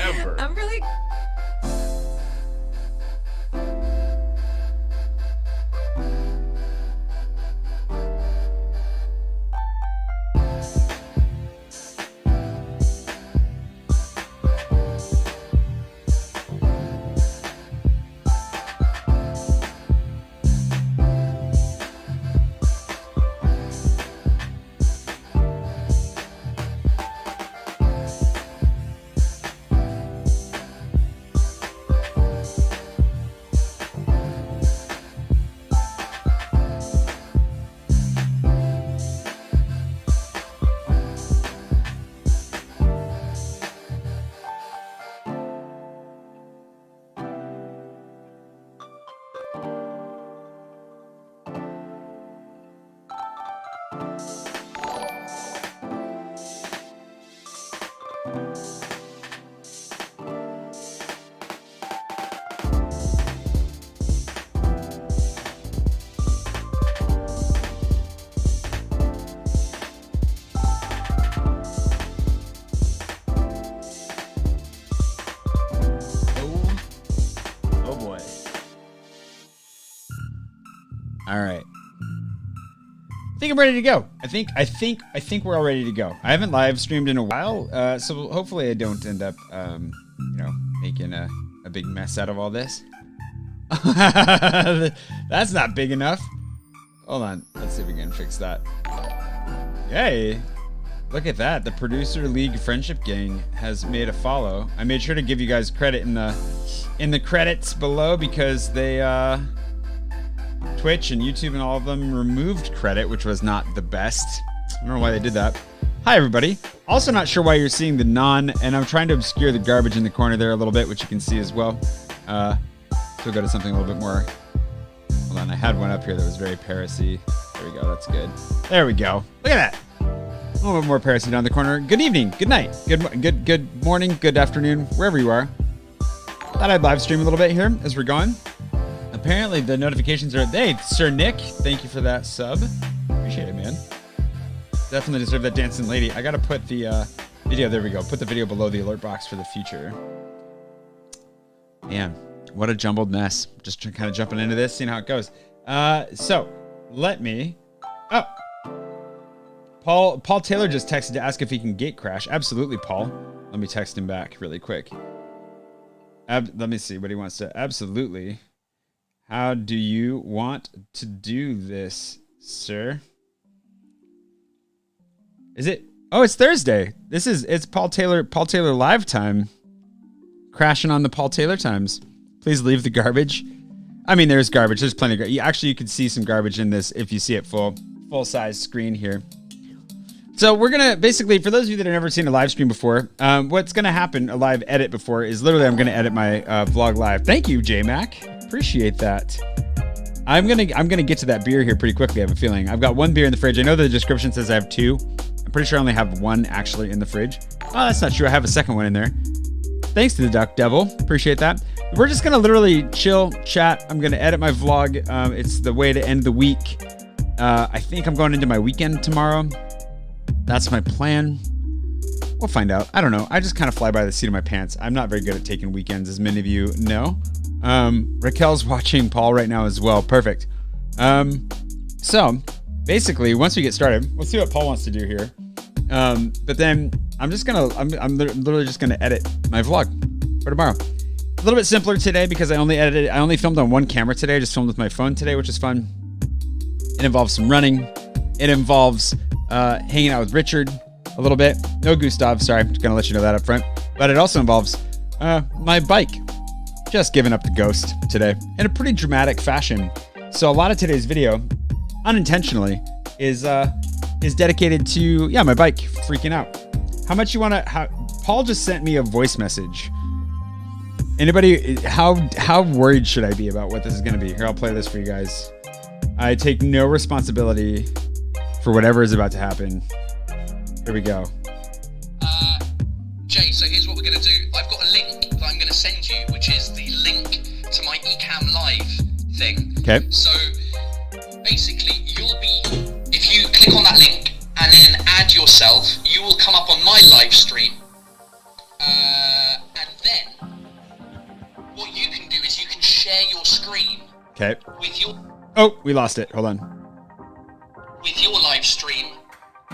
ever. I'm really... All right. I think I'm ready to go. I think we're all ready to go. I haven't live streamed in a while, so hopefully I don't end up, making a big mess out of all this. That's not big enough. Hold on. Let's see if we can fix that. Yay. Look at that. The Producer League Friendship Gang has made a follow. I made sure to give you guys credit in the credits below because they, Twitch and YouTube and all of them removed credit, which was not the best. I don't know why they did that. Hi, everybody. Also not sure why you're seeing the and I'm trying to obscure the garbage in the corner there a little bit, which you can see as well. So we'll go to something a little bit more. Hold on, I had one up here that was very Paris-y. There we go, that's good. There we go. Look at that. A little bit more Paris-y down the corner. Good evening, good night, good morning, good afternoon, wherever you are. Thought I'd live stream a little bit here as we're going. Apparently the notifications are, hey, Sir Nick, thank you for that sub. Appreciate it, man. Definitely deserve that dancing lady. I gotta put the video, there we go. Put the video below the alert box for the future. Man, what a jumbled mess. Just kind of jumping into this, seeing how it goes. So, let me, Paul Taylor just texted to ask if he can gate crash. Absolutely, Paul. Let me text him back really quick. Let me see what he wants to, absolutely. How do you want to do this, sir? Is it? Oh, it's Thursday. It's Paul Taylor live time. Crashing on the Paul Taylor times. Please leave the garbage. I mean, there's garbage. There's plenty of garbage. Actually, you can see some garbage in this if you see it full size screen here. So we're going to basically, for those of you that have never seen a live stream before, what's going to happen, a live edit before, is literally I'm going to edit my vlog live. Thank you, J-Mac. Appreciate that. I'm gonna get to that beer here pretty quickly, I have a feeling. I've got one beer in the fridge. I know the description says I have two. I'm pretty sure I only have one actually in the fridge. Oh, that's not true. I have a second one in there. Thanks to the Duck Devil. Appreciate that. We're just gonna literally chill, chat. I'm gonna edit my vlog. It's the way to end the week. I think I'm going into my weekend tomorrow. That's my plan. We'll find out. I don't know. I just kind of fly by the seat of my pants. I'm not very good at taking weekends, as many of you know. Raquel's watching Paul right now as well. Perfect. So basically, once we get started, let's see what Paul wants to do here. But then I'm literally just gonna edit my vlog for tomorrow. A little bit simpler today because I only filmed on one camera today. I just filmed with my phone today, which is fun. It involves some running. It involves hanging out with Richard a little bit. No Gustav, sorry. I'm just gonna let you know that up front. But it also involves my bike. Just giving up the ghost today in a pretty dramatic fashion. So a lot of today's video, unintentionally, is dedicated to my bike freaking out. How much you wanna? Paul just sent me a voice message. Anybody? How worried should I be about what this is gonna be? Here, I'll play this for you guys. I take no responsibility for whatever is about to happen. Here we go. Jay, so here's what we're going to do. I've got a link that I'm going to send you, which is the link to my Ecamm Live thing. Okay. So basically, if you click on that link and then add yourself, you will come up on my live stream. And Okay. with your Oh, we lost it. Hold on. live stream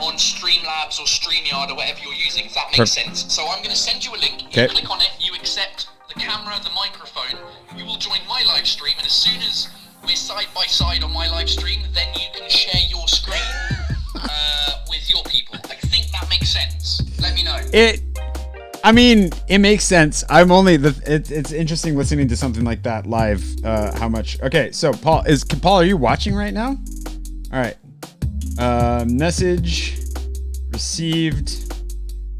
on Streamlabs or StreamYard or whatever you're using, if that makes sense. So I'm going to send you a link. You click on it, you accept the camera, the microphone. You will join my live stream, and as soon as we're side by side on my live stream, then you can share your screen with your people. I think that makes sense. Let me know. I mean, it makes sense. I'm only it's interesting listening to something like that live. How much? Okay, so Paul, are you watching right now? All right. Message received.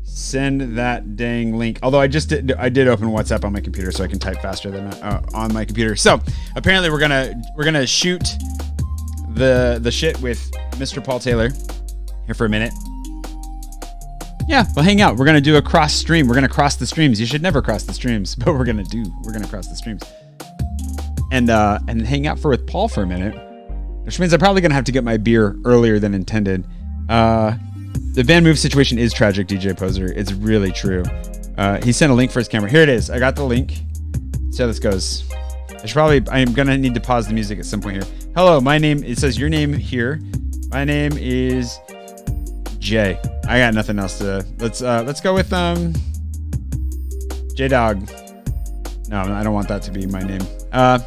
Send that dang link. Although I did open WhatsApp on my computer, so I can type faster than on my computer. So apparently we're gonna shoot the shit with Mr. Paul Taylor here for a minute. Yeah, we'll hang out. We're gonna do a cross stream. We're gonna cross the streams. You should never cross the streams, but we're gonna cross the streams and hang out with Paul for a minute, which means I'm probably gonna have to get my beer earlier than intended. The Vanmoof situation is tragic, DJ Poser. It's really true. He sent a link for his camera. Here it is. I got the link. Let's see how this goes. I'm gonna need to pause the music at some point here. Hello, my name. It says your name here. My name is Jay. I got nothing else to. Let's go with J Dog. No, I don't want that to be my name. I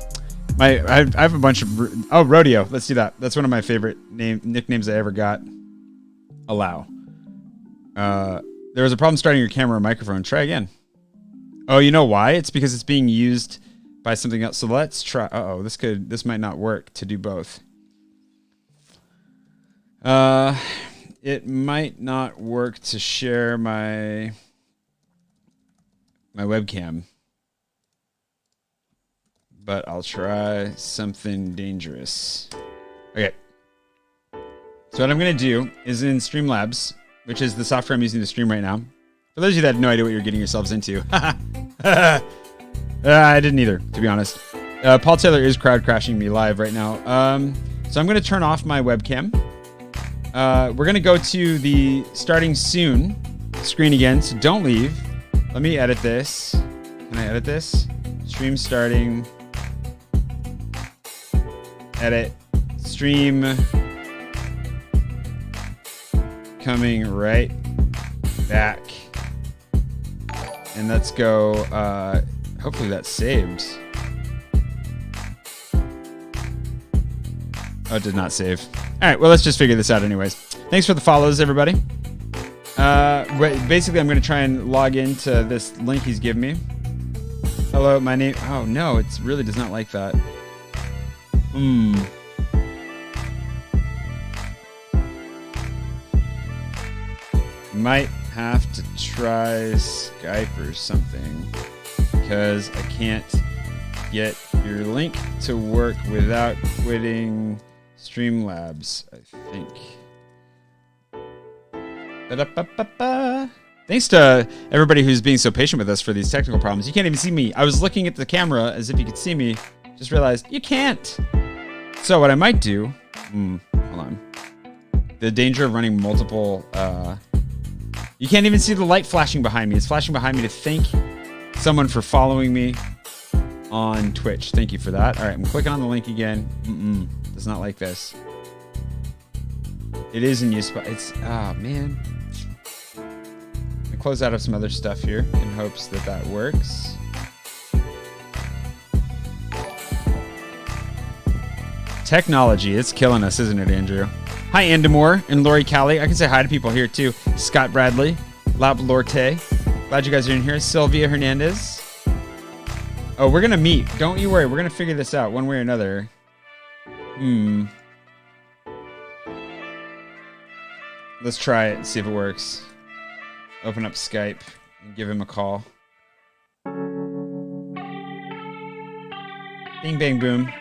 have a bunch of Rodeo. Let's do that. That's one of my favorite nicknames I ever got. Allow. There was a problem starting your camera or microphone. Try again. Oh, you know why? It's because it's being used by something else. So let's try. This might not work to do both. It might not work to share my webcam, but I'll try something dangerous. Okay. So what I'm going to do is in Streamlabs, which is the software I'm using to stream right now. For those of you that have no idea what you're getting yourselves into. I didn't either, to be honest. Paul Taylor is crowd crashing me live right now. So I'm going to turn off my webcam. We're going to go to the starting soon screen again, so don't leave. Let me edit this. Can I edit this? Stream starting. Edit. Stream. Coming right back. And let's go. Hopefully that's saved. Oh, it did not save. All right, well, let's just figure this out anyways. Thanks for the follows, everybody. Basically, I'm going to try and log into this link he's given me. Hello, my name... Oh, no, it really does not like that. Might have to try Skype or something, because I can't get your link to work without quitting Streamlabs, I think. Ba-da-ba-ba-ba. Thanks to everybody who's being so patient with us for these technical problems. You can't even see me. I was looking at the camera as if you could see me. Just realized you can't. So what I might do... hold on. The danger of running multiple... you can't even see the light flashing behind me. It's flashing behind me to thank someone for following me on Twitch. Thank you for that. All right, I'm clicking on the link again. Does not like this. It is in use, but it's... Oh, man. I close out of some other stuff here in hopes that that works. Technology, it's killing us, isn't it, Andrew? Hi, Andamore and Lori Callie. I can say hi to people here, too. Scott Bradley, Lab Lorte. Glad you guys are in here. Sylvia Hernandez. Oh, we're going to meet. Don't you worry. We're going to figure this out one way or another. Let's try it and see if it works. Open up Skype and give him a call. Bing, bang, boom.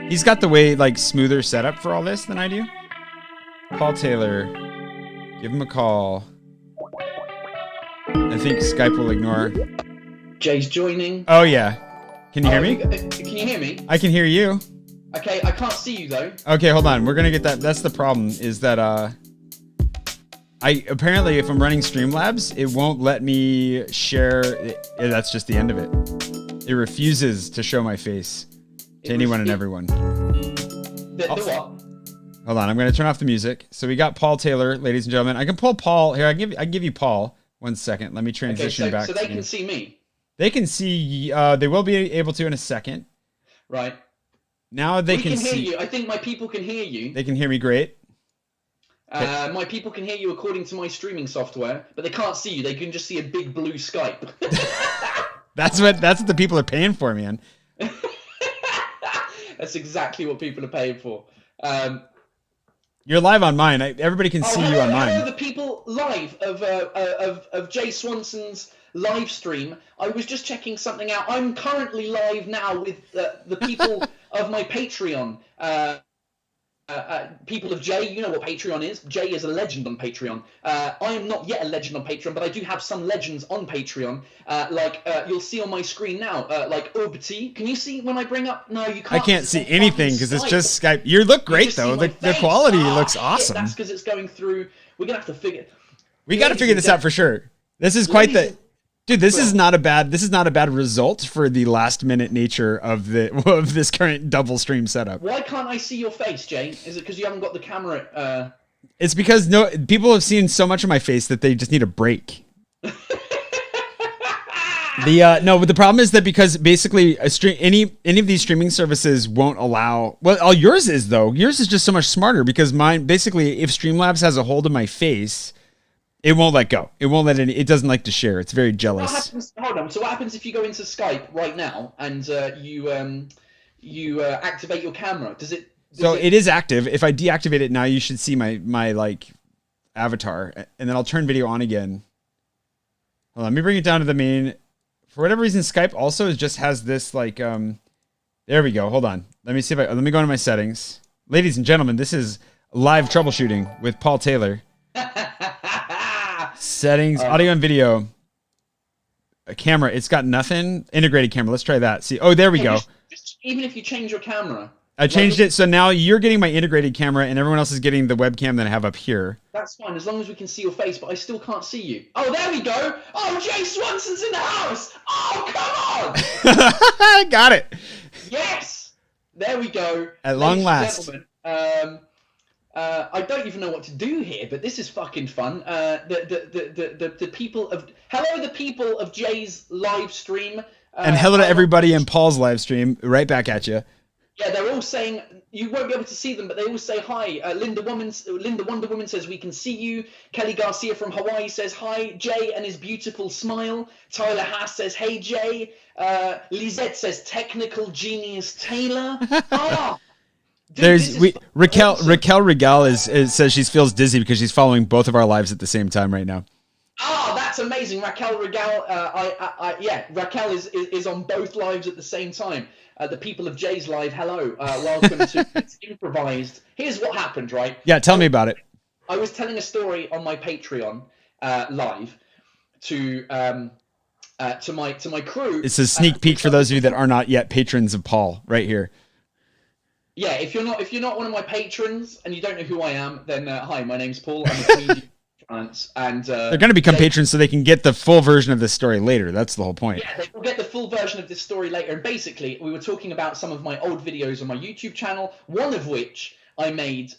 He's got the way, like, smoother setup for all this than I do. Paul Taylor. Give him a call. I think Skype will ignore. Jay's joining. Oh, yeah. Can you hear me? Can you hear me? I can hear you. Okay, I can't see you, though. Okay, hold on. We're going to get that. That's the problem, is that, apparently, if I'm running Streamlabs, it won't let me share. That's just the end of it. It refuses to show my face To anyone and everyone. The what? Hold on, I'm going to turn off the music. So we got Paul Taylor, ladies and gentlemen. I can pull Paul here. I give you Paul. 1 second. Let me transition back. So they can see me. They can see. They will be able to in a second. Right. Now they can hear see you. I think my people can hear you. They can hear me great. My people can hear you according to my streaming software, but they can't see you. They can just see a big blue Skype. That's what the people are paying for, man. That's exactly what people are paying for. You're live on mine. Everybody can see you on mine. Hello, the people live of Jay Swanson's live stream. I was just checking something out. I'm currently live now with the people of my Patreon. People of Jay, you know what Patreon is. Jay is a legend on Patreon. I am not yet a legend on Patreon, but I do have some legends on Patreon. You'll see on my screen now, like Urbity. Can you see when I bring up? No, you can't. I can't see anything because it's just Skype. You look great though. The quality looks awesome. That's because it's going through. We're gonna have to figure. We got to figure this out for sure. This is quite the. Dude, this is not a bad result for the last minute nature of this current double stream setup. Why can't I see your face, Jay? Is it because you haven't got the camera? It's because people have seen so much of my face that they just need a break. But the problem is that because basically any of these streaming services won't allow. Well, all yours is though. Yours is just so much smarter because mine basically, if Streamlabs has a hold of my face, it won't let go. It won't let it doesn't like to share. It's very jealous. Hold on. So what happens if you go into Skype right now and you activate your camera? It is active. If I deactivate it now, you should see my like avatar, and then I'll turn video on again. Hold on, let me bring it down to the main. For whatever reason, Skype also just has this like there we go. Hold on. Let me let me go into my settings. Ladies and gentlemen, this is live troubleshooting with Paul Taylor. Settings, audio and video. A camera, it's got nothing. Integrated camera. Let's try that. See. Oh, there we go. Even if you change your camera. I changed it, so now you're getting my integrated camera, and everyone else is getting the webcam that I have up here. That's fine, as long as we can see your face, but I still can't see you. Oh, there we go. Oh, Jay Swanson's in the house. Oh, come on. I got it. Yes. There we go. At long last. I don't even know what to do here, but this is fucking fun. The people of the people of Jay's live stream, and hello to everybody in Paul's live stream. Right back at you. Yeah, they're all saying you won't be able to see them, but they all say hi. Linda Wonder Woman says we can see you. Kelly Garcia from Hawaii says hi. Jay and his beautiful smile. Tyler Haas says hey Jay. Lisette says technical genius Taylor. Ah. Dude, Raquel Regal says she feels dizzy because she's following both of our lives at the same time right now. Oh, that's amazing, Raquel Regal. Raquel is on both lives at the same time. The people of Jay's live, hello, welcome to It's Improvised. Here's what happened, right? Yeah, tell me about it. I was telling a story on my Patreon live to my crew. It's a sneak peek for those of you that are not yet patrons of Paul, right here. Yeah, if you're not one of my patrons and you don't know who I am, then hi, my name's Paul. I'm a comedian. And they're going to become patrons so they can get the full version of this story later. That's the whole point. Yeah, they will get the full version of this story later. And basically, we were talking about some of my old videos on my YouTube channel, one of which I made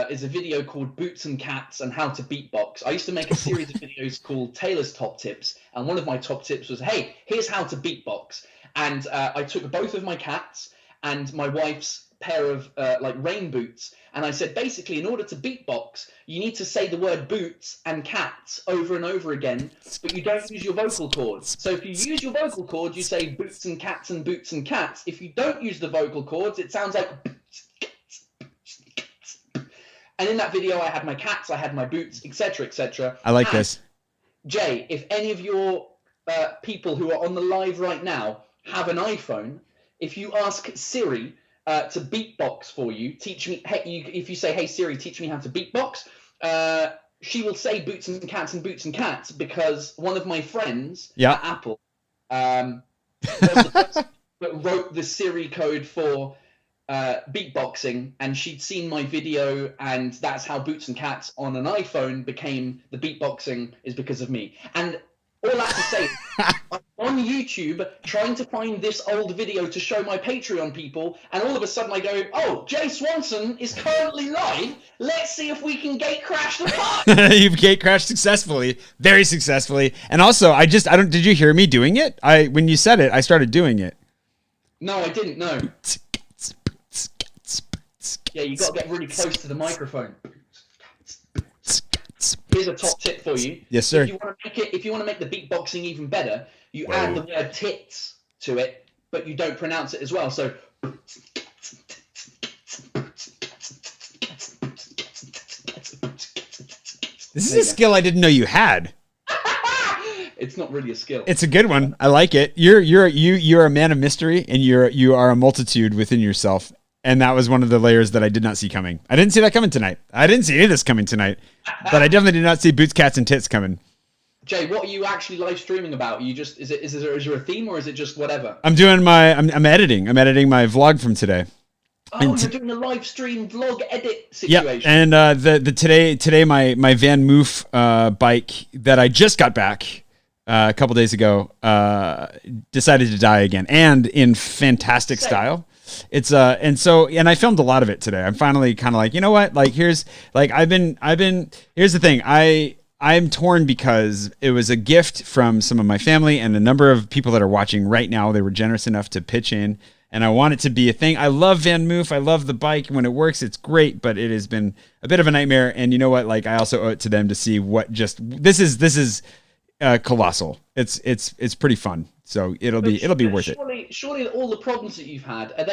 is a video called Boots and Cats and How to Beatbox. I used to make a series of videos called Taylor's Top Tips. And one of my top tips was, hey, here's how to beatbox. And I took both of my cats and my wife's pair of rain boots, and I said basically in order to beatbox you need to say the word boots and cats over and over again, but you don't use your vocal cords. So if you use your vocal cords you say boots and cats and boots and cats. If you don't use the vocal cords it sounds like boots, cats, boots, cats. And in that video I had my cats, I had my boots, etc, etc. I like this. Jay, if any of your people who are on the live right now have an iPhone, if you ask Siri to beatbox for you, teach me. If you say, "Hey Siri, teach me how to beatbox," she will say "boots and cats" and "boots and cats" because one of my friends at Apple was the person that wrote the Siri code for beatboxing, and she'd seen my video, and that's how "boots and cats" on an iPhone became the beatboxing is because of me. And all I have to say, I'm on YouTube YouTube trying to find this old video to show my Patreon people, and all of a sudden I go, oh, Jay Swanson is currently live. Let's see if we can gate crash the pod. You've gate crashed successfully, very successfully. And also, did you hear me doing it? When you said it, I started doing it. No, I didn't, no. Yeah, you got to get really close to the microphone. Here's a top tip for you. Yes, sir. If you want to make the beatboxing even better, you add the word tits to it, but you don't pronounce it as well. So this is a skill I didn't know you had. It's not really a skill. It's a good one. I like it. You're a man of mystery, and you are a multitude within yourself. And that was one of the layers that I did not see coming. I didn't see that coming tonight. I didn't see any of this coming tonight. But I definitely did not see boots, cats, and tits coming. Jay, what are you actually live streaming about? Is there a theme, or is it just whatever? I'm editing. I'm editing my vlog from today. Oh, you're doing a live stream vlog edit situation. Yeah, and today my Vanmoof bike that I just got back a couple days ago decided to die again, and in fantastic style. It's and I filmed a lot of it today. I'm finally kind of like, you know what? Like here's the thing. I'm torn because it was a gift from some of my family and a number of people that are watching right now. They were generous enough to pitch in, and I want it to be a thing. I love Vanmoof. I love the bike. When it works, it's great, but it has been a bit of a nightmare. And you know what? Like I also owe it to them to see what this is colossal. It's pretty fun. So it'll be worth it. Surely all the problems that you've had, are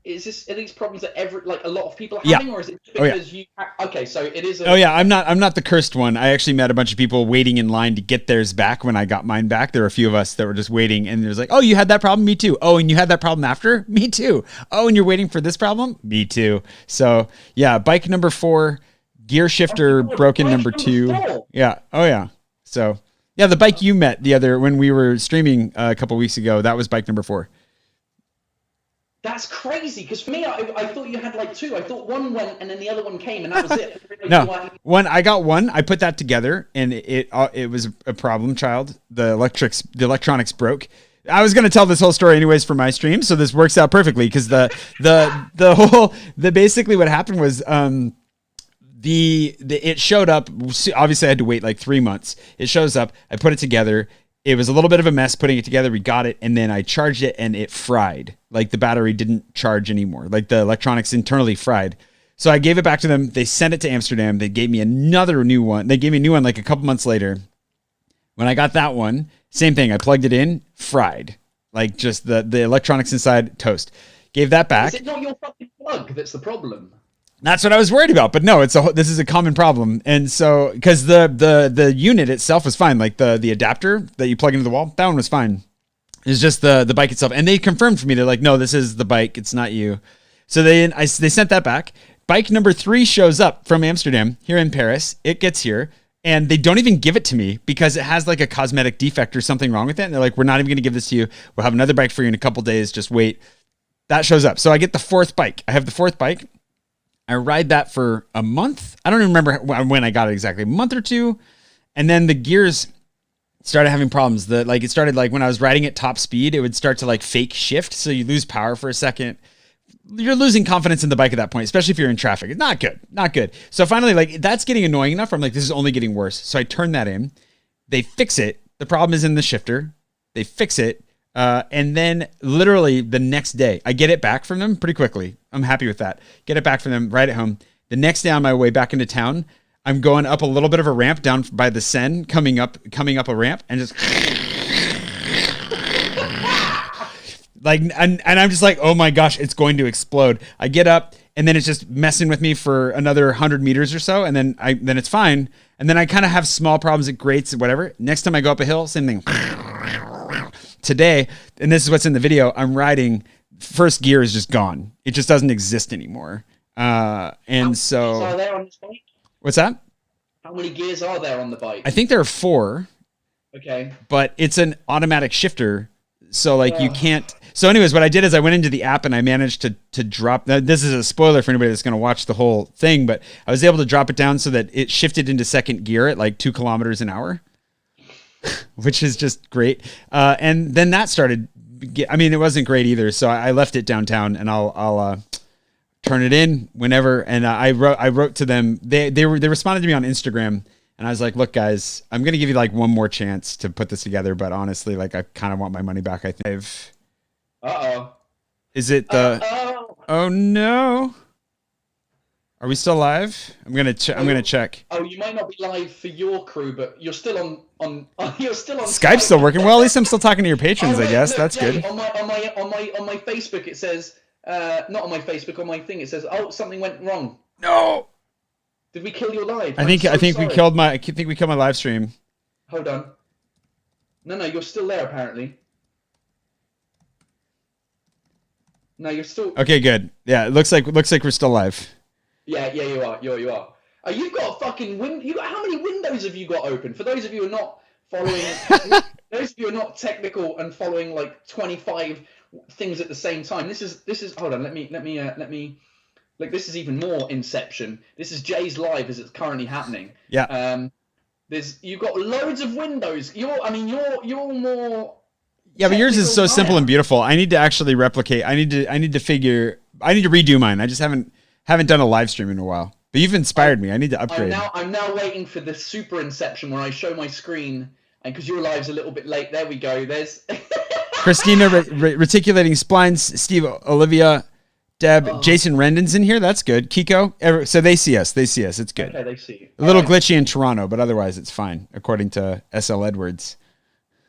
these problems that a lot of people are having, or is it because you? Okay, so it is. I'm not the cursed one. I actually met a bunch of people waiting in line to get theirs back when I got mine back. There were a few of us that were just waiting, and it was like, oh, you had that problem, me too. Oh, and you had that problem after, me too. Oh, and you're waiting for this problem, me too. So yeah, bike number 4, gear shifter broken number 2. Yeah. Oh yeah. So. Yeah, the bike you met when we were streaming a couple weeks ago, that was bike number 4. That's crazy, because for me, I thought you had like 2. I thought one went and then the other one came, and that was it. No, I got one. I put that together, and it was a problem child. The electronics broke. I was gonna tell this whole story anyways for my stream, so this works out perfectly because basically what happened was it showed up. Obviously I had to wait like 3 months. It shows up, I put it together. It was a little bit of a mess putting it together. We got it, and then I charged it, and it fried. Like the battery didn't charge anymore. Like the electronics internally fried. So I gave it back to them. They sent it to Amsterdam. They gave me another new one. They gave me a new one like a couple months later. When I got that one, same thing. I plugged it in, fried. Like just the electronics inside, toast. Gave that back. Is it not your fucking plug that's the problem? That's what I was worried about, but no, this is a common problem. And so, because the unit itself was fine, like the adapter that you plug into the wall, that one was fine. It's just the bike itself. And they confirmed for me, they're like, no, this is the bike, it's not you. So they sent that back. Bike number 3 shows up from Amsterdam here in Paris. It gets here, and they don't even give it to me because it has like a cosmetic defect or something wrong with it. And they're like, we're not even going to give this to you. We'll have another bike for you in a couple days. Just wait. That shows up. So I get the 4th bike. I have the 4th bike. I ride that for a month. I don't even remember when I got it exactly, a month or 2. And then the gears started having problems. It started like when I was riding at top speed, it would start to like fake shift. So you lose power for a second. You're losing confidence in the bike at that point, especially if you're in traffic. It's not good. So finally, like that's getting annoying enough. I'm like, this is only getting worse. So I turn that in. They fix it. The problem is in the shifter. They fix it. And then literally the next day, I get it back from them pretty quickly. I'm happy with that. Get it back from them right at home. The next day on my way back into town, I'm going up a little bit of a ramp down by the Seine, coming up a ramp, and just like, and I'm just like, oh my gosh, it's going to explode. I get up, and then it's just messing with me for another 100 meters or so, and then it's fine. And then I kind of have small problems. It grates, whatever. Next time I go up a hill, same thing. Today, and this is what's in the video, I'm riding, first gear is just gone. It just doesn't exist anymore. And so... Are there on this bike? What's that? How many gears are there on the bike? I think there are 4. Okay. But it's an automatic shifter, so like you can't... So anyways, what I did is I went into the app and I managed to drop... Now, this is a spoiler for anybody that's going to watch the whole thing, but I was able to drop it down so that it shifted into second gear at like 2 kilometers an hour. which is just great. And then that started. I mean, it wasn't great either. So I left it downtown, and I'll turn it in whenever. And I wrote to them. They responded to me on Instagram, and I was like, look, guys, I'm gonna give you like one more chance to put this together, but honestly, like I kind of want my money back. I think. Is it the? Oh no. Are we still live? I'm gonna check. Oh, you might not be live for your crew, but you're still on. You're still on. Skype's still working. Well, at least I'm still talking to your patrons. I guess that's Jay, good. On my Facebook, it says not on my Facebook. On my thing, it says, "Oh, something went wrong." No. Did we kill your live? I think we killed my live stream. Hold on. No, you're still there apparently. No, you're still. Okay, good. Yeah, it looks like we're still live. Yeah, you are. You are. You've got a fucking how many windows have you got open? For those of you who are not following, those of you who are not technical and following like 25 things at the same time. This is. Hold on. Let me. Like this is even more Inception. This is Jay's live as it's currently happening. Yeah. You've got loads of windows. You're more. Yeah, but yours is so simple and beautiful. I need to actually replicate. I need to redo mine. I just haven't done a live stream in a while. But you've inspired me. I need to upgrade. I'm now waiting for the super Inception where I show my screen, and because your live's a little bit late, there we go. There's Christina reticulating splines. Steve, Olivia, Deb, Jason Rendon's in here. That's good. Kiko. So they see us. It's good. Okay, they see you. A little glitchy in Toronto, but otherwise it's fine, according to SL Edwards.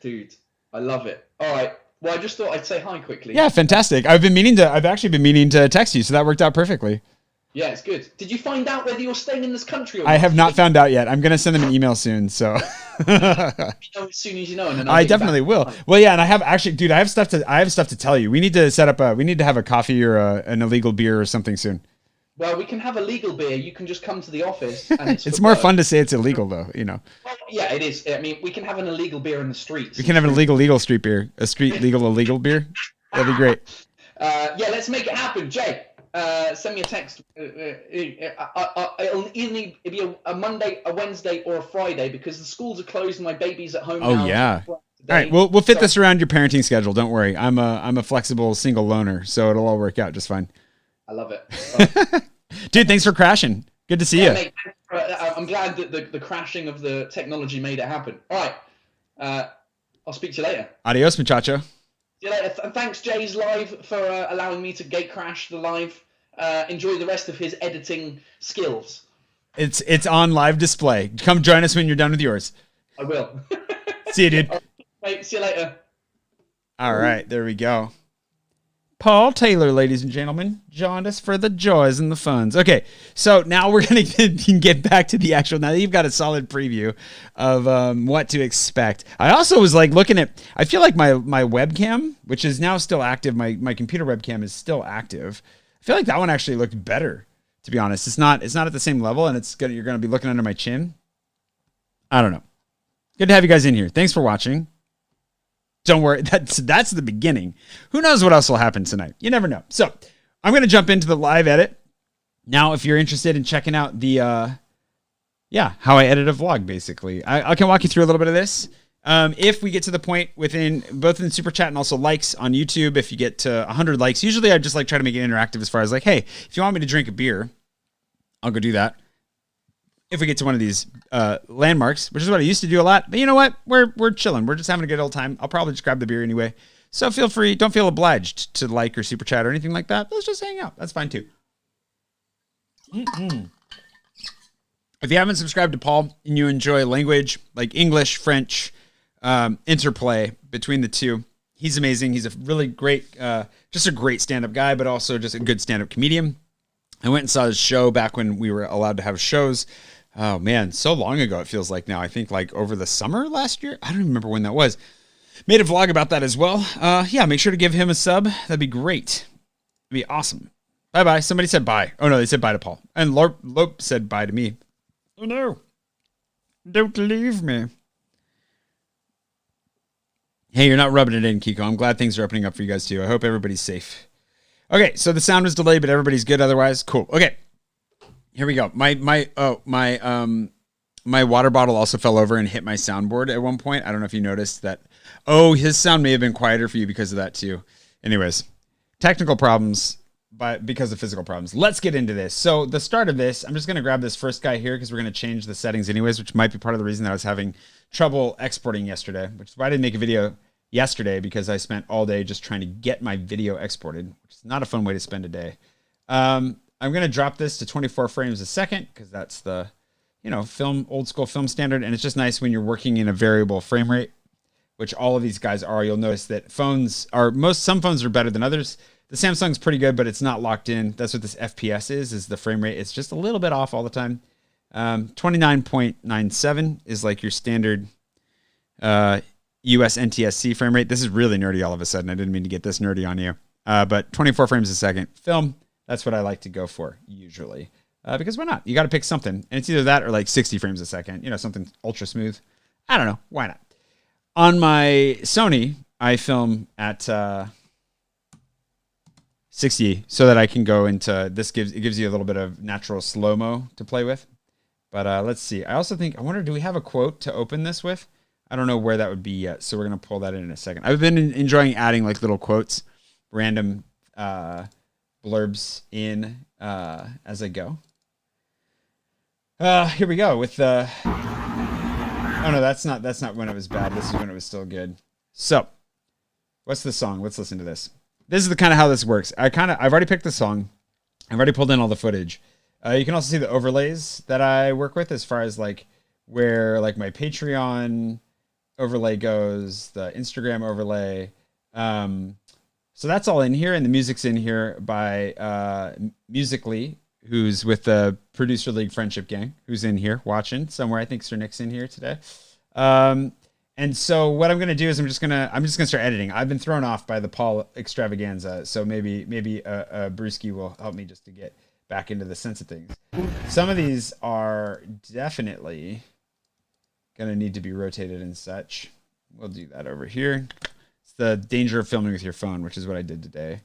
Dude, I love it. All right. Well, I just thought I'd say hi quickly. Yeah, fantastic. I've actually been meaning to text you, so that worked out perfectly. Yeah, it's good. Did you find out whether you're staying in this country or not? I have not found out yet. I'm going to send them an email soon, so. As soon as you know. And then I definitely will. Well, yeah, and I have stuff to tell you. We need to have a coffee or an illegal beer or something soon. Well, we can have a legal beer. You can just come to the office. And it's more fun to say it's illegal, though, you know. Well, yeah, it is. I mean, we can have an illegal beer in the streets. We can have an illegal street beer. A street illegal beer. That'd be great. Yeah, let's make it happen. Jay, send me a text. It'll either be a Monday, a Wednesday, or a Friday because the schools are closed and my baby's at home now. Oh, yeah. All right, we'll fit this around your parenting schedule. Don't worry. I'm a flexible single loner, so it'll all work out just fine. I love it. Dude, thanks for crashing. Good to see you. Mate, I'm glad that the crashing of the technology made it happen. All right. I'll speak to you later. Adios, muchacho. See you later. Thanks, Jay's live, for allowing me to gate crash the live. Enjoy the rest of his editing skills. It's on live display. Come join us when you're done with yours. I will. See you, dude. Right, see you later. All right, there we go. Paul Taylor, ladies and gentlemen, joined us for the joys and the funs. Okay, so now we're going to get back to the actual. Now that you've got a solid preview of what to expect. I also was like looking at. I feel like my webcam, which is now still active, my computer webcam is still active. I feel like that one actually looked better. To be honest, it's not at the same level, and you're going to be looking under my chin. I don't know. Good to have you guys in here. Thanks for watching. Don't worry, that's the beginning. Who knows what else will happen tonight? You never know. So I'm going to jump into the live edit. Now, if you're interested in checking out the, how I edit a vlog, basically. I can walk you through a little bit of this. If we get to the point within both in super chat and also likes on YouTube, if you get to 100 likes, usually I just like try to make it interactive as far as like, hey, if you want me to drink a beer, I'll go do that. If we get to one of these landmarks, which is what I used to do a lot. But you know what? We're chilling. We're just having a good old time. I'll probably just grab the beer anyway. So feel free. Don't feel obliged to like or super chat or anything like that. Let's just hang out. That's fine too. If you haven't subscribed to Paul and you enjoy language like English, French, interplay between the two, he's amazing. He's a really great, just a great stand-up guy, but also just a good stand-up comedian. I went and saw his show back when we were allowed to have shows. Oh man, so long ago it feels like now. I think like over the summer last year. I don't even remember when that was. Made a vlog about that as well. Yeah, make sure to give him a sub. That'd be great. That'd be awesome. Bye-bye. Somebody said bye. Oh no, they said bye to Paul. And Lope said bye to me. Oh no. Don't leave me. Hey, you're not rubbing it in, Kiko. I'm glad things are opening up for you guys too. I hope everybody's safe. Okay, so the sound was delayed, but everybody's good otherwise. Cool. Okay. Here we go. My My water bottle also fell over and hit my soundboard at one point. I don't know if you noticed that. Oh, his sound may have been quieter for you because of that too. Anyways, technical problems, but because of physical problems. Let's get into this. So the start of this, I'm just going to grab this first guy here because we're going to change the settings anyways, which might be part of the reason that I was having trouble exporting yesterday, which is why I didn't make a video yesterday, because I spent all day just trying to get my video exported, which is not a fun way to spend a day. I'm going to drop this to 24 frames a second because that's the, old school film standard. And it's just nice when you're working in a variable frame rate, which all of these guys are. You'll notice that some phones are better than others. The Samsung's pretty good, but it's not locked in. That's what this FPS is the frame rate. It's just a little bit off all the time. 29.97 is like your standard US NTSC frame rate. This is really nerdy all of a sudden. I didn't mean to get this nerdy on you. But 24 frames a second film, that's what I like to go for usually. Because why not? You got to pick something. And it's either that or like 60 frames a second, something ultra smooth. I don't know. Why not? On my Sony, I film at 60 so that I can go into this. It gives you a little bit of natural slow-mo to play with. But let's see. I wonder, do we have a quote to open this with? I don't know where that would be yet, so we're going to pull that in a second. I've been enjoying adding like little quotes, random blurbs in as I go. Here we go with the... Oh no, that's not when it was bad. This is when it was still good. So, what's the song? Let's listen to this. This is the kind of how this works. I've already picked the song. I've already pulled in all the footage. You can also see the overlays that I work with as far as like where like my Patreon overlay goes, the Instagram overlay. So that's all in here, and the music's in here by Musically, who's with the Producer League Friendship Gang, who's in here watching somewhere. I think Sir Nick's in here today. And so what I'm going to do is I'm just going to start editing. I've been thrown off by the Paul extravaganza, so maybe Brewski will help me just to get back into the sense of things. Some of these are definitely going to need to be rotated and such. We'll do that over here. It's the danger of filming with your phone, which is what I did today.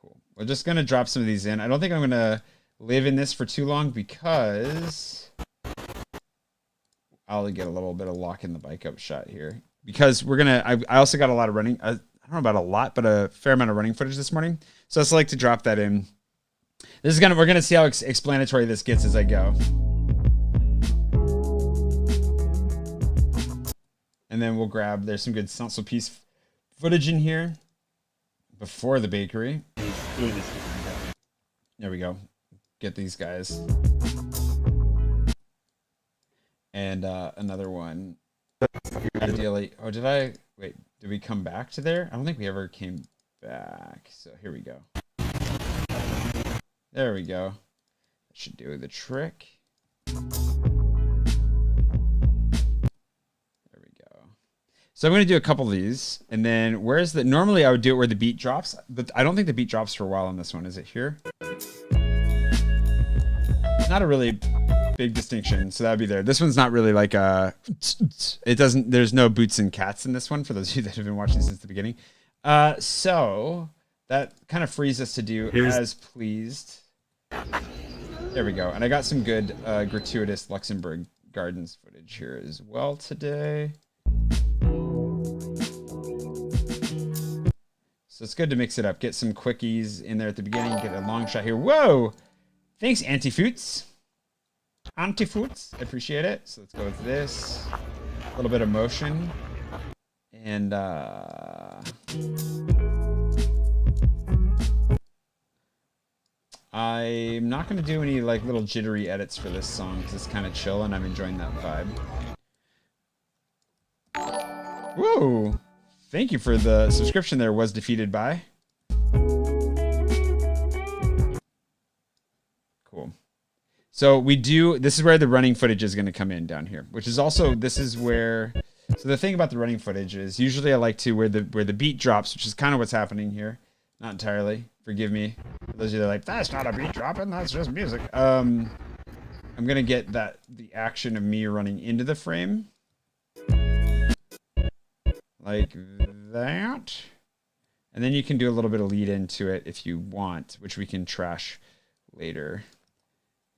Cool. We're just going to drop some of these in. I don't think I'm going to live in this for too long because I'll get a little bit of lock in the bike up shot here. Because I also got a lot of running. I don't know about a lot, but a fair amount of running footage this morning. So I just like to drop that in. We're gonna see how explanatory this gets as I go. And then we'll grab, there's some good Council Piece footage in here before the bakery. There we go. Get these guys. And another one. Ideally, did we come back to there? I don't think we ever came back. So here we go. There we go. That should do the trick. There we go. So I'm going to do a couple of these. And then normally I would do it where the beat drops, but I don't think the beat drops for a while on this one. Is it here? Not a really big distinction, so that would be there. This one's not really like there's no boots and cats in this one, for those of you that have been watching since the beginning. So that kind of frees us to do as pleased. There we go. And I got some good gratuitous Luxembourg Gardens footage here as well today. So it's good to mix it up. Get some quickies in there at the beginning. Get a long shot here. Whoa! Thanks, Antifoots. Antifoots. I appreciate it. So let's go with this. A little bit of motion. And I'm not going to do any like little jittery edits for this song because it's kind of chill and I'm enjoying that vibe. Whoa! Thank you for the subscription there, Was Defeated By. Cool. So this is where the running footage is going to come in down here, which is also, so the thing about the running footage is usually I like to where the beat drops, which is kind of what's happening here. Not entirely. Forgive me. For those of you that are like, that's not a beat dropping, that's just music. I'm going to get the action of me running into the frame. Like that. And then you can do a little bit of lead into it if you want, which we can trash later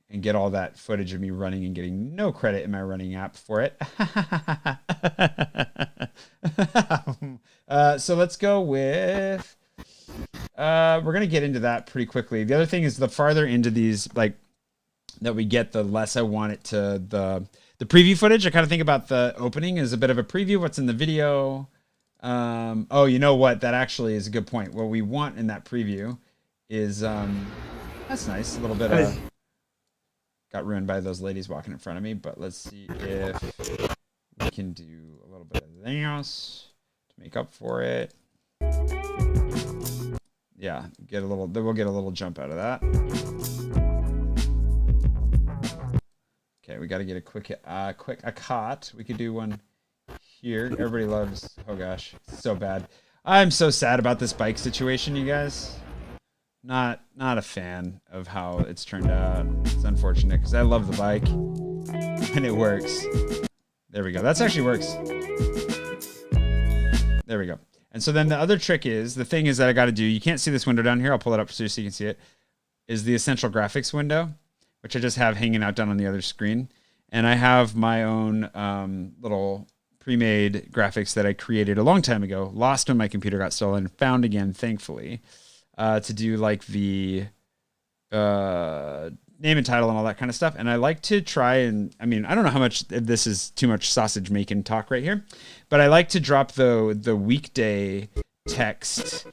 and get all that footage of me running and getting no credit in my running app for it. So let's go with, we're going to get into that pretty quickly. The other thing is the farther into these, like, that we get, the less I want it to the preview footage. I kind of think about the opening as a bit of a preview, what's in the video. Oh, you know what? That actually is a good point. What we want in that preview is, that's nice. A little bit of, got ruined by those ladies walking in front of me, but let's see if we can do a little bit of this to make up for it. Yeah, we'll get a little jump out of that. Okay, we got to get a quick cut. We could do one here. Everybody loves, oh gosh, it's so bad. I'm so sad about this bike situation, you guys. Not a fan of how it's turned out. It's unfortunate because I love the bike and it works. There we go. That actually works. There we go. And so then the other trick is, the thing is that I got to do, you can't see this window down here. I'll pull it up so you can see it, is the essential graphics window, which I just have hanging out down on the other screen. And I have my own little pre-made graphics that I created a long time ago, lost when my computer got stolen, found again, thankfully, to do like the name and title and all that kind of stuff. And I like to try and, I mean, I don't know how much this is too much sausage making talk right here, but I like to drop the weekday text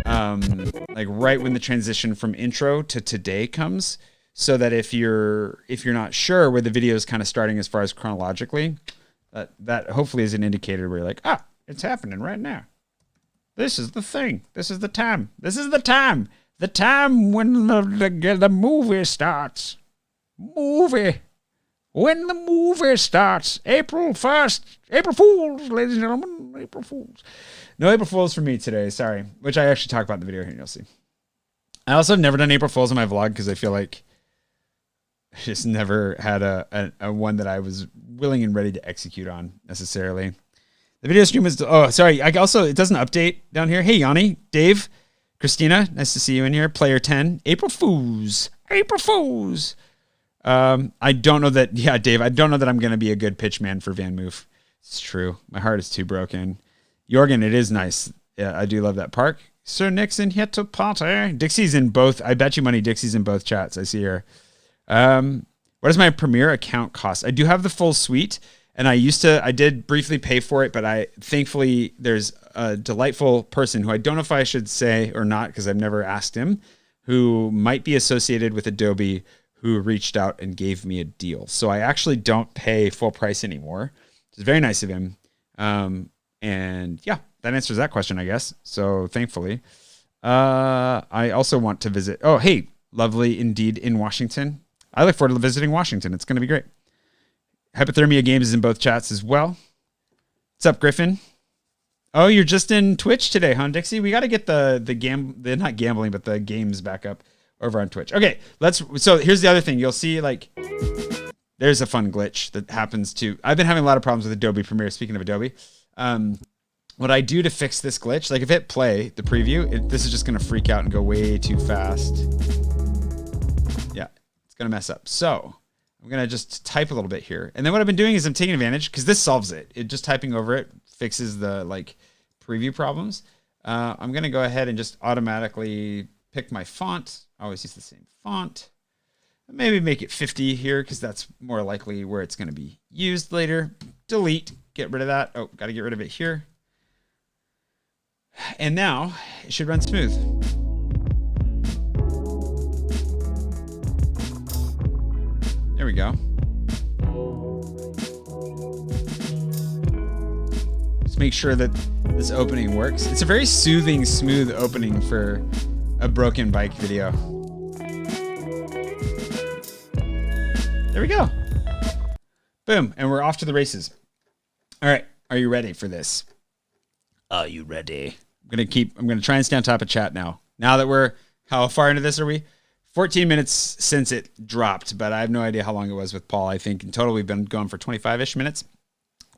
like right when the transition from intro to today comes, so that if you're not sure where the video is kind of starting as far as chronologically, that hopefully is an indicator where you're like, it's happening right now. This is the thing. This is the time. This is the time. The time when the movie starts. Movie. When the movie starts. April 1st. April Fools, ladies and gentlemen. April Fools. No April Fools for me today. Sorry. Which I actually talk about in the video here, and you'll see. I also have never done April Fools in my vlog because I feel like I just never had a one that I was willing and ready to execute on necessarily. The video stream is, oh, sorry. I also, it doesn't update down here. Hey, Yanni, Dave, Christina, nice to see you in here. Player 10, April Fools. April Fools. I don't know that, yeah, Dave, I don't know that I'm going to be a good pitch man for Vanmoof. It's true. My heart is too broken. Jorgen, it is nice. Yeah, I do love that park. Sir Nixon hit to party. Dixie's in both. I bet you money Dixie's in both chats. I see her. What does my Premiere account cost? I do have the full suite. And I did briefly pay for it, but thankfully, there's a delightful person who I don't know if I should say or not, because I've never asked him, who might be associated with Adobe, who reached out and gave me a deal. So I actually don't pay full price anymore. It's very nice of him. And yeah, that answers that question, I guess. So thankfully, I also want to visit. Oh, hey, lovely indeed in Washington. I look forward to visiting Washington. It's going to be great. Hypothermia Games is in both chats as well. What's up, Griffin? Oh, you're just in Twitch today, huh, Dixie? We got to get the not gambling, but the games back up over on Twitch. Okay, so here's the other thing. You'll see, like, there's a fun glitch that happens too. I've been having a lot of problems with Adobe Premiere. Speaking of Adobe, what I do to fix this glitch, like if it play the preview, this is just going to freak out and go way too fast. Yeah, it's going to mess up. So I'm going to just type a little bit here. And then what I've been doing is I'm taking advantage, because this solves it. Just typing over it fixes the like preview problems. I'm going to go ahead and just automatically pick my font. I always use the same font. Maybe make it 50 here, because that's more likely where it's going to be used later. Delete. Get rid of that. Oh, got to get rid of it here. And now it should run smooth. There we go. Just make sure that this opening works. It's a very soothing, smooth opening for a broken bike video. There we go. Boom. And we're off to the races. All right. Are you ready for this? Are you ready? I'm going to try and stay on top of chat now. Now that how far into this are we? 14 minutes since it dropped, but I have no idea how long it was with Paul. I think in total we've been going for 25-ish minutes.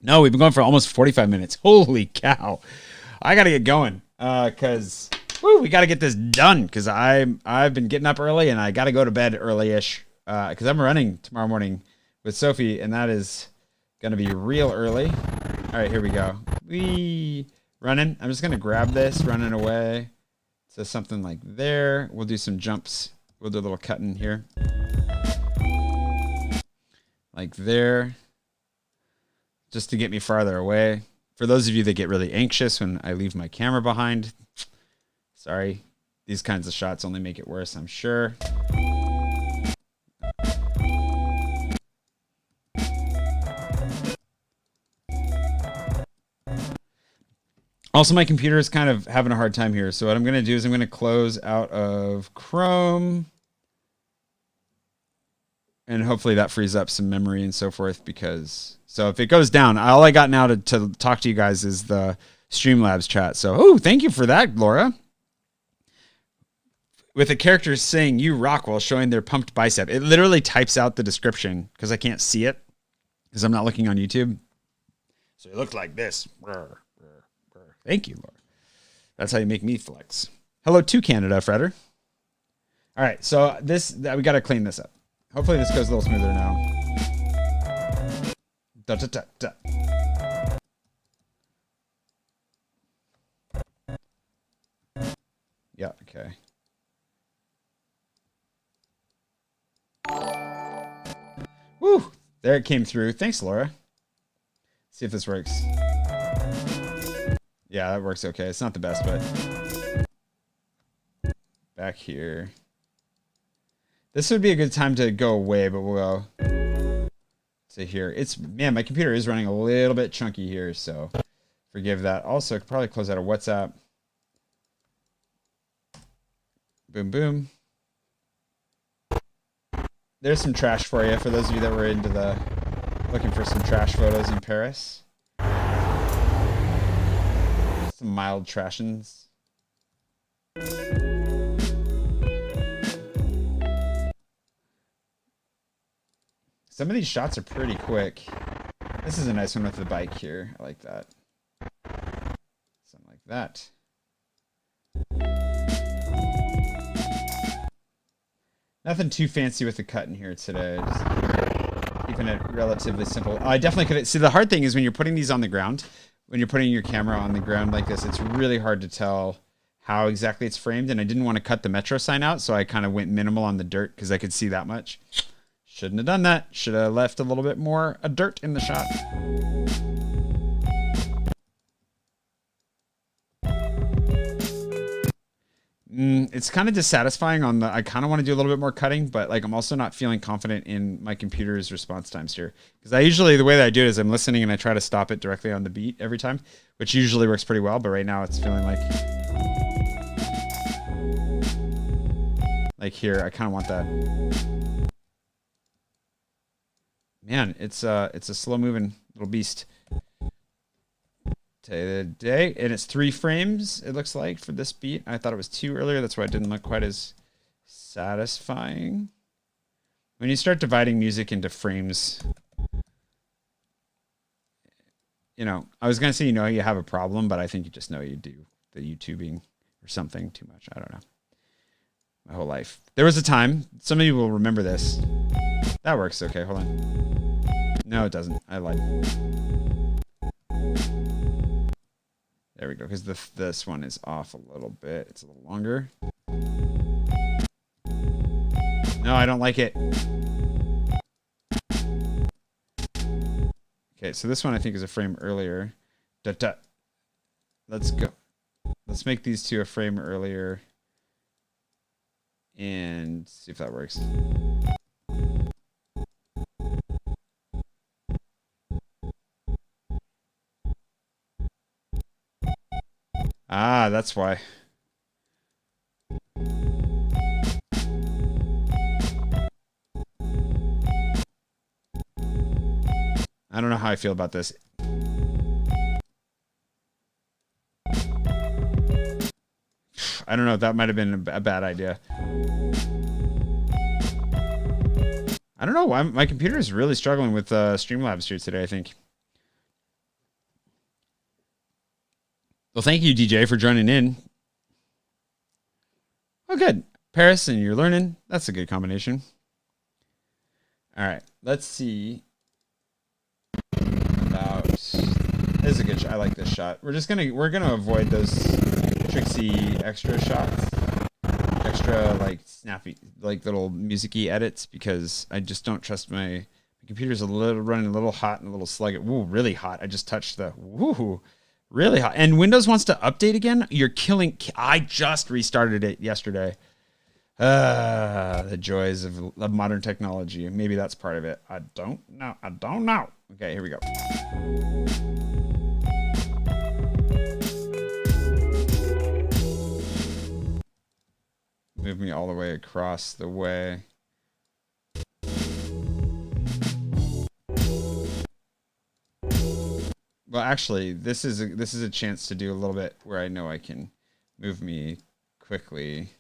No, we've been going for almost 45 minutes. Holy cow. I got to get going because Woo, we got to get this done because I've been getting up early and I got to go to bed early-ish because I'm running tomorrow morning with Sophie, and that is going to be real early. All right, here we go. We running. I'm just going to grab this, running away. So something like there. We'll do some jumps. We'll do a little cutting here. Like there. Just to get me farther away. For those of you that get really anxious when I leave my camera behind, sorry. These kinds of shots only make it worse, I'm sure. Also, my computer is kind of having a hard time here. So what I'm going to do is I'm going to close out of Chrome. And hopefully that frees up some memory and so forth. Because so if it goes down, all I got now to talk to you guys is the Streamlabs chat. So, oh, thank you for that, Laura. With the characters saying "you rock" while showing their pumped bicep. It literally types out the description because I can't see it because I'm not looking on YouTube. So it looked like this. Thank you, Laura. That's how you make me flex. Hello to Canada, Fredder. All right, so we got to clean this up. Hopefully this goes a little smoother now. Da, da, da, da. Yeah, okay. Woo! There it came through. Thanks, Laura. See if this works. Yeah, that works okay. It's not the best, but back here. This would be a good time to go away, but we'll go to here. Man, my computer is running a little bit chunky here, so forgive that. Also, I could probably close out of WhatsApp. Boom, boom. There's some trash for you, for those of you that were looking for some trash photos in Paris. Some mild trashins. Some of these shots are pretty quick. This is a nice one with the bike here. I like that. Something like that. Nothing too fancy with the cut in here today. Just keeping it relatively simple. I definitely could. See, the hard thing is when you're putting these on the ground, when you're putting your camera on the ground like this, it's really hard to tell how exactly it's framed. And I didn't want to cut the Metro sign out, so I kind of went minimal on the dirt because I could see that much. Shouldn't have done that. Should have left a little bit more dirt in the shot. It's kind of dissatisfying on I kind of want to do a little bit more cutting, but like I'm also not feeling confident in my computer's response times here. Because the way that I do it is I'm listening and I try to stop it directly on the beat every time, which usually works pretty well, but right now it's feeling like here, I kind of want that. Man, it's a slow moving little beast. Today, and it's 3 frames, it looks like, for this beat. I thought it was 2 earlier. That's why it didn't look quite as satisfying. When you start dividing music into frames, I was going to say, you have a problem, but I think you just know you do the YouTubing or something too much. I don't know. My whole life. There was a time, some of you will remember this. That works okay. Hold on. No, it doesn't. I lied. There we go, because this one is off a little bit. It's a little longer. No, I don't like it. Okay, so this one I think is a frame earlier. Let's go. Let's make these 2 a frame earlier. And see if that works. Ah, that's why. I don't know how I feel about this. I don't know. That might have been a bad idea. I don't know why my computer is really struggling with Streamlabs here today, I think. Well, thank you, DJ, for joining in. Oh, good. Paris and you're learning. That's a good combination. All right. Let's see. About. This is a good shot. I like this shot. We're gonna avoid those tricksy extra shots. Extra like snappy, like little music-y edits, because I just don't trust my computer's running a little hot and a little sluggish. Ooh, really hot. I just touched the woohoo. Really hot. And Windows wants to update again. You're killing. I just restarted it yesterday. The joys of modern technology. Maybe that's part of it. I don't know. Okay, here we go. Move me all the way across the way. Well, actually, this is a chance to do a little bit where I know I can move me quickly.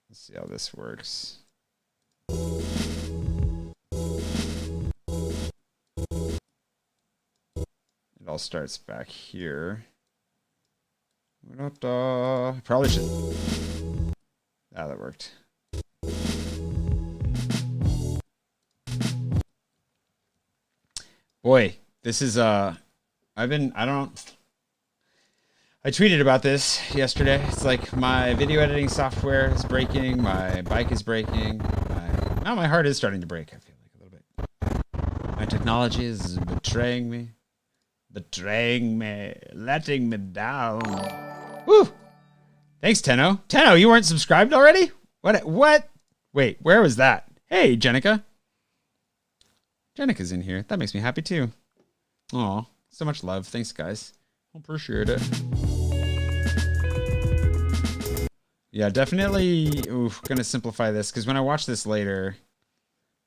Let's see how this works. It all starts back here. Probably should. Ah, that worked. Boy, this is I tweeted about this yesterday. It's like my video editing software is breaking, my bike is breaking, my heart is starting to break, I feel like, a little bit. My technology is betraying me, letting me down. Woo! Thanks, Tenno. Tenno, you weren't subscribed already? What? Wait, where was that? Hey, Jenica. Jenica's in here. That makes me happy too. Aw, so much love. Thanks, guys. Appreciate it. Yeah, definitely. Oof, gonna simplify this because when I watch this later,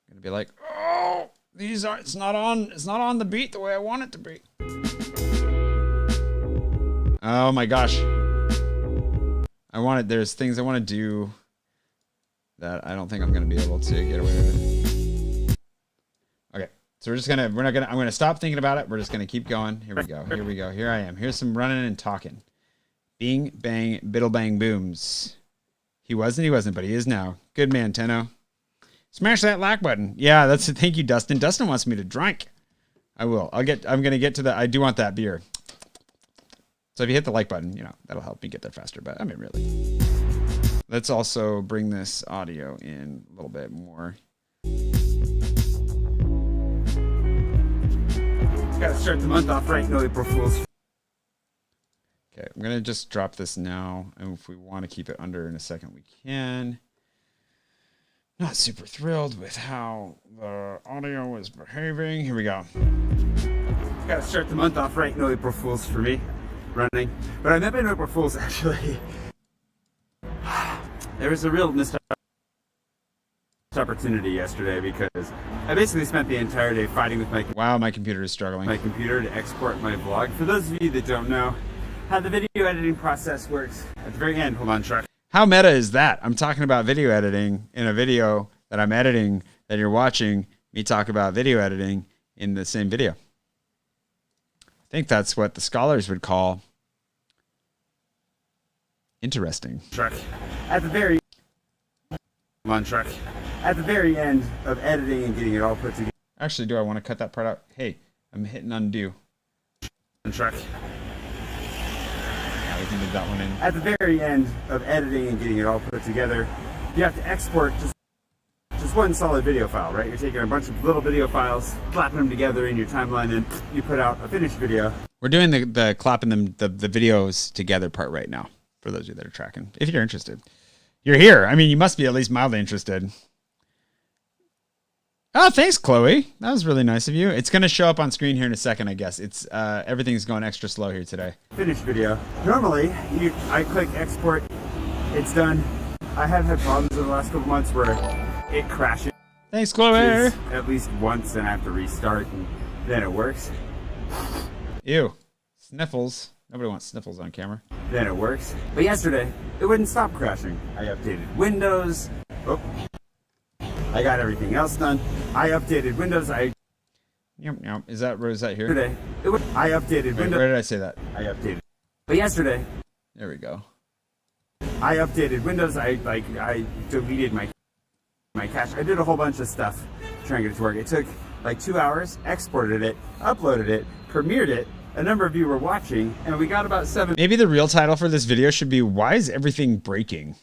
I'm gonna be like, oh, it's not on the beat the way I want it to be. Oh my gosh. There's things I want to do that I don't think I'm gonna be able to get away with. Okay. So I'm gonna stop thinking about it. We're just gonna keep going. Here we go. Here I am. Here's some running and talking. Bing, bang, biddle, bang, booms. He wasn't, but he is now. Good man, Tenno. Smash that like button. Yeah, thank you, Dustin. Dustin wants me to drink. I will. I'm gonna get to that. I do want that beer. So if you hit the like button, that'll help me get there faster. But I mean, really. Let's also bring this audio in a little bit more. Gotta start the month off right, no April Fools. Okay, I'm gonna just drop this now, and if we want to keep it under in a second, we can. Not super thrilled with how the audio is behaving. Here we go. Gotta start the month off right, no April Fools for me, running. But I meant by no April Fools, actually. There was a real missed opportunity yesterday because I basically spent the entire day fighting with my computer is struggling. My computer to export my vlog. For those of you that don't know how the video editing process works, at the very end, hold on, Truck. How meta is that? I'm talking about video editing in a video that I'm editing that you're watching me talk about video editing in the same video. I think that's what the scholars would call interesting. Truck. At the very end of editing and getting it all put together. Actually, do I want to cut that part out? Hey, I'm hitting undo. Truck. Yeah, we can leave that one in. At the very end of editing and getting it all put together, you have to export just one solid video file, right? You're taking a bunch of little video files, clapping them together in your timeline, and you put out a finished video. We're doing the clapping them the videos together part right now. For those of you that are tracking, if you're interested, you're here. I mean, you must be at least mildly interested. Oh, thanks, Chloe. That was really nice of you. It's going to show up on screen here in a second, I guess. It's everything's going extra slow here today. Finished video. Normally, I click export. It's done. I have had problems in the last couple months where it crashes. Thanks, Chloe. At least once, and I have to restart, and then it works. Ew. Sniffles. Nobody wants sniffles on camera. Then it works. But yesterday, it wouldn't stop crashing. I updated Windows. Oh. I got everything else done. I updated Windows. Yep. Is that here? Yesterday, I updated Windows. Where did I say that? I updated. But yesterday, there we go. I updated Windows. I deleted my cache. I did a whole bunch of stuff to try and get it to work. It took like 2 hours. Exported it, uploaded it, premiered it. A number of you were watching, and we got about 7. Maybe the real title for this video should be "Why is everything breaking?"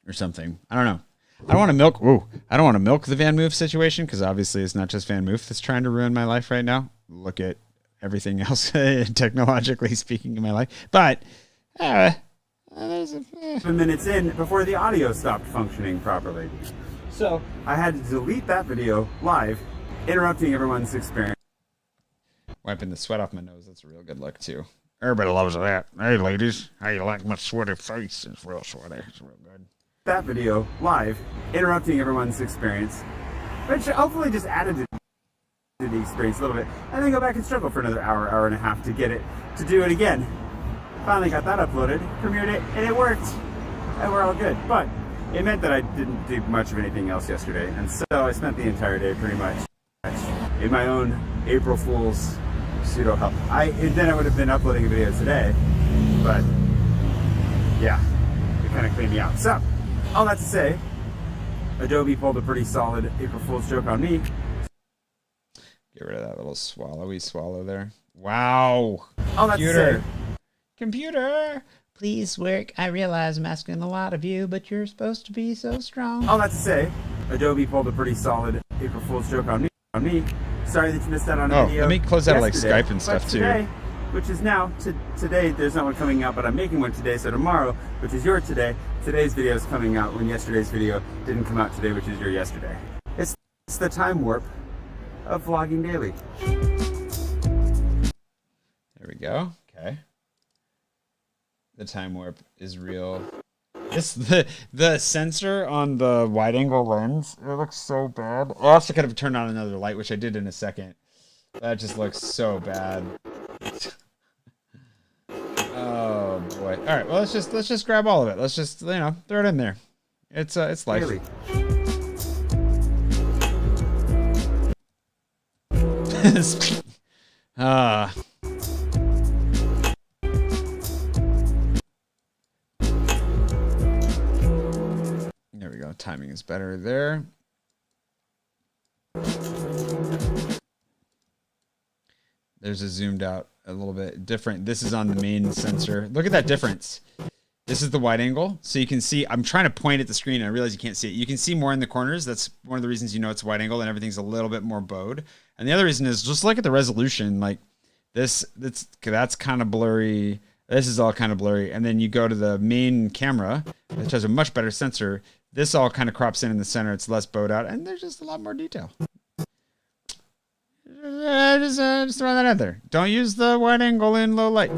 or something. I don't know. I don't want to milk. Whoa! I don't want to milk the Vanmoof situation because obviously it's not just Vanmoof that's trying to ruin my life right now. Look at everything else technologically speaking in my life. But 7 minutes in before the audio stopped functioning properly. So I had to delete that video live, interrupting everyone's experience. Wiping the sweat off my nose. That's a real good look too. Everybody loves that. Hey ladies, how you like my sweaty face? It's real sweaty. It's real good. That video live, interrupting everyone's experience, which hopefully just added to the experience a little bit, and then go back and struggle for another hour and a half to get it to do it again. Finally got that uploaded, premiered it, and it worked, and we're all good. But it meant that I didn't do much of anything else yesterday, and so I spent the entire day pretty much in my own April Fool's pseudo help. Then I would have been uploading a video today, but yeah, it kind of cleaned me out. So all that to say, Adobe pulled a pretty solid April Fool's joke on me. Get rid of that little swallowy swallow there. Wow. All that to say, computer, please work. I realize I'm asking a lot of you, but you're supposed to be so strong. All that to say, Adobe pulled a pretty solid April Fool's joke on me. Sorry that you missed out on a video. Let me close out of like yesterday, Skype and stuff today, too. Which is now, today, there's not one coming out, but I'm making one today, so tomorrow, which is your today, today's video is coming out when yesterday's video didn't come out today, which is your yesterday. It's the time warp of vlogging daily. There we go. Okay. The time warp is real. This the sensor on the wide angle lens, it looks so bad. I also could have turned on another light, which I did in a second. That just looks so bad. Oh boy. All right, well let's just grab all of it. Let's just, throw it in there. It's life. Daily. There we go. Timing is better there. There's a zoomed out a little bit different. This is on the main sensor. Look at that difference. This is the wide angle. So you can see, I'm trying to point at the screen. I realize you can't see it. You can see more in the corners. That's one of the reasons you know it's wide angle and everything's a little bit more bowed. And the other reason is just look at the resolution. Like that's kind of blurry. This is all kind of blurry. And then you go to the main camera, which has a much better sensor. This all kind of crops in the center. It's less bowed out. And there's just a lot more detail. Just throw that out there. Don't use the wide angle in low light.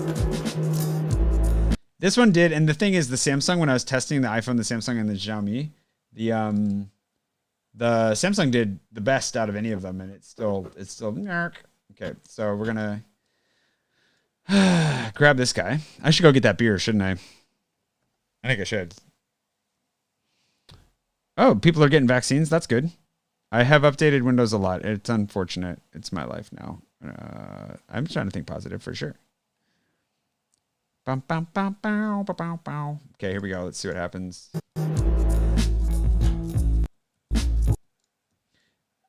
This one did, and the thing is, the Samsung, when I was testing the iPhone, the Samsung, and the Xiaomi, the Samsung did the best out of any of them, and it's still okay. So we're gonna grab this guy. I should go get that beer, shouldn't I? I think I should. Oh, people are getting vaccines. That's good. I have updated Windows a lot. It's unfortunate. It's my life now. I'm trying to think positive for sure. Okay, here we go. Let's see what happens.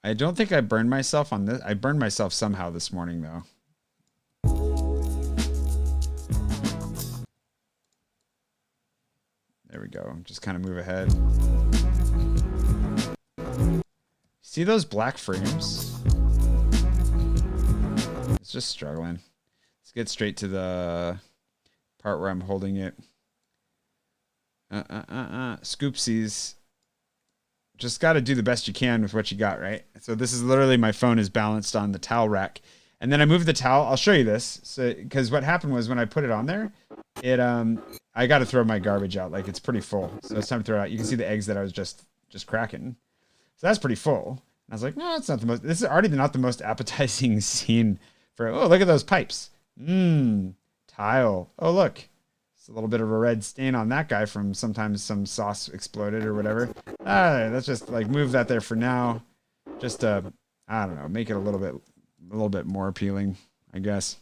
I don't think I burned myself on this. I burned myself somehow this morning, though. There we go. Just kind of move ahead. See those black frames? It's just struggling. Let's get straight to the part where I'm holding it. Scoopsies. Just got to do the best you can with what you got, right? So this is literally, my phone is balanced on the towel rack. And then I moved the towel. I'll show you this. So, because what happened was when I put it on there, I got to throw my garbage out. Like, it's pretty full. So it's time to throw it out. You can see the eggs that I was just cracking. So that's pretty full. And I was like, no, it's not the most, this is already not the most appetizing scene for, oh, look at those pipes. Tile. Oh, look. It's a little bit of a red stain on that guy from sometimes some sauce exploded or whatever. Let's just like move that there for now. Just I don't know, make it a little bit more appealing, I guess.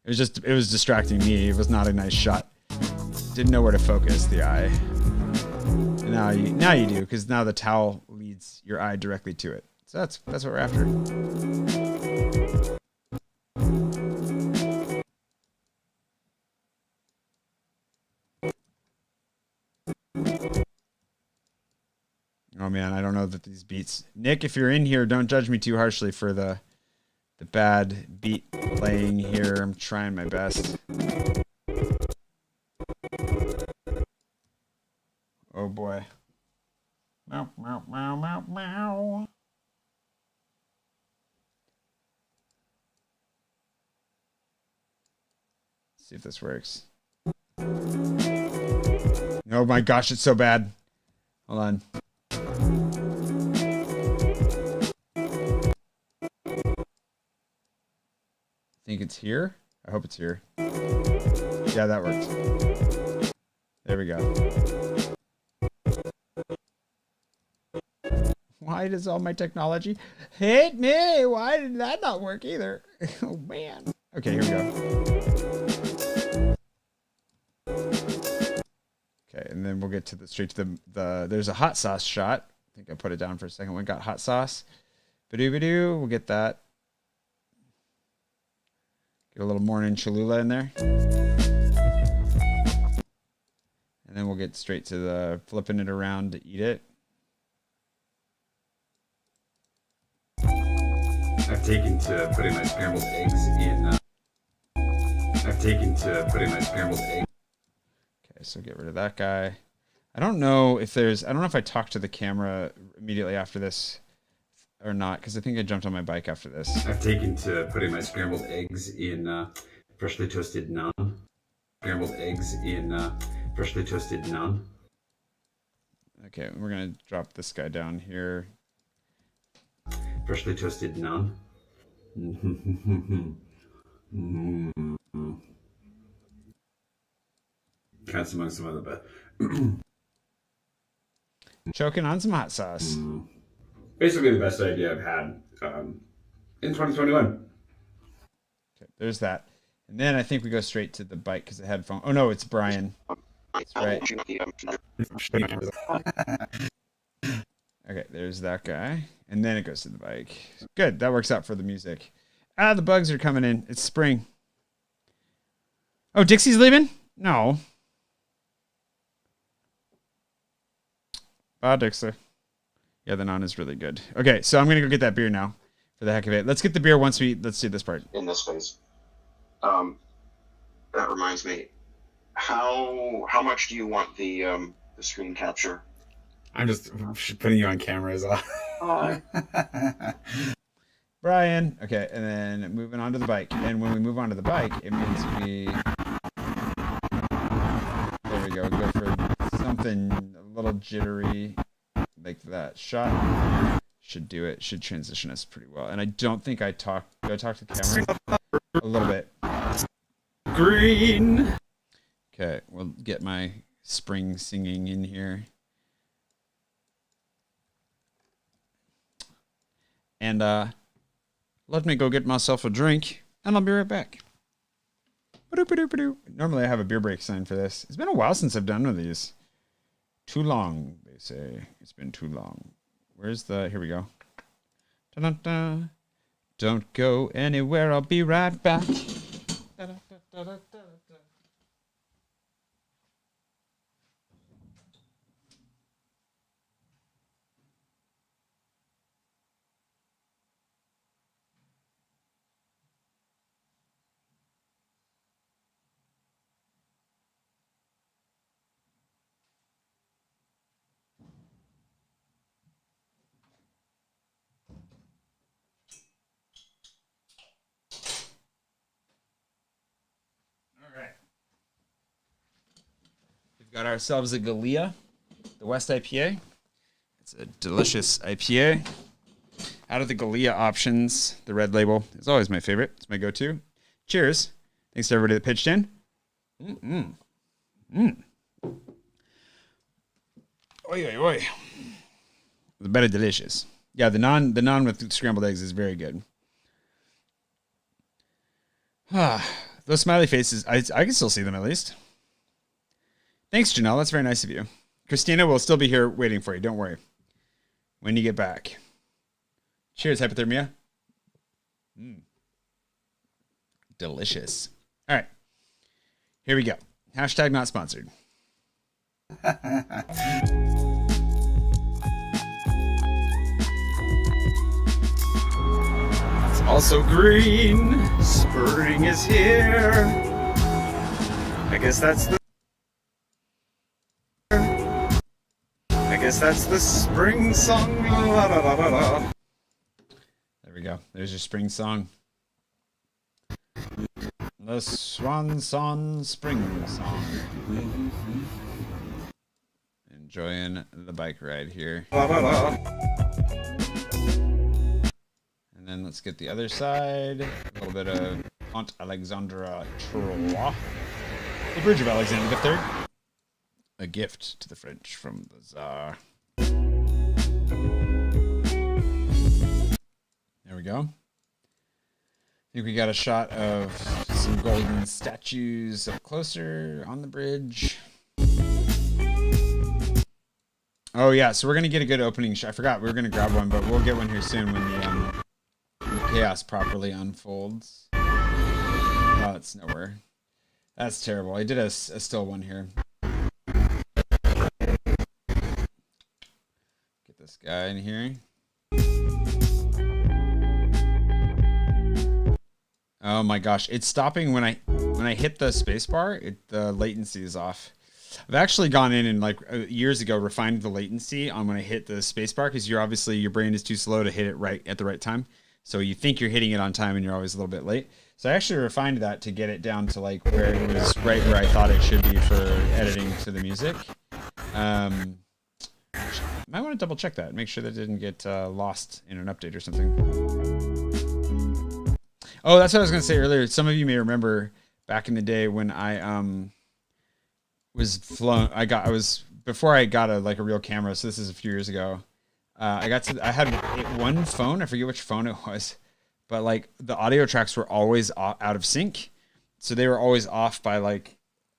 It was distracting me. It was not a nice shot. Didn't know where to focus the eye. And now you do, because now the towel leads your eye directly to it. So that's what we're after. Oh man, I don't know that these beats. Nick, if you're in here, don't judge me too harshly for the bad beat playing here. I'm trying my best. Oh boy. Meow, meow, meow, meow, meow. See if this works. Oh my gosh, it's so bad. Hold on. Think it's here? I hope it's here. Yeah, that worked. There we go. Why does all my technology hate me? Why did that not work either? Oh man. Okay, here we go. Okay, and then we'll get to straight to the there's a hot sauce shot. I think I put it down for a second. We got hot sauce. Badoo, we'll get that. Get a little morning Cholula in there. And then we'll get straight to the flipping it around to eat it. I've taken to putting my scrambled eggs in. Okay, so get rid of that guy. I don't know if I talked to the camera immediately after this or not, because I think I jumped on my bike after this. I've taken to putting my scrambled eggs in freshly toasted naan. Scrambled eggs in freshly toasted naan. Okay, we're going to drop this guy down here. Freshly toasted naan. Counts among some other, but choking on some hot sauce. Basically the best idea I've had in 2021. Okay, there's that. And then I think we go straight to the bike because the headphone. Oh no, it's Brian. That's right. Okay, there's that guy. And then it goes to the bike. Good, that works out for the music. The bugs are coming in. It's spring. Oh, Dixie's leaving? No. Bye, Dixie. Yeah, the naan is really good. Okay, so I'm going to go get that beer now for the heck of it. Let's get the beer let's do this part. In this phase. That reminds me, how much do you want the screen capture? I'm just putting you on camera as well. Brian. Okay, and then moving on to the bike. And when we move on to the bike, it means there we go. Go for something a little jittery like that. Shot should do it. Should transition us pretty well. And I don't think I talk to the camera a little bit. Green. Okay, we'll get my spring singing in here. And let me go get myself a drink, and I'll be right back. Normally I have a beer break sign for this. It's been a while since I've done one of these. Too long, they say. It's been too long. Here we go. Da-da-da. Don't go anywhere, I'll be right back. Da-da-da-da-da-da. Got ourselves a Gallia, the West IPA. It's a delicious IPA. Out of the Gallia options, the red label is always my favorite. It's my go-to. Cheers. Thanks to everybody that pitched in. Oi, oi, oi. The better delicious. Yeah, the naan with scrambled eggs is very good. Those smiley faces, I can still see them at least. Thanks, Janelle. That's very nice of you. Christina will still be here waiting for you. Don't worry. When you get back. Cheers, hypothermia. Delicious. All right. Here we go. Hashtag not sponsored. It's also green. Spring is here. I guess that's the spring song. La, la, la, la, la. There we go. There's your spring song. The Swanson spring song. Enjoying the bike ride here. La, la, la. And then let's get the other side. A little bit of Aunt Alexandra Troyes. The Bridge of Alexander III. A gift to the French from the Tsar. There we go. I think we got a shot of some golden statues up closer on the bridge. Oh yeah, so we're gonna get a good opening shot. I forgot we were gonna grab one, but we'll get one here soon when the chaos properly unfolds. Oh, it's nowhere. That's terrible. I did a still one here. Get this guy in here. Oh my gosh, it's stopping when I hit the spacebar. The latency is off. I've actually gone in and like years ago refined the latency on when I hit the spacebar because your brain is too slow to hit it right at the right time. So you think you're hitting it on time and you're always a little bit late. So I actually refined that to get it down to like where it was right where I thought it should be for editing to the music. Might want to double check that, make sure that didn't get lost in an update or something. Oh, that's what I was going to say earlier. Some of you may remember back in the day when I was flown. Before I got a real camera. So this is a few years ago. I had one phone. I forget which phone it was, but like the audio tracks were always out of sync, so they were always off by like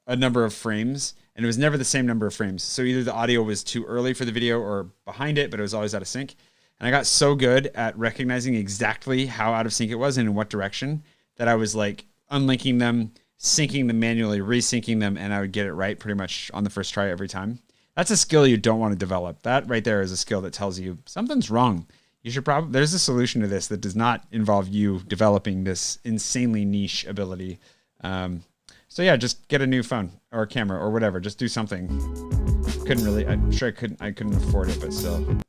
a number of frames, and it was never the same number of frames. So either the audio was too early for the video or behind it, but it was always out of sync. And I got so good at recognizing exactly how out of sync it was and in what direction that I was like unlinking them, syncing them manually, resyncing them, and I would get it right pretty much on the first try every time. That's a skill you don't want to develop. That right there is a skill that tells you something's wrong. You should there's a solution to this that does not involve you developing this insanely niche ability. So yeah, just get a new phone or a camera or whatever. Just do something. I'm sure I couldn't afford it, but still.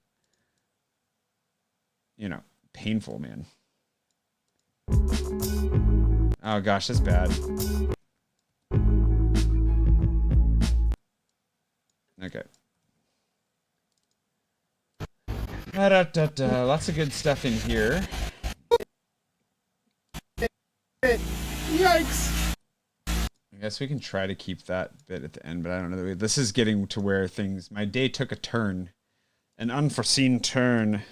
You know, painful, man. Oh gosh, that's bad. Okay. Lots of good stuff in here. Yikes! I guess we can try to keep that bit at the end, but I don't know. This is getting to where my day took a turn. An unforeseen turn.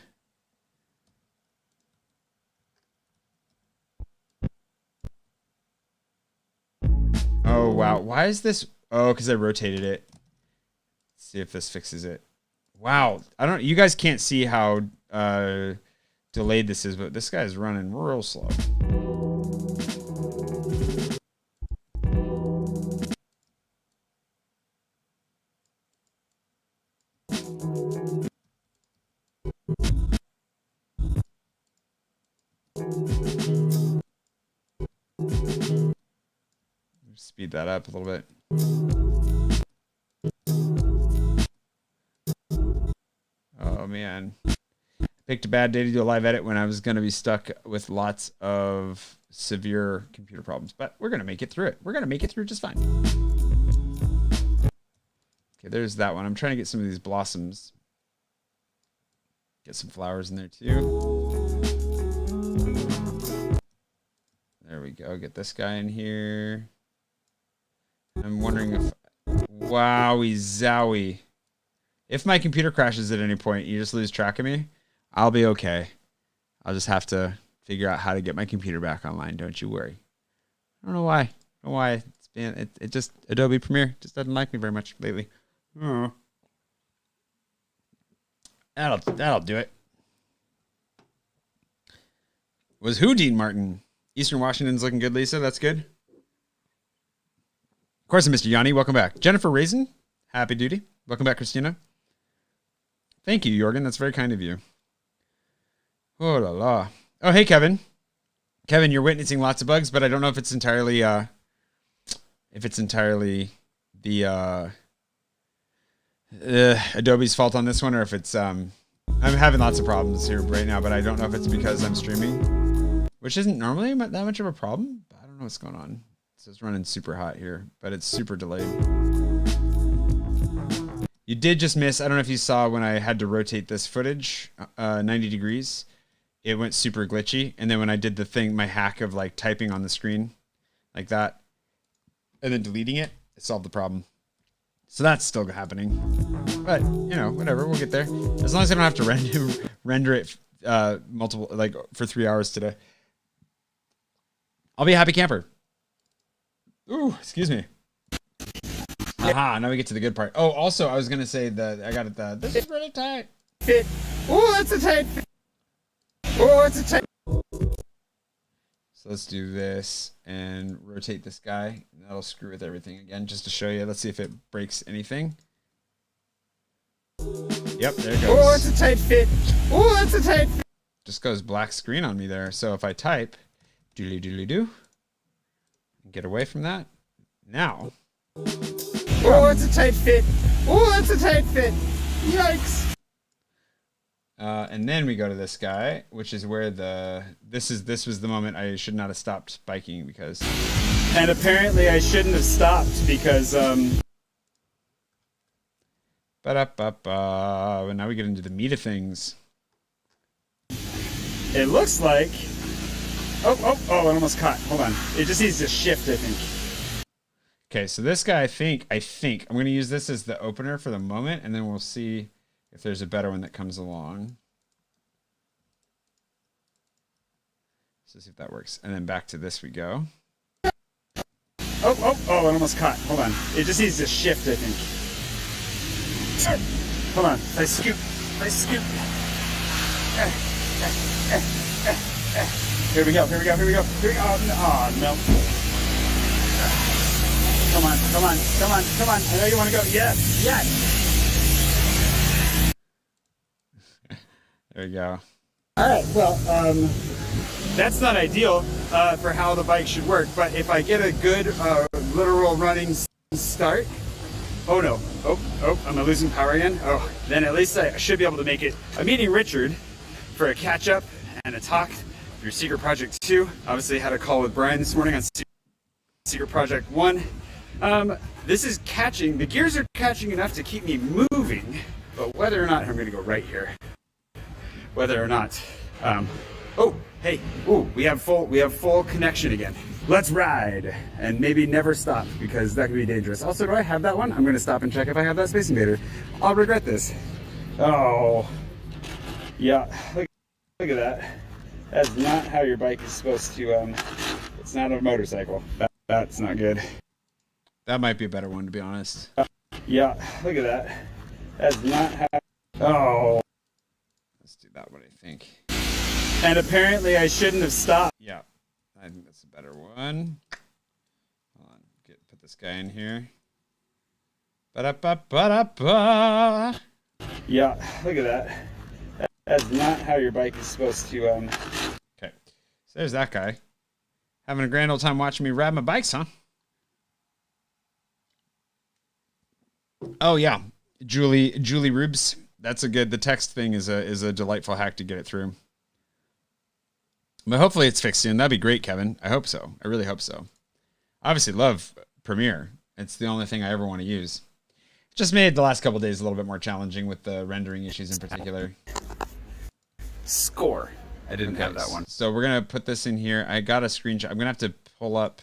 Oh, wow. Why is this? Oh, because I rotated it. Let's see if this fixes it. Wow. You guys can't see how delayed this is, but this guy's running real slow. Speed that up a little bit. Oh man. Picked a bad day to do a live edit when I was going to be stuck with lots of severe computer problems, but we're going to make it through it. We're going to make it through just fine. Okay, there's that one. I'm trying to get some of these blossoms. Get some flowers in there too. There we go. Get this guy in here. I'm wondering if... Wowie zowie. If my computer crashes at any point, you just lose track of me, I'll be okay. I'll just have to figure out how to get my computer back online. Don't you worry. I don't know why. I don't know why. It just... Adobe Premiere just doesn't like me very much lately. Oh. That'll do it. Was who Dean Martin? Eastern Washington's looking good, Lisa. That's good. Of course, Mr. Yanni. Welcome back. Jennifer Raisin. Happy duty. Welcome back, Christina. Thank you, Jorgen. That's very kind of you. Oh la la. Oh, hey, Kevin. Kevin, you're witnessing lots of bugs, but I don't know if it's entirely the Adobe's fault on this one, or if it's I'm having lots of problems here right now, but I don't know if it's because I'm streaming, which isn't normally that much of a problem. I don't know what's going on. It's just running super hot here, but it's super delayed. You did just miss, I don't know if you saw when I had to rotate this footage 90 degrees, it went super glitchy. And then when I did the thing, my hack of like typing on the screen like that, and then deleting it, it solved the problem. So that's still happening, but you know, whatever, we'll get there. As long as I don't have to render it multiple, like for 3 hours today, I'll be a happy camper. Ooh, excuse me. Aha, now we get to the good part. Oh, also, I was going to say that I got it. This is really tight. Fit. Oh, that's a tight fit. Oh, it's a tight. So let's do this and rotate this guy. That'll screw with everything again, just to show you. Let's see if it breaks anything. Yep, there it goes. Oh, it's a tight fit. Oh, that's a tight fit. Just goes black screen on me there. So if I type, doodly doodly doo, get away from that. Now. Oh, it's a tight fit. Oh, that's a tight fit. Yikes. And then we go to this guy, which is where this was the moment I should not have stopped biking because. And apparently I shouldn't have stopped because Ba-da-ba-ba. And now we get into the meat of things. it looks like. Oh, it almost caught. Hold on. It just needs to shift, I think. Okay, so this guy, I think I'm going to use this as the opener for the moment, and then we'll see if there's a better one that comes along. So see if that works. And then back to this we go. Oh, it almost caught. Hold on. It just needs to shift, I think. Hold on. I scoop. Here we go. Oh, no. Come on. I know you want to go. Yes. There we go. All right. Well, that's not ideal for how the bike should work. But if I get a good literal running start, oh no, am I losing power again? Oh, then at least I should be able to make it. I'm meeting Richard for a catch up and a talk through Secret Project 2. Obviously, had a call with Brian this morning on Secret Project 1. This is catching. The gears are catching enough to keep me moving, but whether or not I'm going to go right here. Whether or not, we have full connection again. Let's ride and maybe never stop because that could be dangerous. Also, do I have that one? I'm going to stop and check if I have that Space Invader. I'll regret this. Oh, yeah. Look at that. That's not how your bike is supposed to. It's not a motorcycle. That's not good. That might be a better one, to be honest. Yeah. Look at that. That's not how. Oh. Let's do that one, I think. And apparently I shouldn't have stopped. Yeah, I think that's a better one. Hold on, put this guy in here. Ba-da-ba-ba-da-ba. Yeah, look at that. That's not how your bike is supposed to. Okay, so there's that guy. Having a grand old time watching me ride my bikes, huh? Oh yeah, Julie Rubes. That's a good. The text thing is a delightful hack to get it through. But hopefully it's fixed soon. That'd be great, Kevin. I hope so. I really hope so. I obviously love Premiere. It's the only thing I ever want to use. Just made the last couple of days a little bit more challenging with the rendering issues in particular. Score. I didn't have that one. So we're gonna put this in here. I got a screenshot. I'm gonna have to pull up.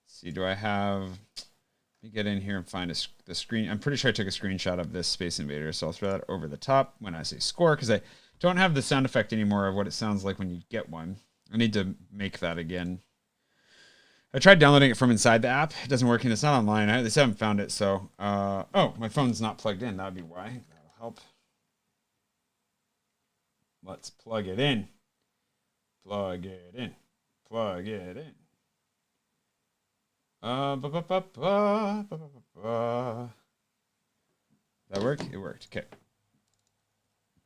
Let's see, do I have? Let me get in here and find the screen. I'm pretty sure I took a screenshot of this Space Invader, so I'll throw that over the top when I say score, because I don't have the sound effect anymore of what it sounds like when you get one. I need to make that again. I tried downloading it from inside the app. It doesn't work, and it's not online. I just haven't found it. So, oh, my phone's not plugged in. That would be why. That'll help. Let's plug it in. Plug it in. Plug it in. That work? It worked. Okay.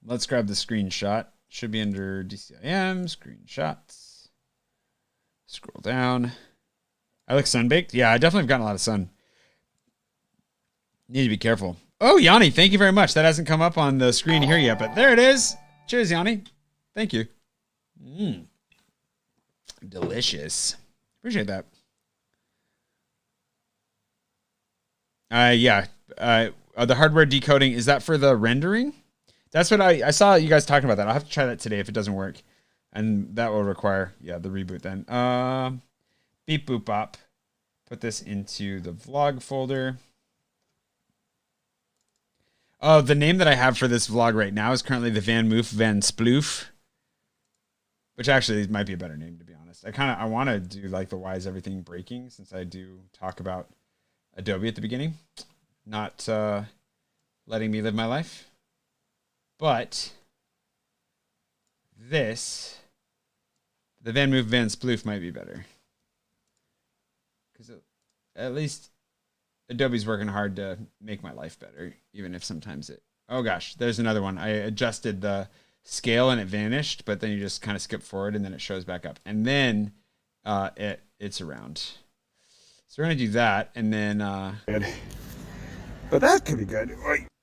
Let's grab the screenshot. Should be under DCIM, screenshots. Scroll down. I look sun-baked? Yeah, I definitely have gotten a lot of sun. Need to be careful. Oh, Yanni, thank you very much. That hasn't come up on the screen here yet, but there it is. Cheers, Yanni. Thank you. Delicious. Appreciate that. Yeah. The hardware decoding, is that for the rendering? That's what I saw you guys talking about that. I'll have to try that today if it doesn't work. And that will require, yeah, the reboot then. Beep boop bop. Put this into the vlog folder. Oh, the name that I have for this vlog right now is currently the Vanmoof Van Sploof. Which actually might be a better name, to be honest. I want to do like the why is everything breaking, since I do talk about Adobe at the beginning. Not letting me live my life. But this, the Vanmoof Van Sploof might be better. Because at least Adobe's working hard to make my life better, even if sometimes it... Oh gosh, there's another one. I adjusted the scale and it vanished, but then you just kind of skip forward and then it shows back up. And then it's around. So we're going to do that, and then... But that could be good.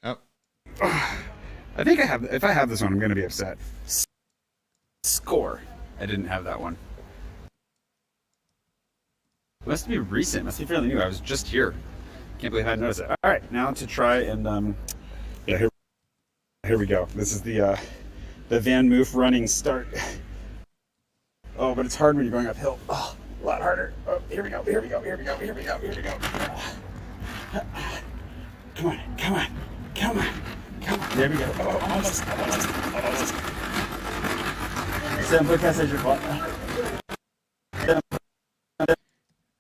Oh. I think I have... If I have this one, I'm going to be upset. Score. I didn't have that one. Must be recent. Must be fairly new. I was just here. Can't believe I hadn't noticed it. All right, now to try and yeah, here we go. This is the Vanmoof running start. Oh, but it's hard when you're going uphill. Oh, a lot harder. Oh, here we go. Here we go. Here we go. Here we go. Here we go. Come on. Come on. Come on. Come on. There we go. Oh, almost.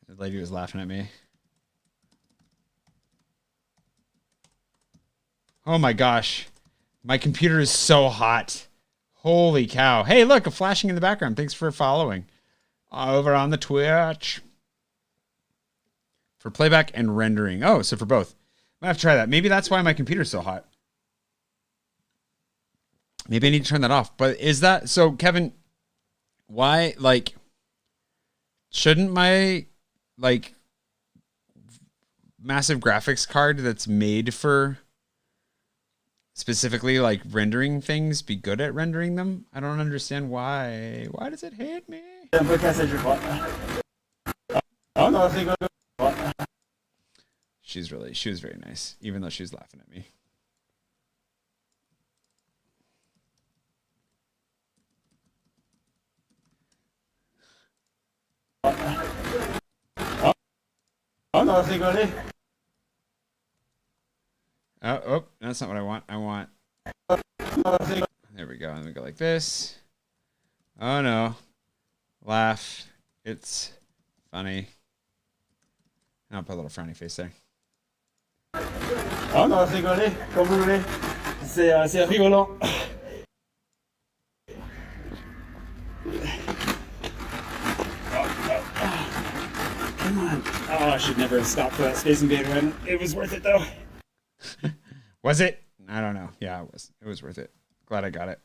The lady was laughing at me. Oh my gosh. My computer is so hot. Holy cow. Hey, look, a flashing in the background. Thanks for following. Over on the Twitch. For playback and rendering. Oh, so for both. I have to try that. Maybe that's why my computer's so hot. Maybe I need to turn that off. But is that... So, Kevin, why, like... Shouldn't my, like, massive graphics card that's made for specifically, like, rendering things be good at rendering them? I don't understand why. Why does it hate me? She was very nice, even though she was laughing at me. Oh, that's not what I want. I want... There we go. Let me go like this. Oh, no. Laugh. It's funny. I'll put a little frowny face there. Oh non, rigolez, comme vous voulez. C'est rigolant. Come on. Oh, I should never have stopped for that Space Invader run. It was worth it, though. Was it? I don't know. Yeah, it was. It was worth it. Glad I got it.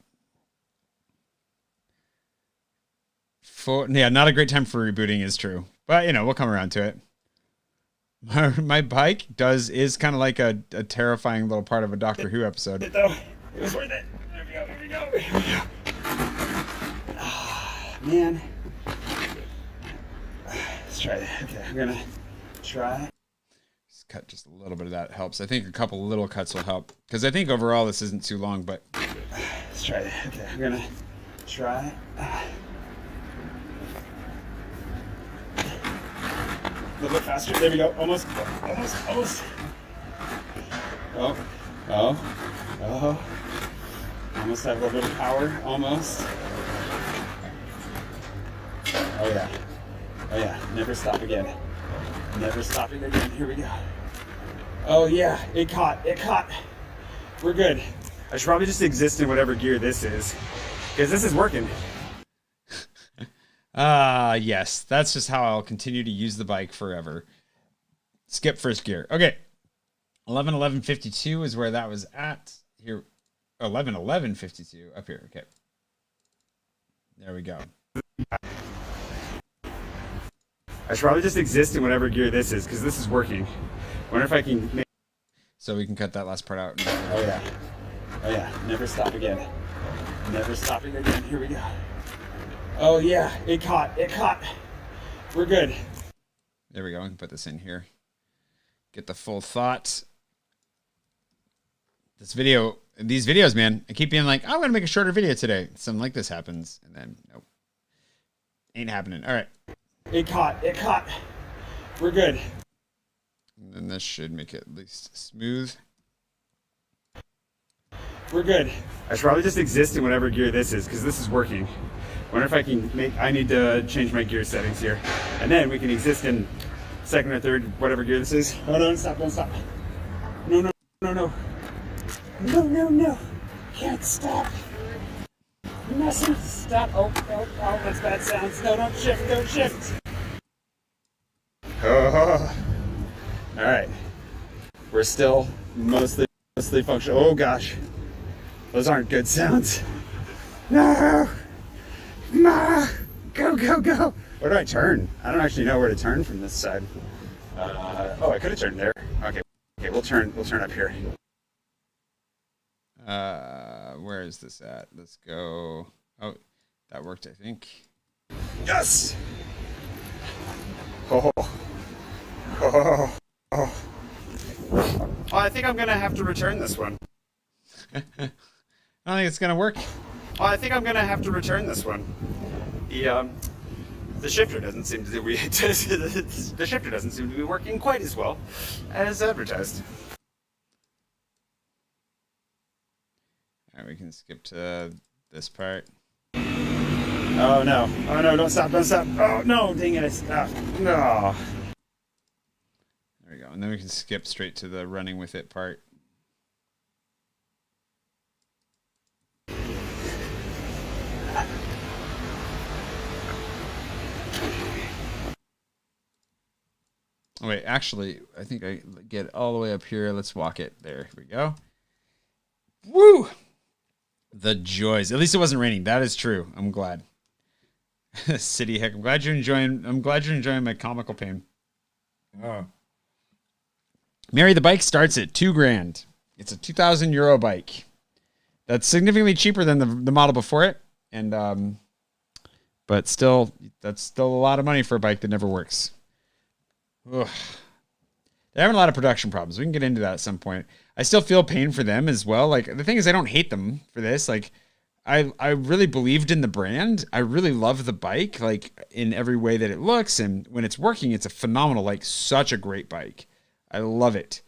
Yeah, not a great time for rebooting is true. But, you know, we'll come around to it. My bike is kind of like a terrifying little part of a Doctor Who episode. It was worth it. Here we go. Oh, man. Let's try that. Okay, I'm gonna try. Just cut just a little bit of that helps. I think a couple little cuts will help. Because I think overall this isn't too long, but... Let's try that. Okay, I'm gonna try. A little bit faster. There we go. Almost. Oh. Almost have a little bit of power. Almost. Oh yeah. Never stop again. Never stopping again. Here we go. Oh yeah. It caught. We're good. I should probably just exist in whatever gear this is, because this is working. Yes, that's just how I'll continue to use the bike forever. Skip first gear. Okay. 11:11:52 is where that was at. Here, 11:11:52 up here. Okay. There we go. I should probably just exist in whatever gear this is, because this is working. Wonder if I can make... So we can cut that last part out. Oh yeah. Never stop again. Never stopping again. Here we go. Oh yeah. It caught. We're good. There we go. I can put this in here. Get the full thought. These videos, man, I keep being like, I'm going to make a shorter video today. Something like this happens. And then, nope. Ain't happening. All right. It caught. We're good. And then this should make it at least smooth. We're good. I should probably just exist in whatever gear this is, because this is working. Wonder if I can make... I need to change my gear settings here. And then we can exist in second or third, whatever gear this is. Oh, no, don't stop. No. No. Can't stop. You mustn't stop. Oh, that's bad sounds. No, don't shift. Oh. All right. We're still mostly functional. Oh, gosh. Those aren't good sounds. No. Go. Where do I turn? I don't actually know where to turn from this side. I could have turned there. Okay, we'll turn up here. Where is this at? Let's go. Oh, that worked, I think. Yes. Oh, I think I'm gonna have to return this one. I don't think it's gonna work. I think I'm gonna have to return this one. The shifter doesn't seem to be the shifter doesn't seem to be working quite as well as advertised. All right, we can skip to this part. Oh no! Don't stop! Oh no! Dang it! No. There we go, and then we can skip straight to the running with it part. Oh, wait, actually, I think I get all the way up here. Let's walk it. There we go. Woo! The joys. At least it wasn't raining. That is true. I'm glad. City heck. I'm glad you're enjoying my comical pain. Oh. Mary, the bike starts at $2,000. It's a €2,000 bike. That's significantly cheaper than the model before it. And but still, that's still a lot of money for a bike that never works. Ugh. They're having a lot of production problems. We can get into that at some point. I still feel pain for them as well. Like, the thing is, I don't hate them for this. Like, I really believed in the brand. I really love the bike, like, in every way that it looks. And when it's working, it's a phenomenal, like, such a great bike. I love it.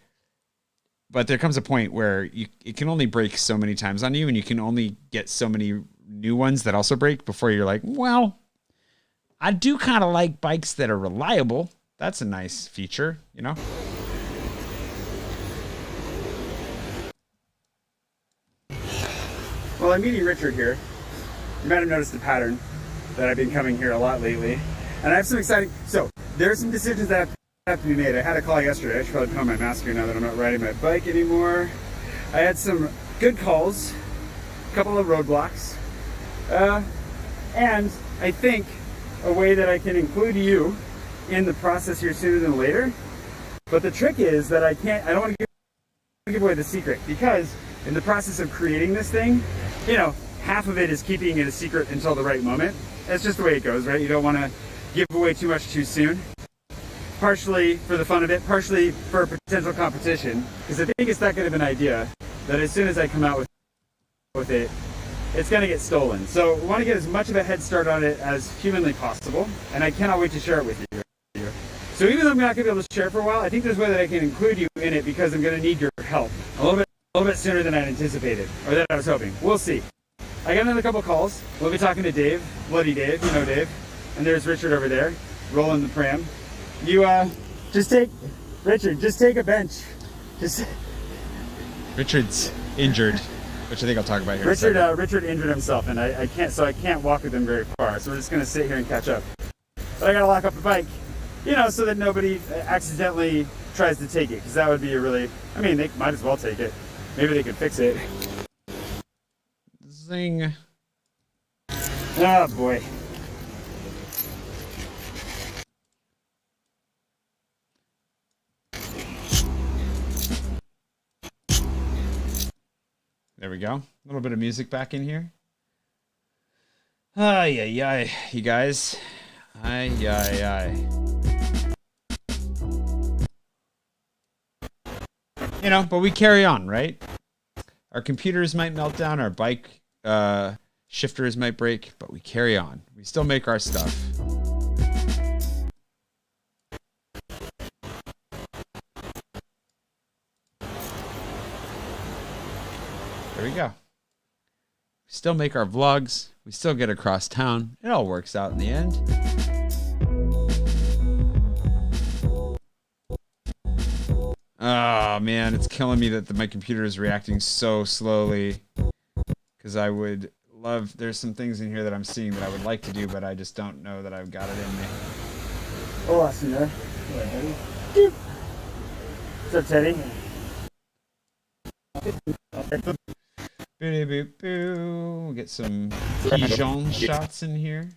But there comes a point where it can only break so many times on you, and you can only get so many new ones that also break before you're like, well, I do kind of like bikes that are reliable. That's a nice feature, you know? Well, I'm meeting Richard here. You might have noticed the pattern that I've been coming here a lot lately. And I have some exciting... So, there are some decisions that have to be made. I had a call yesterday. I should probably put on my mask here now that I'm not riding my bike anymore. I had some good calls, a couple of roadblocks, and I think a way that I can include you in the process here sooner than later. But the trick is that I don't want to give away the secret, because in the process of creating this thing, you know, half of it is keeping it a secret until the right moment. That's just the way it goes, right? You don't want to give away too much too soon. Partially for the fun of it, partially for potential competition, because I think it's that good of an idea that as soon as I come out with it, it's going to get stolen. So we want to get as much of a head start on it as humanly possible, and I cannot wait to share it with you. So even though I'm not going to be able to share it for a while, I think there's a way that I can include you in it because I'm going to need your help a little bit sooner than I anticipated, or that I was hoping. We'll see. I got another couple calls. We'll be talking to Dave, Bloody Dave, you know Dave. And there's Richard over there, rolling the pram. You, just take a bench. Richard's injured, which I think I'll talk about here. Richard injured himself, and I can't walk with him very far. So we're just gonna sit here and catch up. But I gotta lock up the bike, you know, so that nobody accidentally tries to take it, because that would be they might as well take it. Maybe they could fix it. Zing. Oh boy. There we go. A little bit of music back in here. Ay, ay, ay, you guys. Ay, ay, ay. You know, but we carry on, right? Our computers might melt down, our bike shifters might break, but we carry on. We still make our stuff. There we go. We still make our vlogs. We still get across town. It all works out in the end. Oh man, it's killing me that my computer is reacting so slowly. Because I would love, there's some things in here that I'm seeing that I would like to do, but I just don't know that I've got it in me. Hola, señor. What's up, Teddy? Boo, boo, boo. We'll get some Dijon shots in here.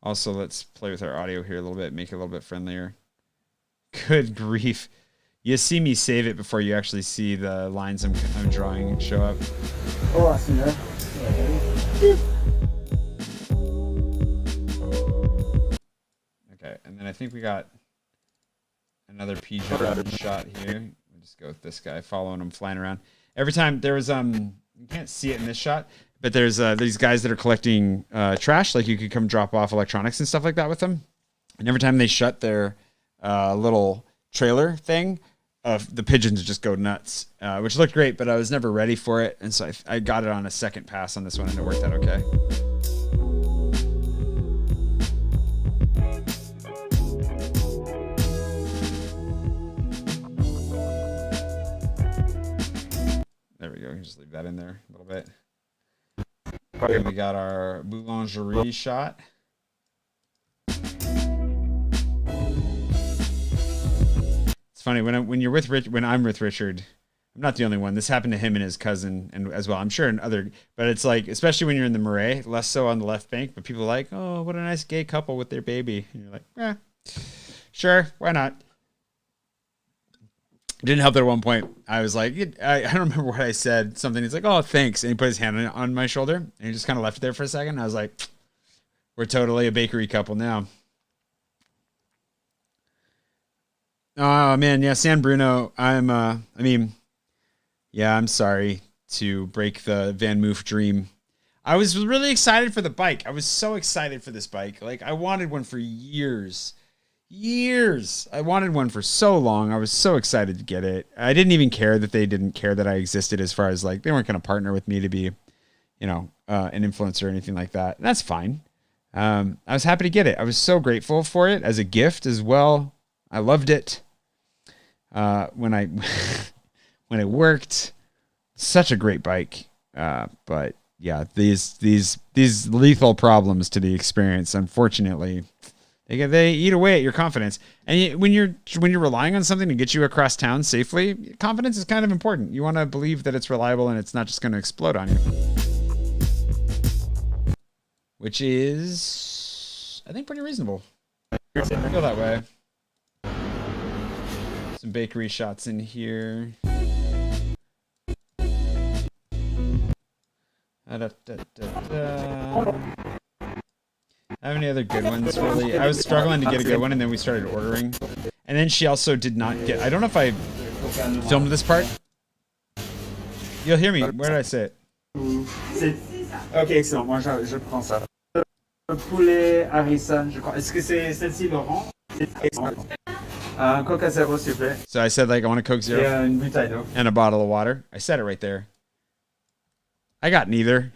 Also, let's play with our audio here a little bit, make it a little bit friendlier. Good grief. You see me save it before you actually see the lines I'm drawing show up. Hola, señor. Okay, and then I think we got another Pigeon shot here. We'll just go with this guy, following him, flying around. Every time there was, you can't see it in this shot, but there's these guys that are collecting trash. Like you could come drop off electronics and stuff like that with them. And every time they shut their little trailer thing, the pigeons just go nuts, which looked great, but I was never ready for it. And so I got it on a second pass on this one, and it worked out okay. There we go. We can just leave that in there a little bit. Okay, we got our boulangerie shot. It's funny when I'm with Richard. I'm not the only one. This happened to him and his cousin, and as well, I'm sure in other. But it's like, especially when you're in the Marais, less so on the left bank. But people are like, oh, what a nice gay couple with their baby, and you're like, sure, why not? It didn't help that at one point I was like, I don't remember what I said. Something. He's like, oh, thanks, and he put his hand on my shoulder, and he just kind of left it there for a second. I was like, we're totally a bakery couple now. Oh man, yeah, San Bruno. I'm sorry to break the Vanmoof dream. I was really excited for the bike. I was so excited for this bike. Like I wanted one for years. I wanted one for so long. I was so excited to get it. I didn't even care that they didn't care that I existed, as far as like they weren't going to partner with me to be, an influencer or anything like that. And that's fine. I was happy to get it. I was so grateful for it as a gift as well. I loved it. When it worked, such a great bike. But yeah, these lethal problems to the experience, unfortunately, they eat away at your confidence. And when you're relying on something to get you across town safely, confidence is kind of important. You want to believe that it's reliable and it's not just going to explode on you, which is, I think, pretty reasonable. I feel that way. Some bakery shots in here. Have any other good ones, really? I was struggling to get a good one, and then we started ordering. And then she also did not get... I don't know if I filmed this part. You'll hear me. Where did I say it? Ok, excellent. Moi, je prends ça. Poulet harissa, je crois. Est-ce que c'est celle-ci, Laurent? Un Coca Zero, s'il vous plaît. So I said, like, I want a Coke Zero. Et une bouteille d'eau. And a bottle of water. I said it right there. I got neither.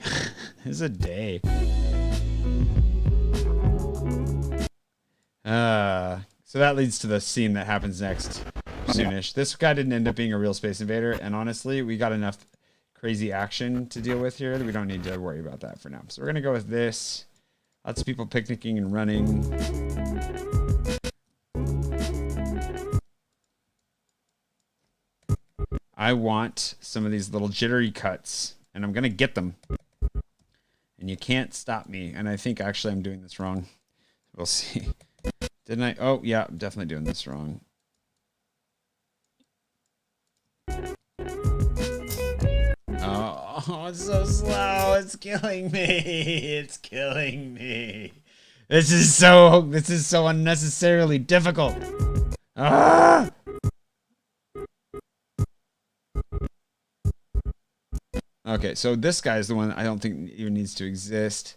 It's a day. So that leads to the scene that happens next soonish. This guy didn't end up being a real Space Invader, and honestly, we got enough crazy action to deal with here that we don't need to worry about that for now. So we're gonna go with this. Lots of people picnicking and running. I want some of these little jittery cuts, and I'm gonna get them. And you can't stop me. And I think actually I'm doing this wrong. We'll see. Didn't I? Oh, yeah, I'm definitely doing this wrong. Oh, it's so slow. It's killing me. It's killing me. This is so unnecessarily difficult. Ah! Okay, so this guy is the one I don't think even needs to exist.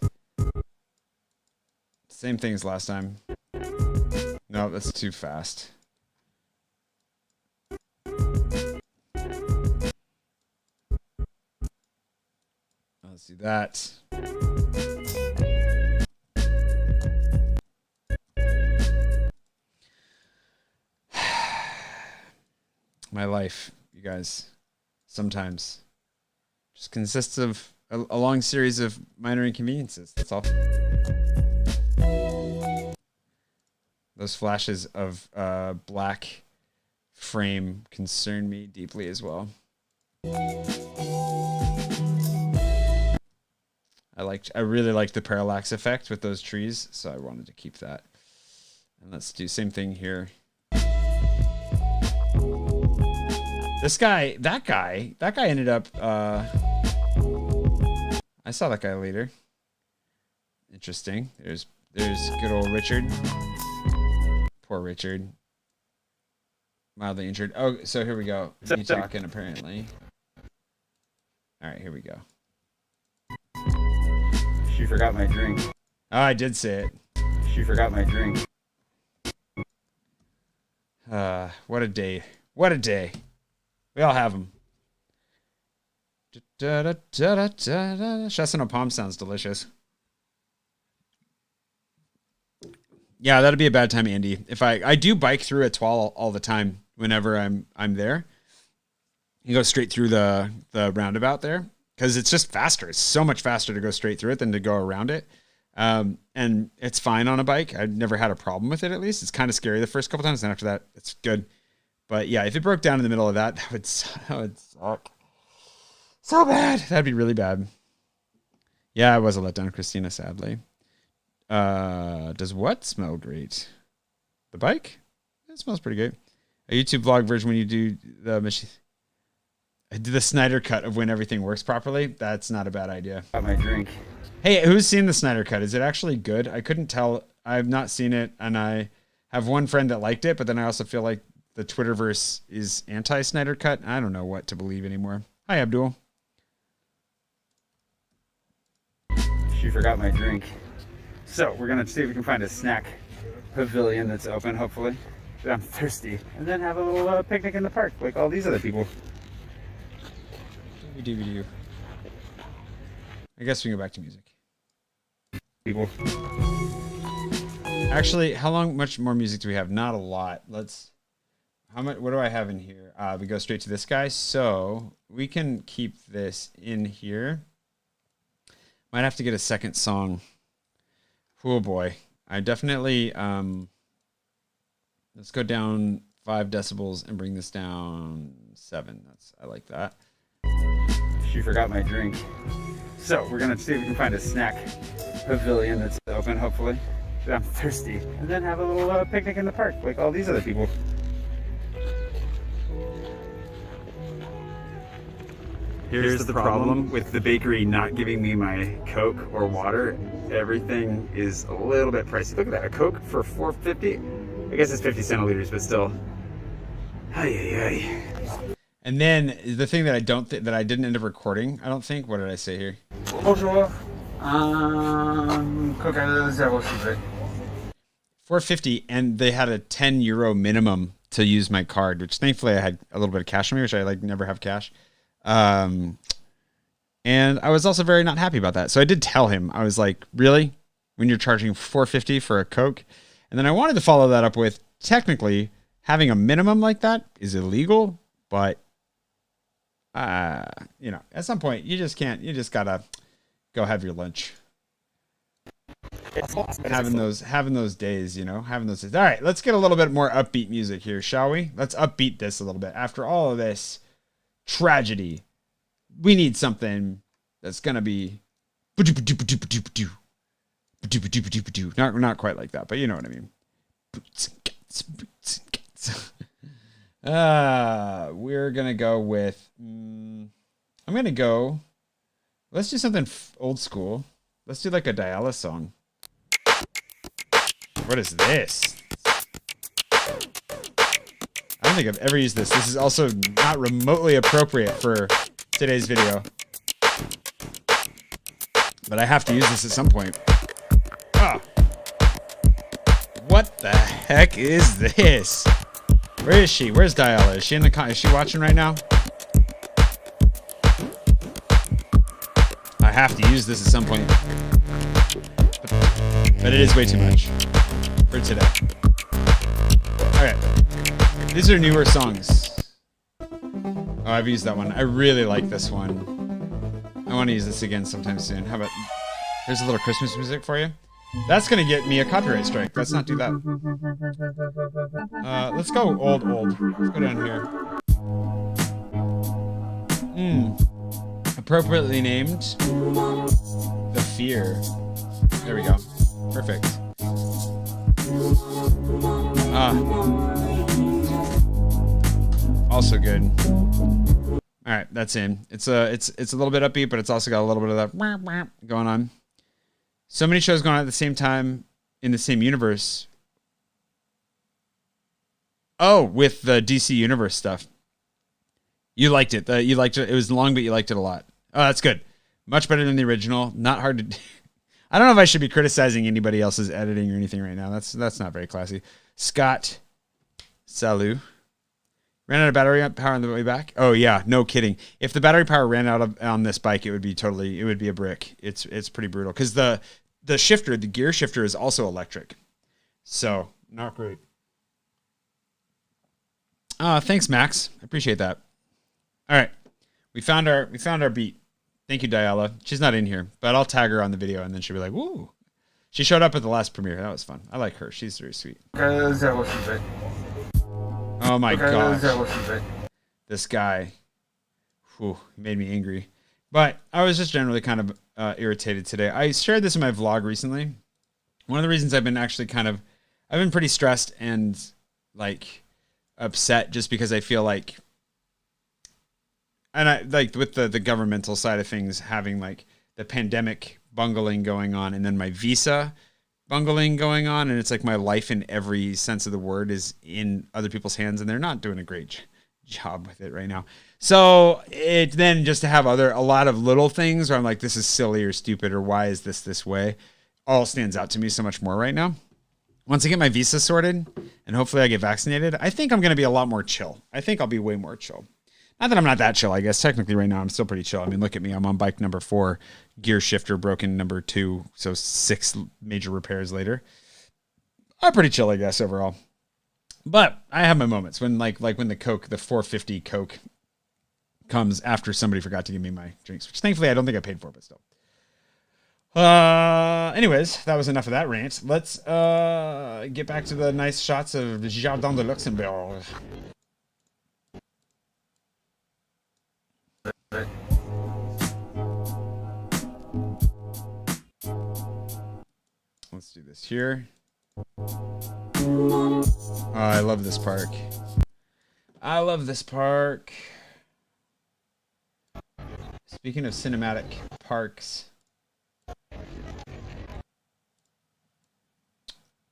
Same thing as last time. No, that's too fast. Let's do that. My life, you guys, sometimes just consists of a long series of minor inconveniences. That's all. Those flashes of black frame concern me deeply as well. I really liked the parallax effect with those trees, so I wanted to keep that. And let's do same thing here. That guy ended up, I saw that guy later. Interesting. There's good old Richard. Poor Richard. Mildly injured. Oh, so here we go. Me talking, apparently. All right, here we go. She forgot my drink. Oh, I did say it. She forgot my drink. What a day. What a day. We all have them. Chestnut palm sounds delicious. Yeah, that'd be a bad time, Andy. If I do bike through Etoile all the time whenever I'm there. You go straight through the roundabout there because it's just faster. It's so much faster to go straight through it than to go around it. And it's fine on a bike. I've never had a problem with it, at least. It's kind of scary the first couple times, and after that, it's good. But yeah, if it broke down in the middle of that, that would suck. So bad. That'd be really bad. Yeah, it was a letdown, Christina, sadly. Does what smell great? The bike? It smells pretty good. A YouTube vlog version when you do the machine. I do the Snyder cut of when everything works properly. That's not a bad idea. Got my drink. Hey, who's seen the Snyder cut? Is it actually good? I couldn't tell. I've not seen it, and I have one friend that liked it, but then I also feel like the Twitterverse is anti-Snyder cut. I don't know what to believe anymore. Hi, Abdul. She forgot my drink. So we're gonna see if we can find a snack pavilion that's open, hopefully. I'm thirsty. And then have a little picnic in the park, like all these other people. I guess we can go back to music. People. Actually, much more music do we have? Not a lot. How much? What do I have in here? We go straight to this guy, so we can keep this in here. Might have to get a second song. Oh boy, I definitely. Let's go down 5 decibels and bring this down 7. I like that. She forgot my drink. So we're gonna see if we can find a snack pavilion that's open, hopefully. I'm thirsty. And then have a little picnic in the park, like all these other people. Here's the problem with the bakery not giving me my Coke or water. Everything is a little bit pricey. Look at that, a Coke for $4.50. I guess it's 50 centiliters, but still. And then the thing that I don't that I didn't end up recording, I don't think. What did I say here? Bonjour. Coca-Cola 450, and they had a 10 euro minimum to use my card, which thankfully I had a little bit of cash on me, which I like never have cash. And I was also very not happy about that. So I did tell him, I was like, really? When you're charging 450 for a Coke? And then I wanted to follow that up with, technically, having a minimum like that is illegal, but you know, at some point you just can't, you just gotta go have your lunch. Having those days, you know, having those days. All right, let's get a little bit more upbeat music here, shall we? Let's upbeat this a little bit. After all of this tragedy, we need something that's gonna be not quite like that, but you know what I mean. We're gonna go with let's do something old school. Let's do like a Diala song. What is this? I don't think I've ever used this. This is also not remotely appropriate for today's video, but I have to use this at some point. Ah. What the heck is this? Where is she? Where's Diala? Is she in the is she watching right now? I have to use this at some point, but it is way too much for today. Okay, these are newer songs. Oh, I've used that one. I really like this one. I want to use this again sometime soon. How about, here's a little Christmas music for you. That's gonna get me a copyright strike. Let's not do that. Let's go old. Let's go down here. Appropriately named The Fear. There we go. Perfect. Also good. All right, that's in. It's a little bit upbeat, but it's also got a little bit of that going on. So many shows going on at the same time in the same universe. Oh, with the DC Universe stuff. You liked it. You liked it. It was long, but you liked it a lot. Oh, that's good. Much better than the original. Not hard to do. I don't know if I should be criticizing anybody else's editing or anything right now. That's not very classy. Scott, salut. Ran out of battery power on the way back. Oh yeah, no kidding. If the battery power ran out on this bike, it would be a brick. It's pretty brutal because the shifter, the gear shifter, is also electric. So not great. Thanks, Max. I appreciate that. All right, we found our beat. Thank you, Diala. She's not in here, but I'll tag her on the video, and then she'll be like, "Woo!" She showed up at the last premiere. That was fun. I like her. She's very sweet. Oh my gosh. This guy, made me angry. But I was just generally kind of irritated today. I shared this in my vlog recently. One of the reasons I've been pretty stressed and like upset just because I feel like, and I like with the governmental side of things, having like the pandemic bungling going on and then my visa bungling going on, and it's like my life in every sense of the word is in other people's hands, and they're not doing a great job with it right now. So it then just to have a lot of little things where I'm like, this is silly or stupid, or why is this way, all stands out to me so much more right now. Once I get my visa sorted and hopefully I get vaccinated, I think I'm going to be a lot more chill. I think I'll be way more chill. Not that I'm not that chill, I guess. Technically right now I'm still pretty chill. I mean, look at me. I'm on bike number 4, gear shifter broken number 2. So 6 major repairs later. I'm pretty chill, I guess, overall. But I have my moments when like when the Coke, the 450 Coke comes after somebody forgot to give me my drinks, which thankfully I don't think I paid for, but still. Anyways, that was enough of that rant. Let's get back to the nice shots of the Jardin de Luxembourg. Let's do this here. Oh, I love this park. I love this park. Speaking of cinematic parks.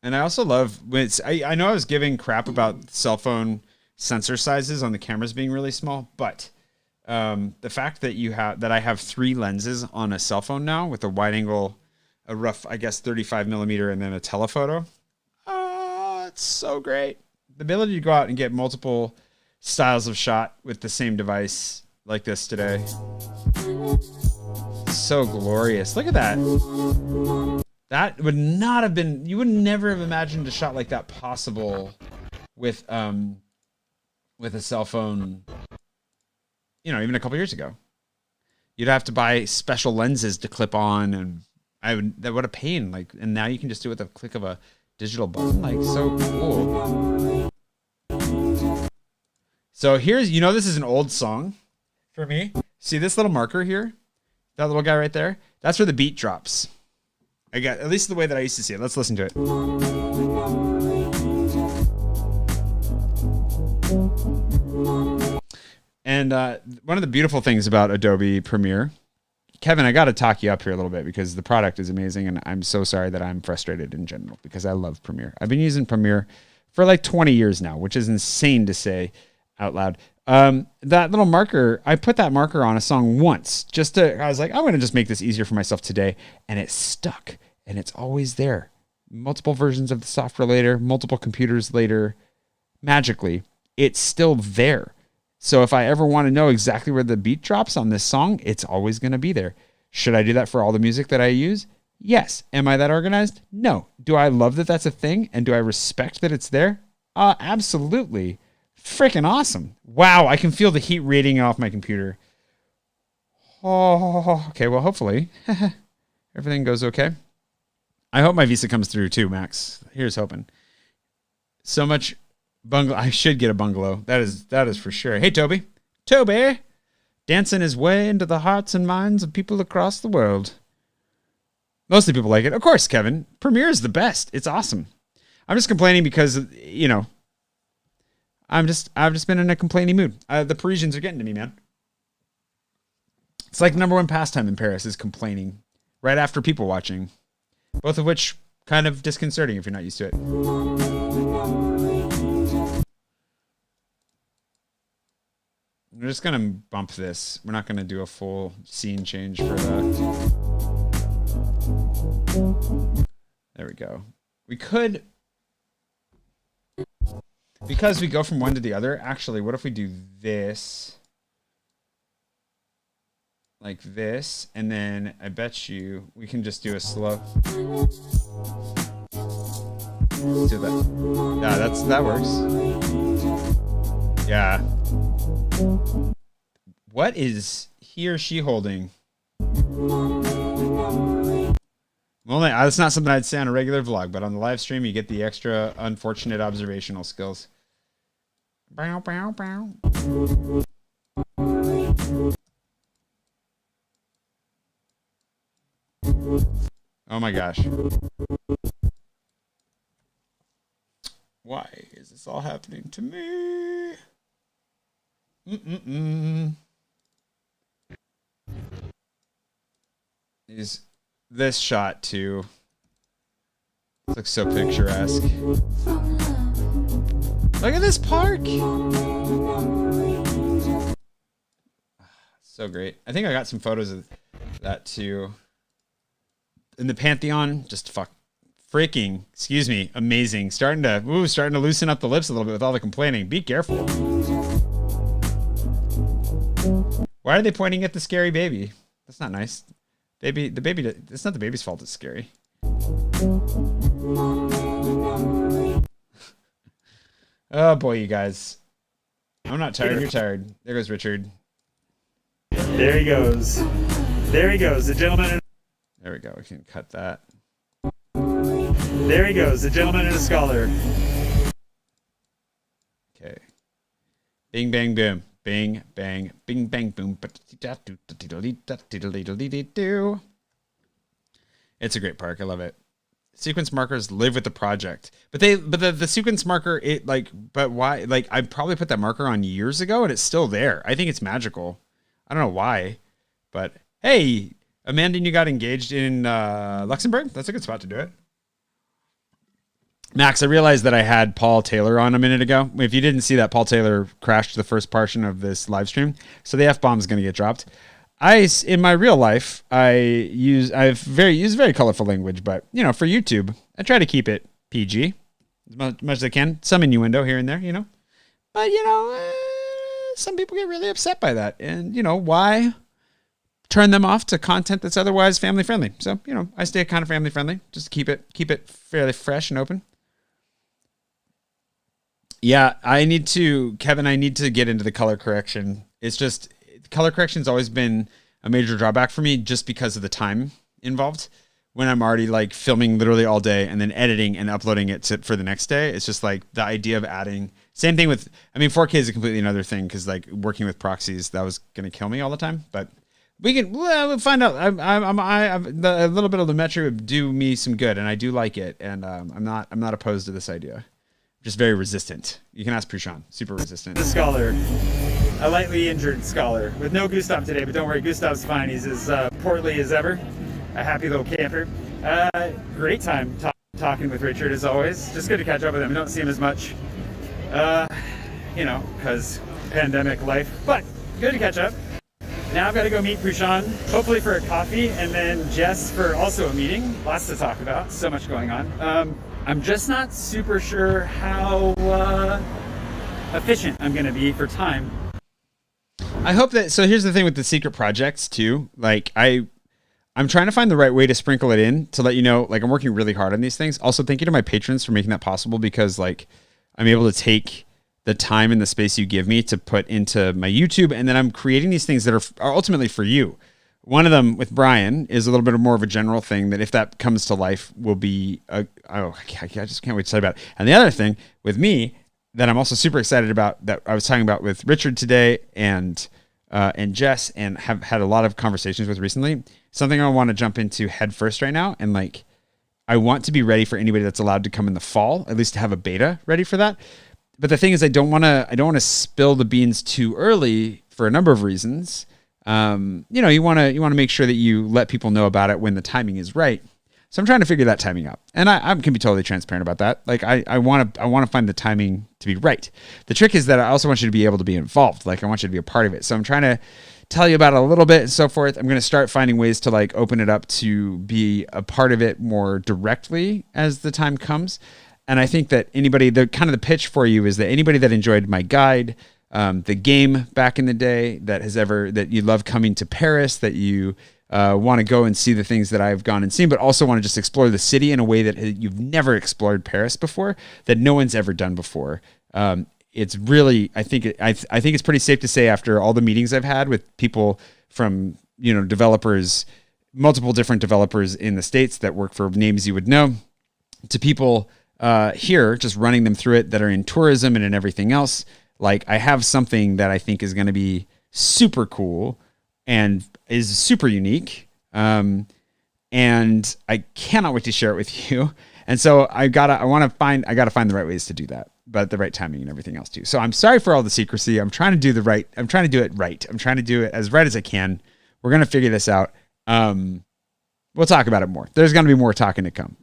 And I also love when I know I was giving crap about cell phone sensor sizes on the cameras being really small, but the fact that I have 3 lenses on a cell phone now with a wide angle, a rough, I guess, 35 millimeter, and then a telephoto. Oh, it's so great. The ability to go out and get multiple styles of shot with the same device like this today. So glorious. Look at that. That would not have been, you would never have imagined a shot like that possible with a cell phone, you know, even a couple years ago. You'd have to buy special lenses to clip on, and what a pain. Like, and now you can just do it with a click of a digital button. Like, so cool. So here's, you know, this is an old song for me. See this little marker here? That little guy right there? That's where the beat drops. I got, at least the way that I used to see it. Let's listen to it. And one of the beautiful things about Adobe Premiere, Kevin, I got to talk you up here a little bit because the product is amazing, and I'm so sorry that I'm frustrated in general because I love Premiere. I've been using Premiere for like 20 years now, which is insane to say out loud. That little marker, I put that marker on a song once I was like, I'm going to just make this easier for myself today. And it stuck, and it's always there. Multiple versions of the software later, multiple computers later, magically, it's still there. So if I ever want to know exactly where the beat drops on this song, it's always going to be there. Should I do that for all the music that I use? Yes. Am I that organized? No. Do I love that that's a thing? And do I respect that it's there? Absolutely. Freaking awesome. Wow, I can feel the heat radiating off my computer. Oh, okay, well, hopefully everything goes okay. I hope my visa comes through too, Max. Here's hoping. So much bungalow. I should get a bungalow. That is for sure. Hey, Toby. Toby! Dancing his way into the hearts and minds of people across the world. Mostly people like it. Of course, Kevin. Premiere is the best. It's awesome. I'm just complaining because, you know, I've just been in a complaining mood. The Parisians are getting to me, man. It's like number 1 pastime in Paris is complaining right after people watching, both of which kind of disconcerting if you're not used to it. We're just going to bump this. We're not going to do a full scene change for that. There we go. We could, because we go from one to the other, actually, what if we do this? Like this, and then I bet you we can just do a slow. Let's do that. Yeah, that works. Yeah. What is he or she holding? Well, that's not something I'd say on a regular vlog, but on the live stream, you get the extra unfortunate observational skills. Bow, bow, bow. Oh my gosh. Why is this all happening to me? Is this shot too? It looks so picturesque. Look at this park. So great. I think I got some photos of that too. In the Pantheon, just freaking, excuse me, amazing. Starting to loosen up the lips a little bit with all the complaining. Be careful. Why are they pointing at the scary baby? That's not nice. The baby, it's not the baby's fault it's scary. Oh boy, you guys. I'm not tired, you're tired. There goes Richard. There he goes. There he goes, the gentleman. There we go, we can cut that. There he goes, the gentleman and a scholar. Okay. Bing, bang, boom. Bing, bang, bing, bang, boom. It's a great park. I love it. Sequence markers live with the project, but the sequence marker, but why? Like, I probably put that marker on years ago and it's still there. I think it's magical. I don't know why, but hey, Amanda and you got engaged in Luxembourg. That's a good spot to do it. Max, I realized that I had Paul Taylor on a minute ago. If you didn't see that, Paul Taylor crashed the first portion of this live stream, so the F-bomb is going to get dropped. In my real life, I use very colorful language, but for YouTube, I try to keep it PG as much as I can. Some innuendo here and there, but some people get really upset by that, and why turn them off to content that's otherwise family friendly? So I stay kind of family friendly, just to keep it fairly fresh and open. Yeah, Kevin, I need to get into the color correction. It's just, color correction's always been a major drawback for me just because of the time involved. When I'm already like filming literally all day and then editing and uploading it for the next day, it's just like the idea of adding, same thing with, 4K is a completely another thing because like working with proxies, that was going to kill me all the time. But we'll find out. A little bit of the Metro would do me some good, and I do like it. And I'm not opposed to this idea. Just very resistant. You can ask Prushan. Super resistant. The scholar, a lightly injured scholar, with no Gustav today, but don't worry, Gustav's fine. He's as portly as ever. A happy little camper. Great time talking with Richard as always. Just good to catch up with him. I don't see him as much, because pandemic life. But good to catch up. Now I've got to go meet Prushan, hopefully for a coffee, and then Jess for also a meeting. Lots to talk about. So much going on. I'm just not super sure how efficient I'm going to be for time. I hope that, so here's the thing with the secret projects too. Like I'm trying to find the right way to sprinkle it in to let you know, like I'm working really hard on these things. Also, thank you to my patrons for making that possible, because like I'm able to take the time and the space you give me to put into my YouTube. And then I'm creating these things that are ultimately for you. One of them with Brian is a little bit more of a general thing that if that comes to life will be, I just can't wait to talk about it. And the other thing with me that I'm also super excited about, that I was talking about with Richard today and Jess, and have had a lot of conversations with recently, something I want to jump into head first right now. And like, I want to be ready for anybody that's allowed to come in the fall, at least to have a beta ready for that. But the thing is, I don't want to spill the beans too early for a number of reasons. You want to make sure that you let people know about it when the timing is right. So I'm trying to figure that timing out, and I can be totally transparent about that. Like I want to find the timing to be right. The trick is that I also want you to be able to be involved. Like I want you to be a part of it. So I'm trying to tell you about it a little bit and so forth. I'm going to start finding ways to like open it up to be a part of it more directly as the time comes. And I think that the pitch for you is that anybody that enjoyed my guide, the game back in the day, that you love coming to Paris, that you want to go and see the things that I've gone and seen, but also want to just explore the city in a way that you've never explored Paris before, that no one's ever done before. It's really, I think it's pretty safe to say, after all the meetings I've had with people from, developers, multiple different developers in the States that work for names you would know, to people here, just running them through it, that are in tourism and in everything else. Like I have something that I think is going to be super cool and is super unique. And I cannot wait to share it with you. And so I gotta find the right ways to do that, but the right timing and everything else too. So I'm sorry for all the secrecy. I'm trying to do it right. I'm trying to do it as right as I can. We're going to figure this out. We'll talk about it more. There's going to be more talking to come.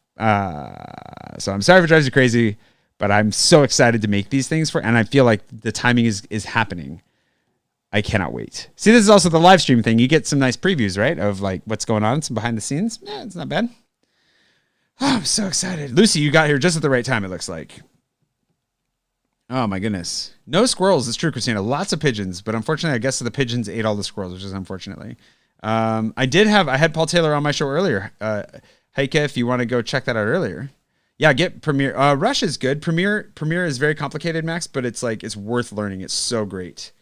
So I'm sorry if it drives you crazy, but I'm so excited to make these things and I feel like the timing is happening. I cannot wait. See, this is also the live stream thing. You get some nice previews, right? Of like what's going on, some behind the scenes. Yeah, it's not bad. Oh, I'm so excited. Lucy, you got here just at the right time, it looks like. Oh my goodness. No squirrels. It's true, Christina. Lots of pigeons, but unfortunately, I guess the pigeons ate all the squirrels, which is unfortunately. I had Paul Taylor on my show earlier. Heike, if you want to go check that out earlier. Yeah, get Premiere. Rush is good. Premiere is very complicated, Max, but it's worth learning. It's so great.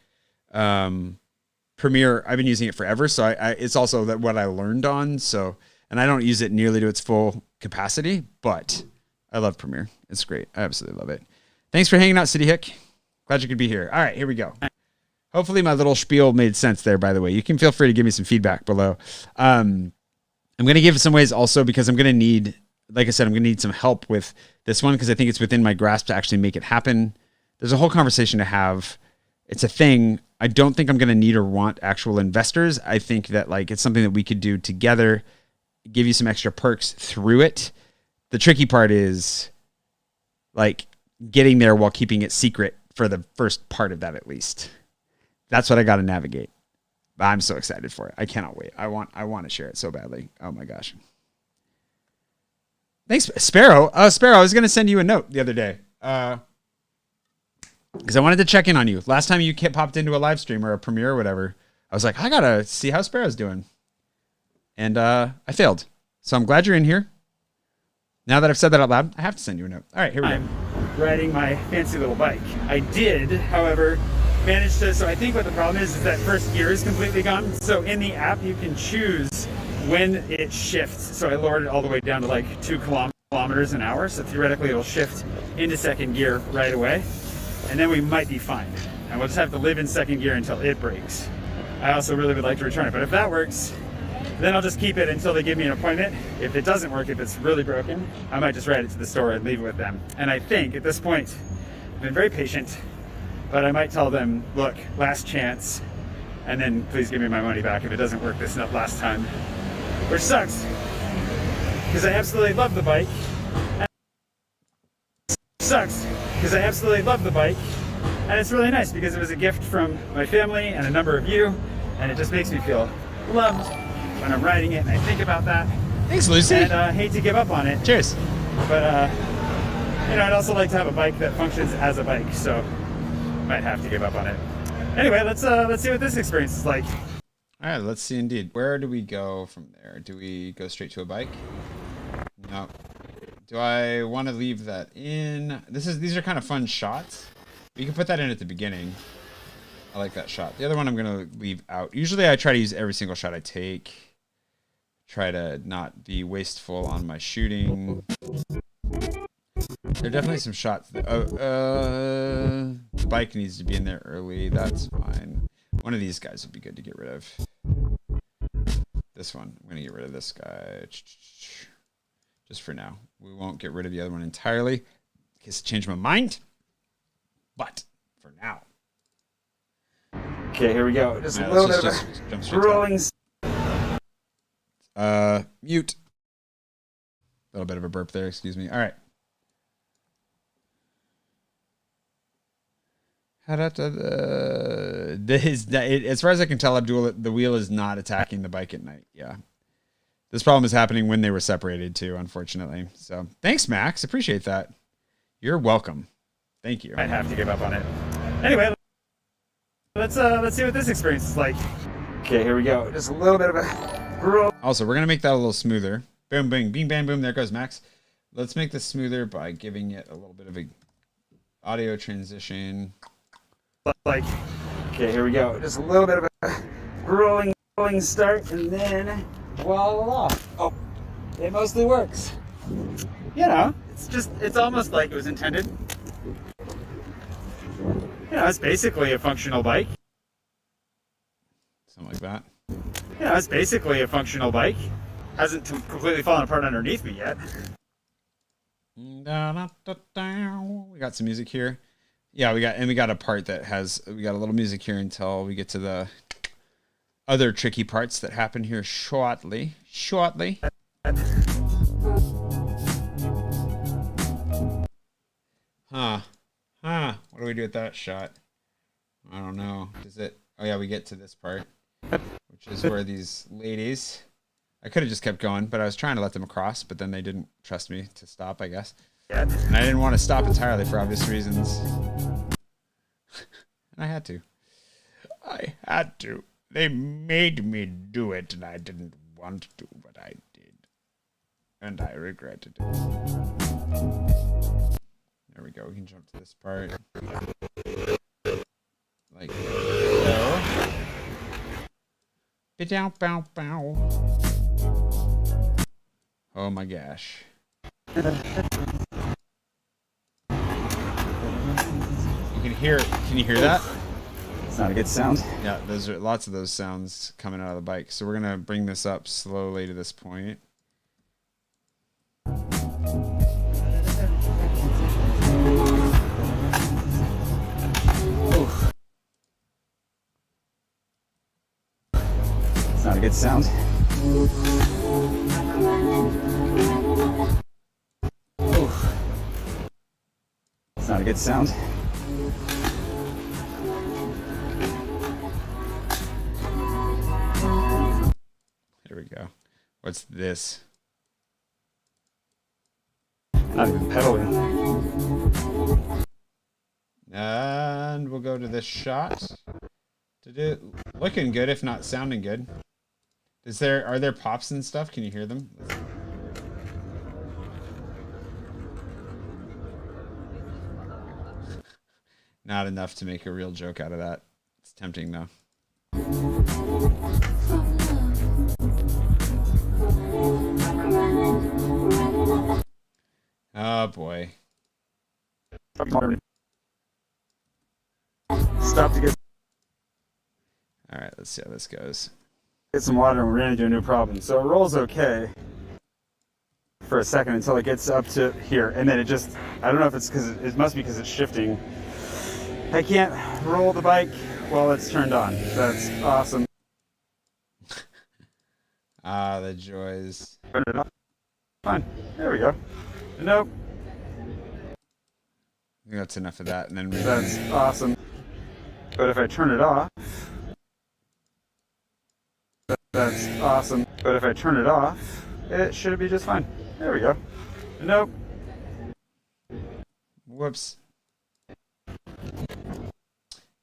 Premiere, I've been using it forever, so it's also what I learned on. So, and I don't use it nearly to its full capacity, but I love Premiere. It's great. I absolutely love it. Thanks for hanging out, City Hick. Glad you could be here. All right, here we go. Hopefully my little spiel made sense there, by the way. You can feel free to give me some feedback below. I'm going to give some ways also because I'm going to need, like I said, I'm going to need some help with this one because I think it's within my grasp to actually make it happen. There's a whole conversation to have. It's a thing. I don't think I'm going to need or want actual investors. I think that it's something that we could do together, give you some extra perks through it. The tricky part is like getting there while keeping it secret for the first part of that at least. That's what I got to navigate. But I'm so excited for it. I cannot wait. I want to share it so badly. Oh my gosh. Thanks, Sparrow. Sparrow, I was going to send you a note the other day. Because I wanted to check in on you. Last time you popped into a live stream or a premiere or whatever, I was like, I got to see how Sparrow's doing. And I failed. So I'm glad you're in here. Now that I've said that out loud, I have to send you a note. All right, here we go. I'm riding my fancy little bike. I did, however, manage to, so I think what the problem is that first gear is completely gone. So in the app, you can choose when it shifts. So I lowered it all the way down to like 2 kilometers an hour. So theoretically, it'll shift into second gear right away. And then we might be fine. And we'll just have to live in second gear until it breaks. I also really would like to return it, but if that works, then I'll just keep it until they give me an appointment. If it doesn't work, if it's really broken, I might just ride it to the store and leave it with them. And I think at this point, I've been very patient, but I might tell them, look, last chance, and then please give me my money back if it doesn't work this last time. Which sucks, because I absolutely love the bike. Sucks, because I absolutely love the bike. And it's really nice because it was a gift from my family and a number of you, and it just makes me feel loved when I'm riding it, and I think about that. Thanks, Lucy. And I hate to give up on it. Cheers. But I'd also like to have a bike that functions as a bike, so might have to give up on it. Anyway, let's see what this experience is like. All right, let's see indeed. Where do we go from there? Do we go straight to a bike? No. Do I want to leave that in? These are kind of fun shots. You can put that in at the beginning. I like that shot. The other one I'm going to leave out. Usually I try to use every single shot I take. Try to not be wasteful on my shooting. There are definitely some shots. The bike needs to be in there early. That's fine. One of these guys would be good to get rid of. This one. I'm going to get rid of this guy. Just for now. We won't get rid of the other one entirely. In case I change my mind. But for now. Okay, here we go. Just a little bit of rolling. Mute. A little bit of a burp there, excuse me. All right. As far as I can tell, Abdul, the wheel is not attacking the bike at night. Yeah. This problem is happening when they were separated too, unfortunately. So thanks, Max. Appreciate that. You're welcome. Thank you. I'd have to give up on it. Anyway, let's see what this experience is like. Okay, here we go. Just a little bit of a roll. Also, we're gonna make that a little smoother. Boom, bing, bing, bam, boom. There goes Max. Let's make this smoother by giving it a little bit of a audio transition. Like, okay, here we go. Just a little bit of a rolling start, and then voila. Oh, it mostly works. You know, it's almost like it was intended. You know, it's basically a functional bike. Something like that. Yeah, it's basically a functional bike. Hasn't completely fallen apart underneath me yet. We got some music here. Yeah, we got a part that we got a little music here until we get to the other tricky parts that happen here shortly. What do we do with that shot? I don't know. Oh yeah, we get to this part, which is where these ladies, I could have just kept going, but I was trying to let them across, but then they didn't trust me to stop, I guess. And I didn't want to stop entirely for obvious reasons. And I had to. They made me do it, and I didn't want to, but I did. And I regretted it. There we go. We can jump to this part. Like so. Bow, bow, bow. Oh my gosh. You can hear you hear that? It's not a good sound. Yeah, those are lots of those sounds coming out of the bike. So we're gonna bring this up slowly to this point. It's not a good sound. not a good sound. Here we go. What's this? Not even pedaling. And we'll go to this shot. Looking good, if not sounding good. Are there pops and stuff? Can you hear them? Not enough to make a real joke out of that. It's tempting though. Oh boy. Stop to get Alright, let's see how this goes. some water and we ran into a new problem. So it rolls okay for a second until it gets up to here. And then it just, I don't know if it's because, it must be because it's shifting. I can't roll the bike while it's turned on. That's awesome. Ah, the joys. Turn it on. Fine. There we go. Nope. I think that's enough of that. And then That's awesome. But if I turn it off, that's awesome. But if I turn it off, it should be just fine. There we go. Nope. Whoops.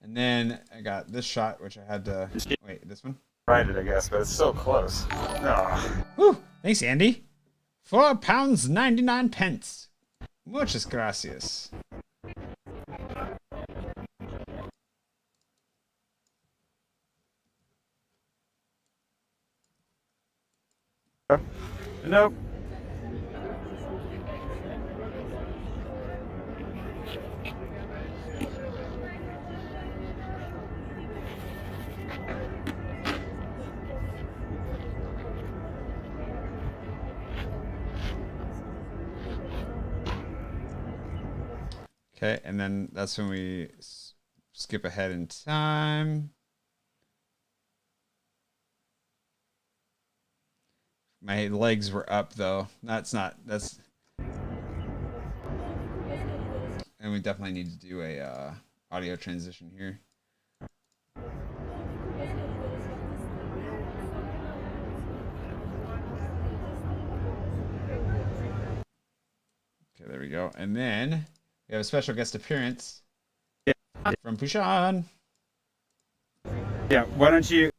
And then I got this shot, which I had to wait. This one. Tried it, I guess, but it's so close. Oh. Whew. Thanks, Andy. £4.99. Muchas gracias. Nope. Okay, and then that's when we skip ahead in time. My legs were up though. That's. And we definitely need to do a audio transition here. Okay, there we go. And then we have a special guest appearance from Pushan. Yeah, why don't you...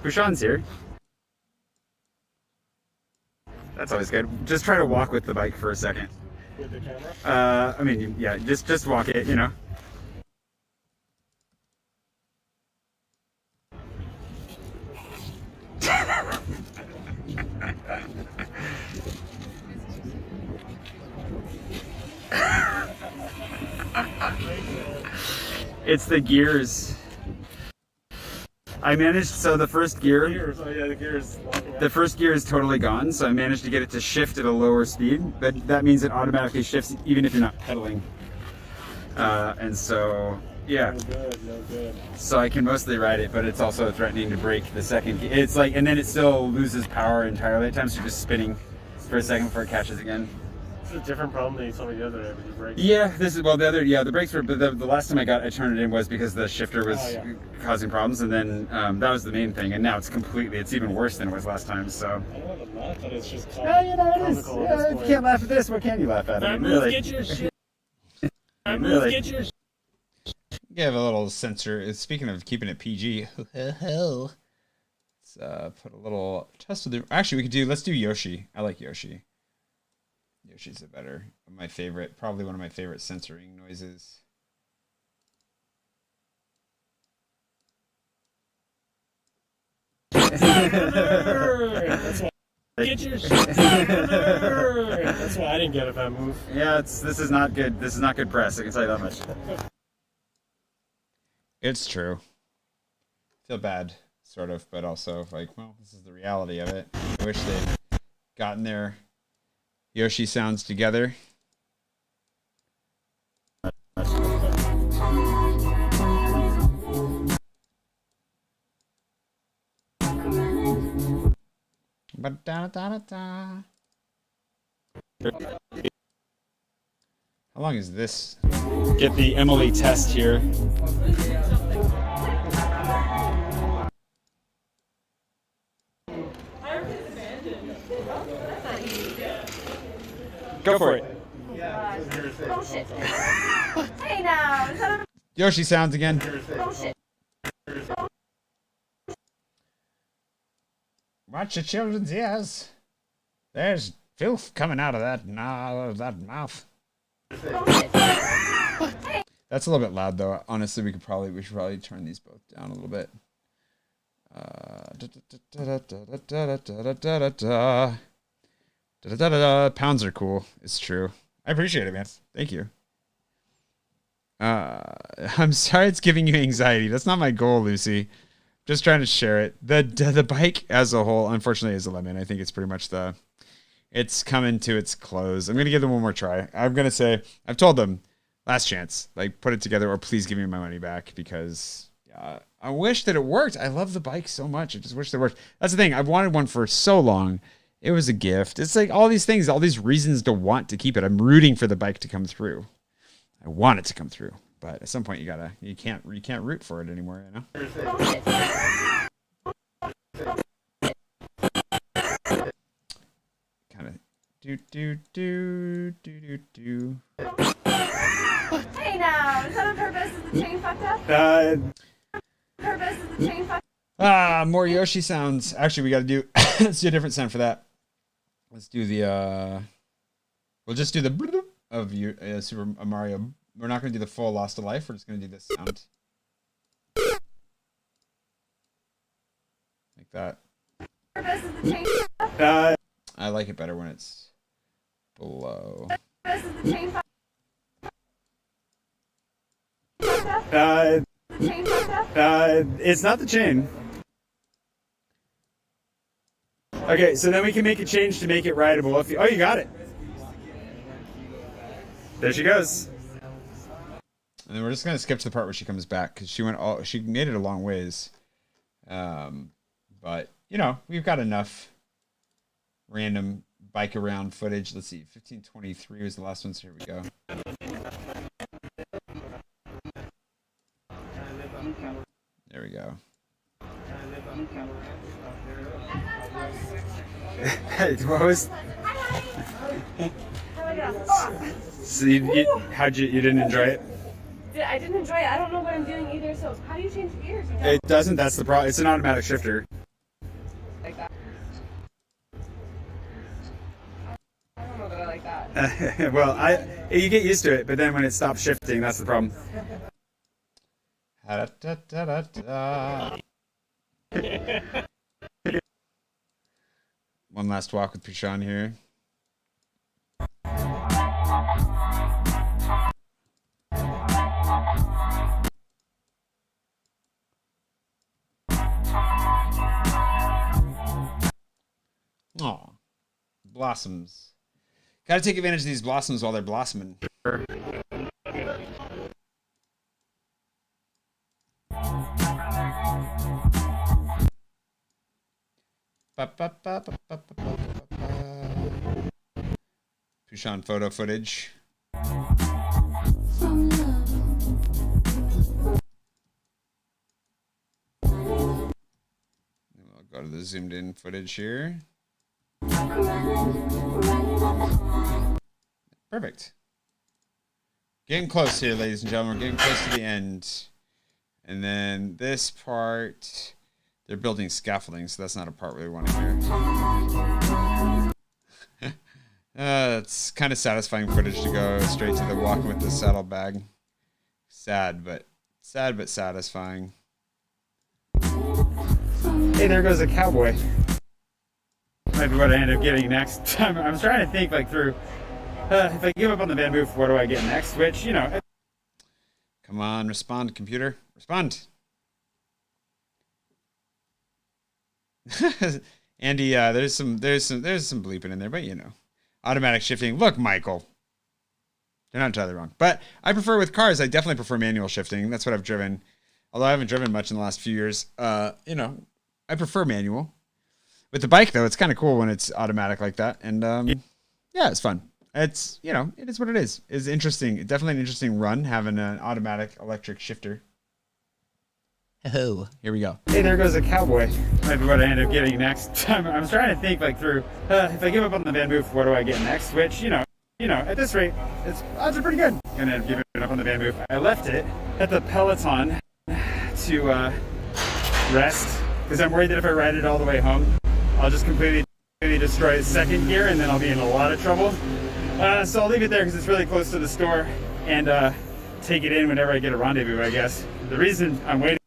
Bushan's here. That's always good. Just try to walk with the bike for a second. With the camera? I mean, yeah, just walk it, you know. It's the gears. I managed, so the first gear, the first gear is totally gone, so I managed to get it to shift at a lower speed, but that means it automatically shifts even if you're not pedaling. And so, yeah. No good. So I can mostly ride it, but it's also threatening to break the second gear. It's like, and then it still loses power entirely at times, so you're just spinning for a second before it catches again. It's a different problem than you told me the other day with your brakes. Yeah, this is, well, the brakes were, but the last time I turned it in was because the shifter was causing problems, and then that was the main thing, and now it's even worse than it was last time, so. I don't want to laugh at it, it's just It is. Yeah, if you can't laugh at this, what can you laugh at? I mean, really. Get your shit. Really. Get your You have a little sensor. Speaking of keeping it PG, let's put a little test of the. Actually, let's do Yoshi. I like Yoshi. Yoshi's probably one of my favorite censoring noises. That's why. Get your shit. That's why I didn't get a Vanmoof. Yeah, this is not good. This is not good press. I can tell you that much. It's true. Feel bad, sort of, but also like, well, this is the reality of it. I wish they'd gotten their Yoshi sounds together. How long is this? Get the Emily test here. Go for it. Bullshit. Hey now, is that Yoshi sounds again. bullshit? Watch your children's ears. There's filth coming out of that mouth. That's a little bit loud, though. Honestly, we should probably turn these both down a little bit. Pounds are cool. It's true. I appreciate it, man. Thank you. I'm sorry it's giving you anxiety. That's not my goal, Lucy. Just trying to share it. The bike as a whole, unfortunately, is a lemon. I think it's pretty much it's coming to its close. I'm going to give them one more try. I'm going to say, I've told them, last chance, like, put it together or please give me my money back because I wish that it worked. I love the bike so much. I just wish it worked. That's the thing. I've wanted one for so long. It was a gift. It's like all these things, all these reasons to want to keep it. I'm rooting for the bike to come through. I want it to come through. But at some point you can't root for it anymore, you know? Kind of do. Hey now, is that on purpose? Is the chain fucked up? Purpose is the chain fucked up? More Yoshi sounds. Actually, we got to do. Let's do a different sound for that. Let's do the. We'll just do the of Super Mario. We're not going to do the full Lost to Life. We're just going to do this sound. Like that. Purpose is the chain fucked up? I like it better when it's below. Purpose is the chain fucked up? Chain fucked up? It's not the chain. Okay, so then we can make a change to make it rideable. Oh, you got it. There she goes. And then we're just gonna skip to the part where she comes back because she made it a long ways. But you know, we've got enough random bike around footage. Let's see, 1523 was the last one, so here we go. There we go. What was? So you didn't enjoy it? I didn't enjoy it. I don't know what I'm doing either. So how do you change gears? It doesn't. That's the problem. It's an automatic shifter. Like that. I don't know that I like that. Well, you get used to it, but then when it stops shifting, that's the problem. One last walk with Prashan here. Aw, blossoms. Gotta take advantage of these blossoms while they're blossoming. Pushan photo footage. We'll go to the zoomed in footage here. Perfect. Getting close here, ladies and gentlemen. We're getting close to the end. And then this part, they're building scaffolding, so that's not a part we want to hear. It's kind of satisfying footage to go straight to the walking with the saddlebag. Sad, but satisfying. Hey, there goes a cowboy. Might be what I end up getting next. I'm trying to think like through. If I give up on the Vanmoof, what do I get next? Which, you know. Come on, respond, computer. Respond. Andy, there's some bleeping in there, but you know. Automatic shifting. Look, Michael. They're not entirely wrong. But I prefer with cars, I definitely prefer manual shifting. That's what I've driven. Although I haven't driven much in the last few years. You know, I prefer manual. With the bike, though, it's kind of cool when it's automatic like that. And, yeah, it's fun. It's, you know, it is what it is. It's interesting. Definitely an interesting run having an automatic electric shifter. Oh, here we go. Hey, there goes a cowboy. Might be what I end up getting next. I'm trying to think like through, if I give up on the Vanmoof, what do I get next? Which, you know, at this rate, odds are pretty good. Gonna give it up on the Vanmoof. I left it at the Peloton to rest because I'm worried that if I ride it all the way home, I'll just completely destroy second gear and then I'll be in a lot of trouble. So I'll leave it there because it's really close to the store and take it in whenever I get a rendezvous, I guess. The reason I'm waiting,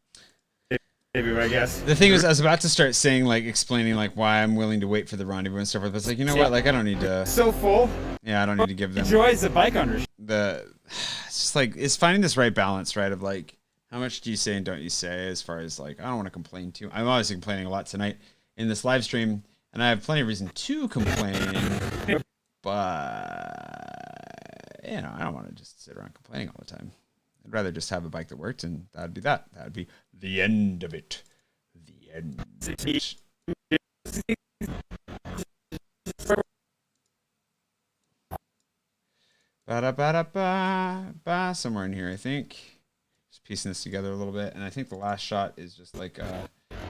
I guess. The thing was, I was about to start saying, like, explaining, like, why I'm willing to wait for the rendezvous and stuff. But it's like, you know what? Like, I don't need to. So full. Yeah, I don't need to give them. Enjoys the bike ownership. It's just like, it's finding this right balance, right? Of like, how much do you say and don't you say? As far as like, I don't want to complain too. I'm obviously complaining a lot tonight in this live stream, and I have plenty of reason to complain. But you know, I don't want to just sit around complaining all the time. I'd rather just have a bike that worked, and that'd be that. That'd be the end of it. The end of it. Ba-da-ba-da-ba, somewhere in here, I think. Just piecing this together a little bit, and I think the last shot is just like a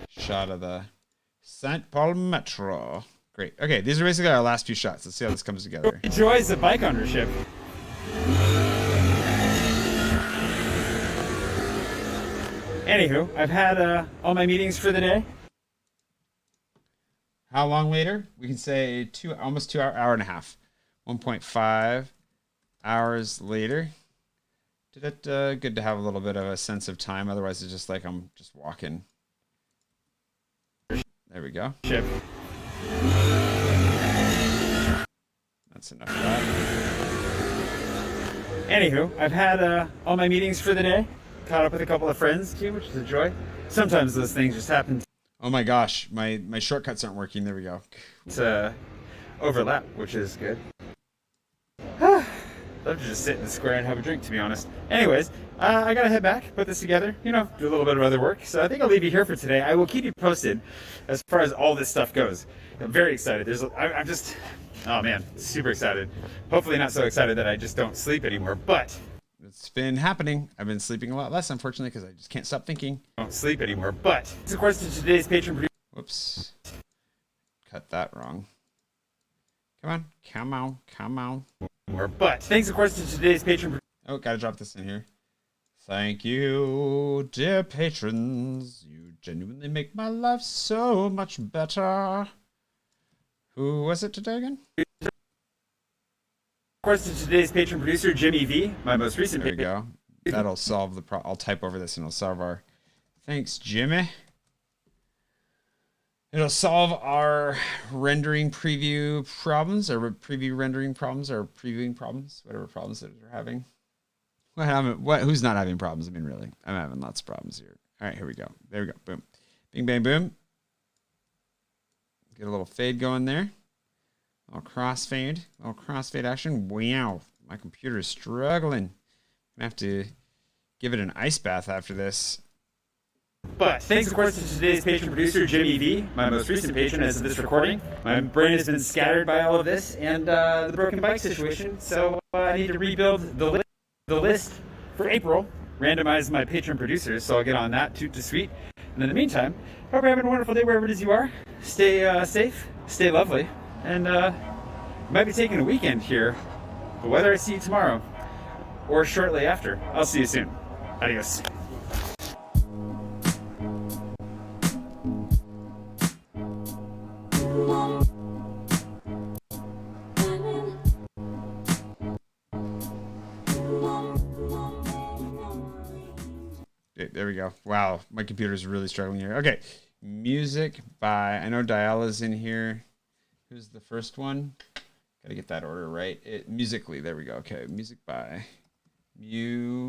shot of the St. Paul Metro. Great. Okay, these are basically our last few shots. Let's see how this comes together. Enjoys the bike ownership. Anywho, I've had all my meetings for the day. How long later? We can say almost 2 hour and a half. 1.5 hours later. Good to have a little bit of a sense of time. Otherwise, it's just like I'm just walking. There we go. Ship. That's enough of that. Anywho, I've had all my meetings for the day. Caught up with a couple of friends too, which is a joy. Sometimes those things just happen Oh my gosh, my shortcuts aren't working. There we go. to overlap, which is good. Love to just sit in the square and have a drink, to be honest. Anyways, I gotta head back, put this together, you know, do a little bit of other work. So I think I'll leave you here for today. I will keep you posted as far as all this stuff goes. I'm very excited. I'm just, oh man, super excited. Hopefully not so excited that I just don't sleep anymore, but It's been happening. I've been sleeping a lot less, unfortunately, because I just can't stop thinking. don't sleep anymore. But of course, to today's patron producer. Whoops. Cut that wrong. Come on. Come on. Come on. But thanks, of course, to today's patron. Oh, gotta drop this in here. Thank you, dear patrons. You genuinely make my life so much better. Who was it today again? Of course, to today's patron producer, Jimmy V, my most recent There we go. That'll solve the problem. I'll type over this and it'll solve our... Thanks, Jimmy. It'll solve our rendering preview problems, or preview rendering problems, or previewing problems, whatever problems that we're having. Who's not having problems? I mean, really, I'm having lots of problems here. All right, here we go. There we go. Boom. Bing, bang, boom. Get a little fade going there. A little crossfade action. Wow, my computer is struggling. I have to give it an ice bath after this. But thanks, of course, to today's patron producer, Jimmy V, my most recent patron as of this recording. My brain has been scattered by all of this and the broken bike situation, so I need to rebuild the list for April, randomize my patron producers, so I'll get on that, toot to sweet. And in the meantime, hope you're having a wonderful day wherever it is you are. Stay safe, stay lovely, and might be taking a weekend here, but whether I see you tomorrow or shortly after, I'll see you soon. Adios. There we go. Wow, my computer's really struggling here. Okay, music by, I know Diala's in here. Who's the first one? Gotta get that order right. Musically, there we go. Okay, music by Musically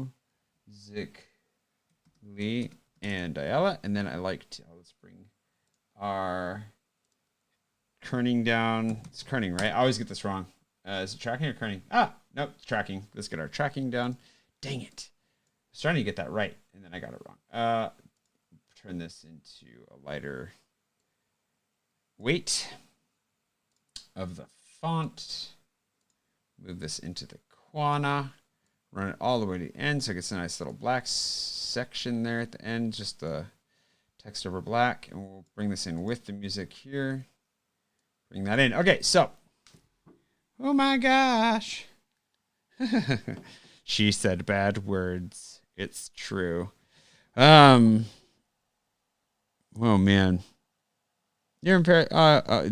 and Diala. And then I like to, let's bring our kerning down. It's kerning, right? I always get this wrong. Is it tracking or kerning? Ah, nope, it's tracking. Let's get our tracking down. Dang it. I was trying to get that right, and then I got it wrong. Turn this into a lighter weight of the font. Move this into the corner. Run it all the way to the end so it gets a nice little black section there at the end. Just the text over black. And we'll bring this in with the music here. Bring that in. Okay, so. Oh my gosh. She said bad words. It's true. Oh man. You're in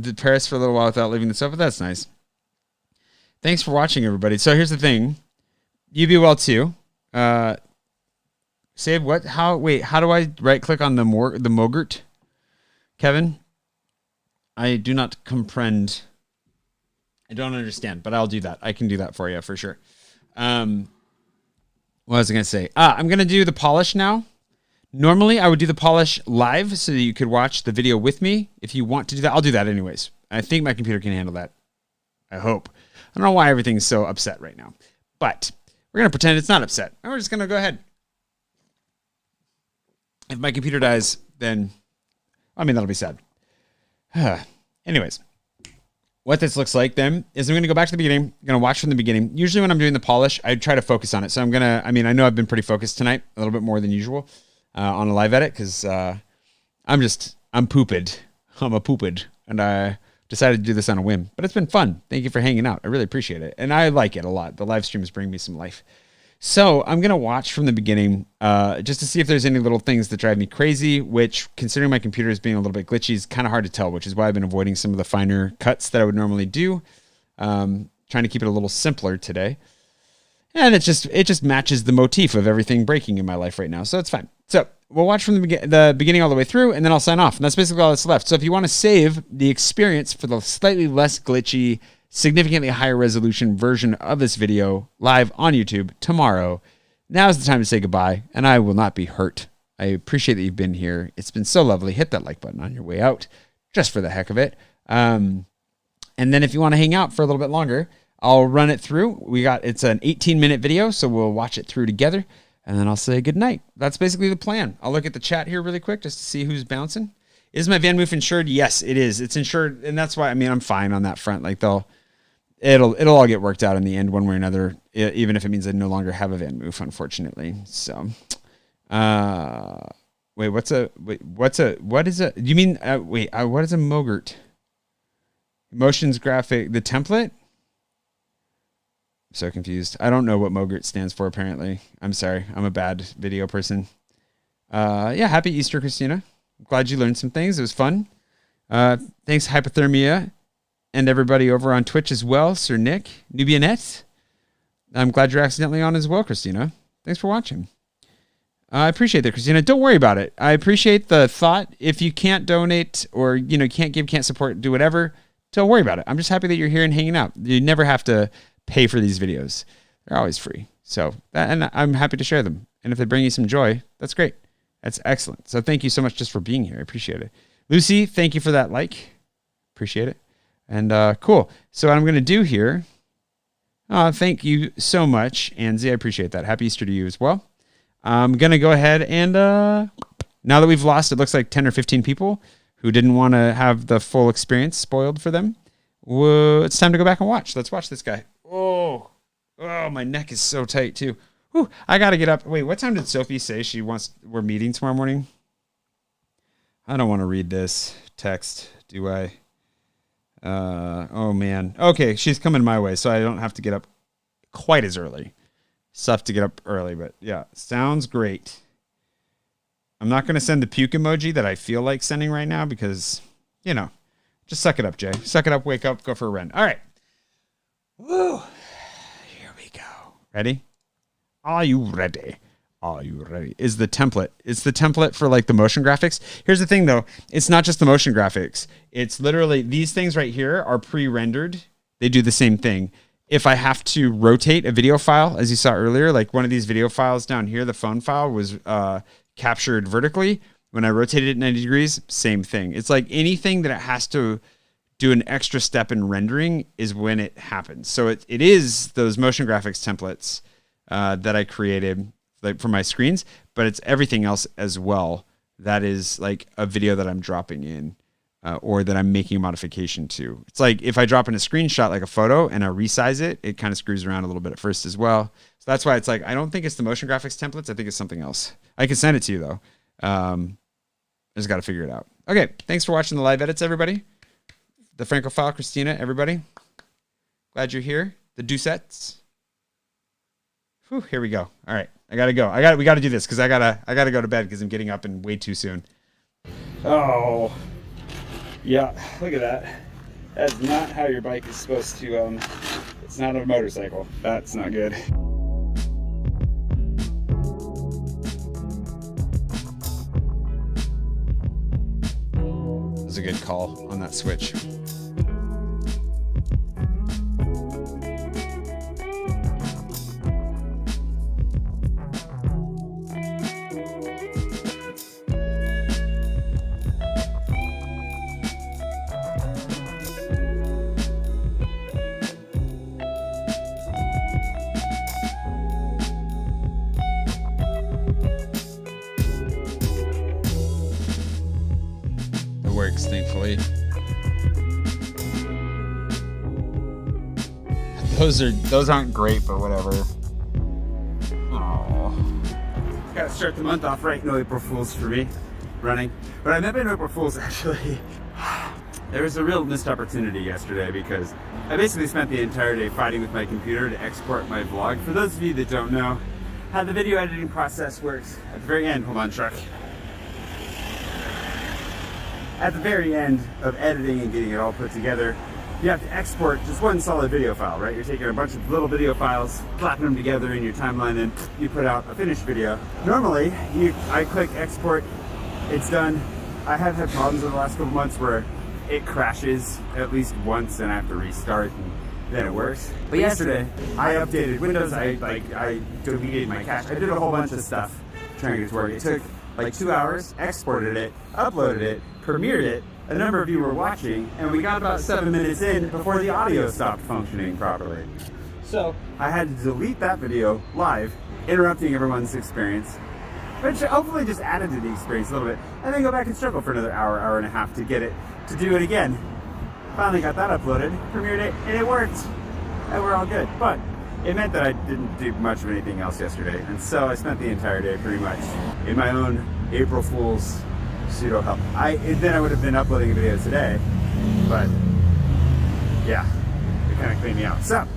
did Paris for a little while without leaving the stuff, but that's nice. Thanks for watching, everybody. So here's the thing. You be well too. Save what? How do I right click on the Mogurt? Kevin? I do not comprehend. I don't understand, but I'll do that. I can do that for you for sure. What was I going to say? I'm going to do the polish now. Normally, I would do the polish live so that you could watch the video with me. If you want to do that, I'll do that anyways. I think my computer can handle that. I hope. I don't know why everything's so upset right now. But we're going to pretend it's not upset. And we're just going to go ahead. If my computer dies, then, that'll be sad. Anyways. What this looks like then is I'm going to go back to the beginning. I'm going to watch from the beginning. Usually when I'm doing the polish, I try to focus on it. So I'm going to, I know I've been pretty focused tonight, a little bit more than usual on a live edit because I'm pooped. I'm a pooped. And I decided to do this on a whim. But it's been fun. Thank you for hanging out. I really appreciate it. And I like it a lot. The live streams bring me some life. So I'm going to watch from the beginning just to see if there's any little things that drive me crazy, which considering my computer is being a little bit glitchy is kind of hard to tell, which is why I've been avoiding some of the finer cuts that I would normally do. Trying to keep it a little simpler today. And it just matches the motif of everything breaking in my life right now. So it's fine. So we'll watch from the beginning all the way through, and then I'll sign off. And that's basically all that's left. So if you want to save the experience for the slightly less glitchy, significantly higher resolution version of this video live on YouTube tomorrow, now's the time to say goodbye, and I will not be hurt. I appreciate that you've been here. It's been so lovely. Hit that like button on your way out, just for the heck of it. And then if you want to hang out for a little bit longer, I'll run it through. It's an 18-minute video, so we'll watch it through together, and then I'll say goodnight. That's basically the plan. I'll look at the chat here really quick just to see who's bouncing. Is my Vanmoof insured? Yes, it is. It's insured, and that's why, I'm fine on that front. Like it'll all get worked out in the end one way or another, even if it means I no longer have a Vanmoof, unfortunately. So, what is a Mogurt? Motions graphic, the template? I'm so confused. I don't know what Mogurt stands for, apparently. I'm sorry. I'm a bad video person. Happy Easter, Christina. I'm glad you learned some things. It was fun. Thanks, Hypothermia. And everybody over on Twitch as well. Sir Nick, Nubianette. I'm glad you're accidentally on as well, Christina. Thanks for watching. I appreciate that, Christina. Don't worry about it. I appreciate the thought. If you can't donate or, can't give, can't support, do whatever, don't worry about it. I'm just happy that you're here and hanging out. You never have to pay for these videos. They're always free. And I'm happy to share them. And if they bring you some joy, that's great. That's excellent. So thank you so much just for being here. I appreciate it. Lucy, thank you for that like. Appreciate it. And cool. So what I'm going to do here, thank you so much, Anzi. I appreciate that. Happy Easter to you as well. I'm going to go ahead and now that we've lost, it looks like 10 or 15 people who didn't want to have the full experience spoiled for them. Whoa, it's time to go back and watch. Let's watch this guy. Oh, my neck is so tight too. Whew, I got to get up. Wait, what time did Sophie say we're meeting tomorrow morning? I don't want to read this text, do I? Oh man. Okay, she's coming my way, so I don't have to get up quite as early. Stuff to get up early, but yeah, sounds great. I'm not going to send the puke emoji that I feel like sending right now because, just suck it up, Jay. Suck it up, wake up, go for a run. All right. Woo. Here we go. Ready? Are you ready? Are you ready? Is the template. It's the template for like the motion graphics. Here's the thing though. It's not just the motion graphics. It's literally these things right here are pre-rendered. They do the same thing. If I have to rotate a video file, as you saw earlier, like one of these video files down here, the phone file was captured vertically. When I rotated it 90 degrees, same thing. It's like anything that it has to do an extra step in rendering is when it happens. So it is those motion graphics templates that I created like for my screens, but it's everything else as well. That is like a video that I'm dropping in or that I'm making a modification to. It's like if I drop in a screenshot, like a photo, and I resize it, it kind of screws around a little bit at first as well. So that's why it's like, I don't think it's the motion graphics templates. I think it's something else. I can send it to you though. I just got to figure it out. Okay. Thanks for watching the live edits, everybody. The Francophile, Christina, everybody. Glad you're here. The Doucettes. Whew, here we go. All right. I got to go. We got to do this because I got to go to bed because I'm getting up and way too soon. Oh, yeah, look at that. That's not how your bike is supposed to, it's not a motorcycle. That's not good. That was a good call on that switch. Works, thankfully. Those aren't great, but whatever. Oh, gotta start the month off right. No April Fools for me, running. But I meant by no April Fools actually. There was a real missed opportunity yesterday because I basically spent the entire day fighting with my computer to export my vlog. For those of you that don't know how the video editing process works, at the very end, hold on, truck. At the very end of editing and getting it all put together, you have to export just one solid video file, right? You're taking a bunch of little video files, flapping them together in your timeline, and you put out a finished video. Normally, I click export, it's done. I have had problems in the last couple months where it crashes at least once and I have to restart and then it works. But yesterday, I updated Windows, I deleted my cache, I did a whole bunch of stuff trying to get it to work. It took like 2 hours, exported it, uploaded it, premiered it, a number of you were watching, and we got about 7 minutes in before the audio stopped functioning properly. So I had to delete that video live, interrupting everyone's experience, which hopefully just added to the experience a little bit, and then go back and struggle for another hour, hour and a half to get it, to do it again. Finally got that uploaded, premiered it, and it worked, and we're all good. But it meant that I didn't do much of anything else yesterday, and so I spent the entire day pretty much in my own April Fool's pseudo help. Then I would have been uploading a video today, but yeah, it kind of cleaned me out. So,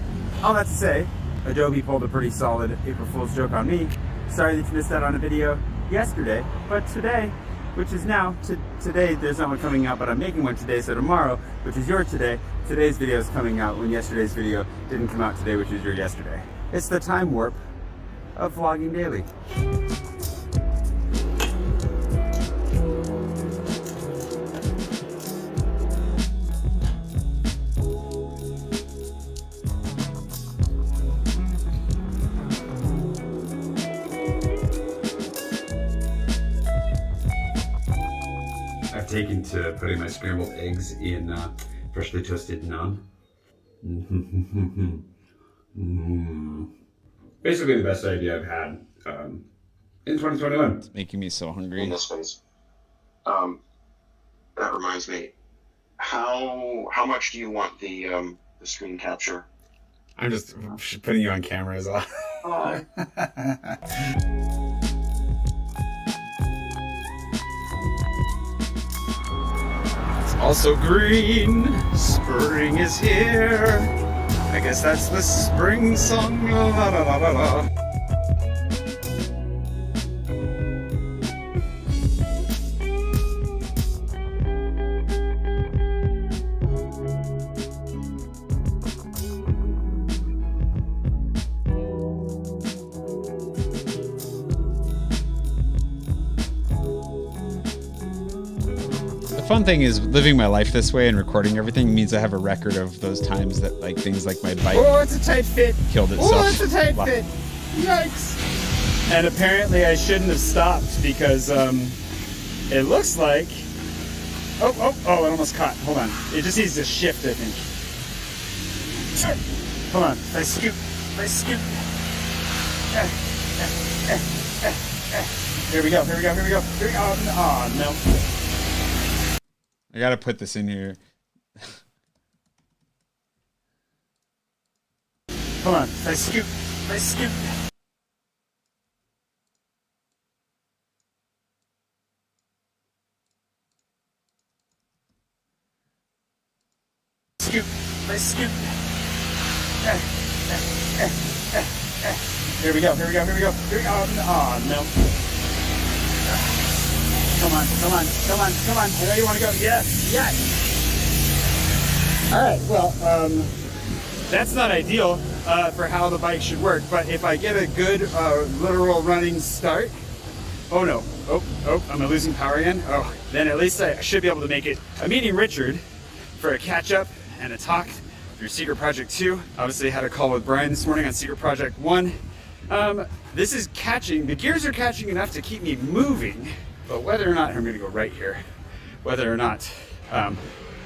all that to say, Adobe pulled a pretty solid April Fool's joke on me. Sorry that you missed out on a video yesterday, but today, which is now, today there's not one coming out, but I'm making one today, so tomorrow, which is your today, today's video is coming out when yesterday's video didn't come out today, which is your yesterday. It's the time warp of vlogging daily. Taken to putting my scrambled eggs in freshly toasted naan. Basically the best idea I've had in 2021. It's making me so hungry. In this phase. That reminds me, how much do you want the screen capture? I'm just putting you on camera as well. Oh. Also green, spring is here. I guess that's the spring song. La, la, la, la, la. The fun thing is living my life this way and recording everything means I have a record of those times that like things like my bike It's a tight fit. Killed itself. It's a tight fit. Yikes. And apparently I shouldn't have stopped because it looks like it almost caught. Hold on. It just needs to shift, I think. Hold on. If I scoop. Here we go. Oh no. I gotta put this in here. Come on, nice scoop, nice scoop. Scoop, nice scoop. Here we go, here we go, here we go. Here we go. Oh, no. Come on, come on, come on, come on. I know you want to go. Yes, yes. All right, well, that's not ideal for how the bike should work, but if I get a good literal running start, oh no, oh, am I losing power again? Oh, then at least I should be able to make it. I'm meeting Richard for a catch up and a talk through Secret Project 2. Obviously had a call with Brian this morning on Secret Project 1. This is catching, the gears are catching enough to keep me moving, but whether or not, I'm gonna go right here, whether or not,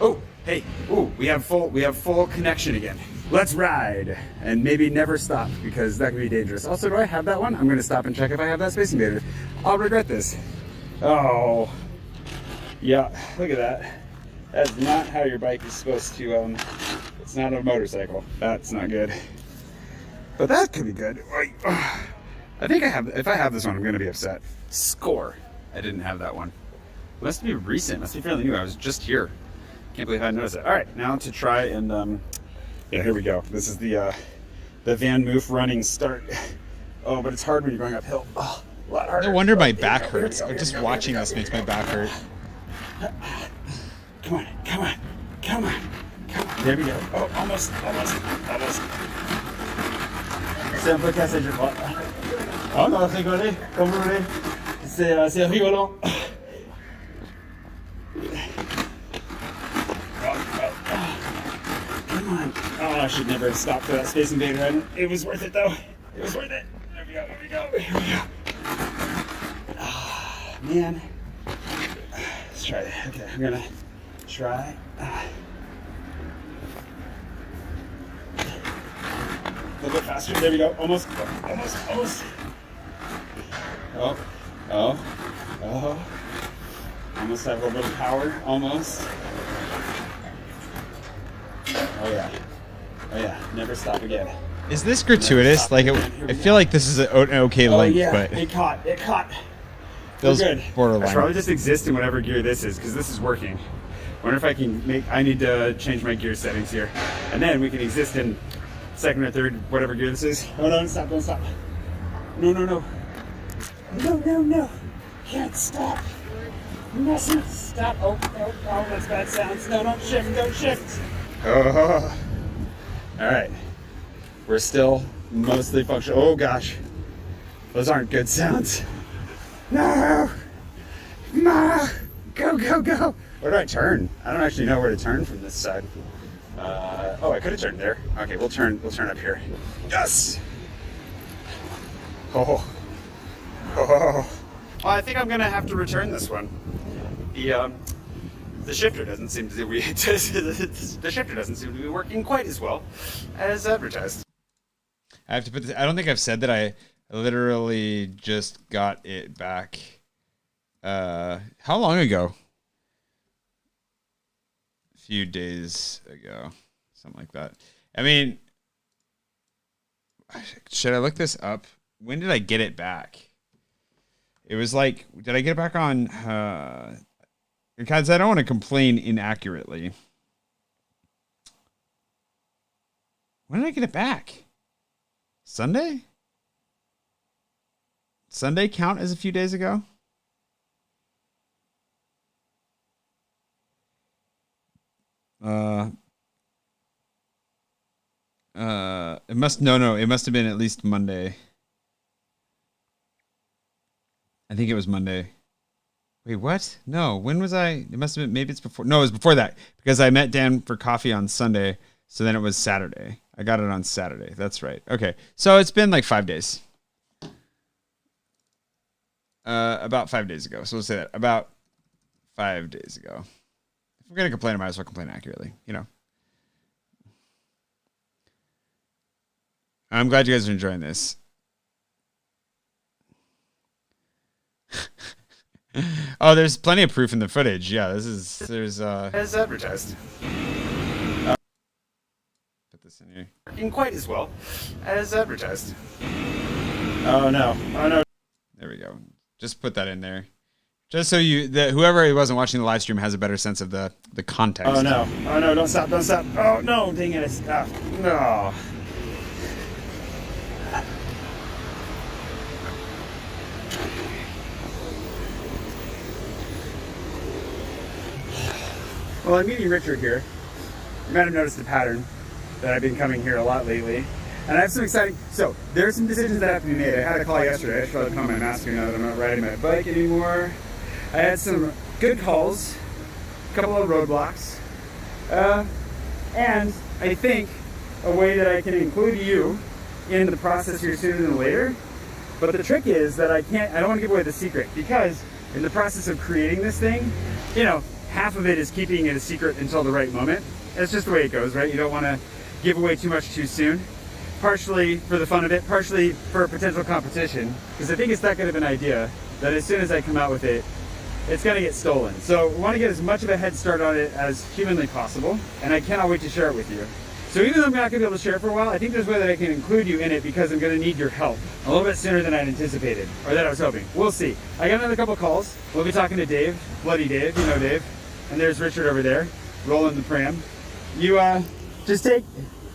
oh, hey, ooh, we have full connection again. Let's ride, and maybe never stop, because that could be dangerous. Also, do I have that one? I'm gonna stop and check if I have that Space Invader. I'll regret this. Oh, yeah, look at that. That's not how your bike is supposed to, it's not a motorcycle. That's not good. But that could be good. I think if I have this one, I'm gonna be upset. Score. I didn't have that one. It must be recent, must be fairly new. I was just here. Can't believe I didn't notice it. All right, now to try and, yeah, here we go. This is the Vanmoof running start. Oh, but it's hard when you're going uphill. Oh, a lot harder. No wonder my back hurts. Just watching this makes my back hurt. Come on, come on, come on, come on. There we go. Oh, almost. C'est un peu cassé, je crois. Oh, non, rigolez, comme vous voulez. C'est rigolant. Come on. Oh, I should never have stopped for that Space Invader. It was worth it, though. It was worth it. There we go, there we go, here we go. Oh, man. Let's try it. Okay, I'm gonna try. A little bit faster. There we go. Almost. Oh. Almost have a little bit of power. Almost. Oh yeah. Never stop again. Is this gratuitous? Like, I feel like this is an okay length, but it caught. feels good. borderline. I should probably just exist in whatever gear this is, because this is working. Wonder if I can make. I need to change my gear settings here, and then we can exist in second or third, whatever gear this is. Oh no! Don't stop! No! Can't stop! Mustn't stop! Oh, that's bad sounds. No, don't shift! Oh, all right. We're still mostly functional. Oh gosh, those aren't good sounds. No! Go! Where do I turn? I don't actually know where to turn from this side. Oh, I could have turned there. Okay, we'll turn up here. Yes! Oh. Well, I think I'm gonna have to return this one. The shifter doesn't seem to be the shifter doesn't seem to be working quite as well as advertised. I have to put this. I don't think I've said that I literally just got it back. How long ago? A few days ago, something like that. I mean, should I look this up? When did I get it back? It was like, did I get it back on? Because I don't want to complain inaccurately. When did I get it back? Sunday? Sunday count as a few days ago? It must have been at least Monday. I think it was Monday. Wait, what? No, when was I? It must have been, maybe it's before. No, it was before that, because I met Dan for coffee on Sunday. So then it was Saturday. I got it on Saturday. That's right. Okay. So it's been like 5 days. About 5 days ago. So we'll say that. About 5 days ago. If we're going to complain, I might as well complain accurately, you know. I'm glad you guys are enjoying this. Oh, there's plenty of proof in the footage. Yeah, there's as advertised. Put this in here. Working quite as well as advertised. Oh no. Oh no. There we go. Just put that in there. Just so whoever wasn't watching the live stream has a better sense of the context. Oh no. Oh no, don't stop, don't stop. Oh no, dang it, I stopped. No. Well, I'm meeting Richard here. You might have noticed a pattern that I've been coming here a lot lately. And I have some exciting, so there are some decisions that have to be made. I had a call yesterday. I should probably put on my mask now that I'm not riding my bike anymore. I had some good calls, a couple of roadblocks, and I think a way that I can include you in the process here sooner than later. But the trick is that I don't want to give away the secret, because in the process of creating this thing, you know, half of it is keeping it a secret until the right moment. It's just the way it goes, right? You don't want to give away too much too soon. Partially for the fun of it, partially for potential competition, because I think it's that good of an idea that as soon as I come out with it, it's going to get stolen. So we want to get as much of a head start on it as humanly possible, and I cannot wait to share it with you. So even though I'm not going to be able to share it for a while, I think there's a way that I can include you in it, because I'm going to need your help a little bit sooner than I'd anticipated, or that I was hoping. We'll see. I got another couple calls. We'll be talking to Dave, Bloody Dave, you know Dave. And there's Richard over there, rolling the pram. You,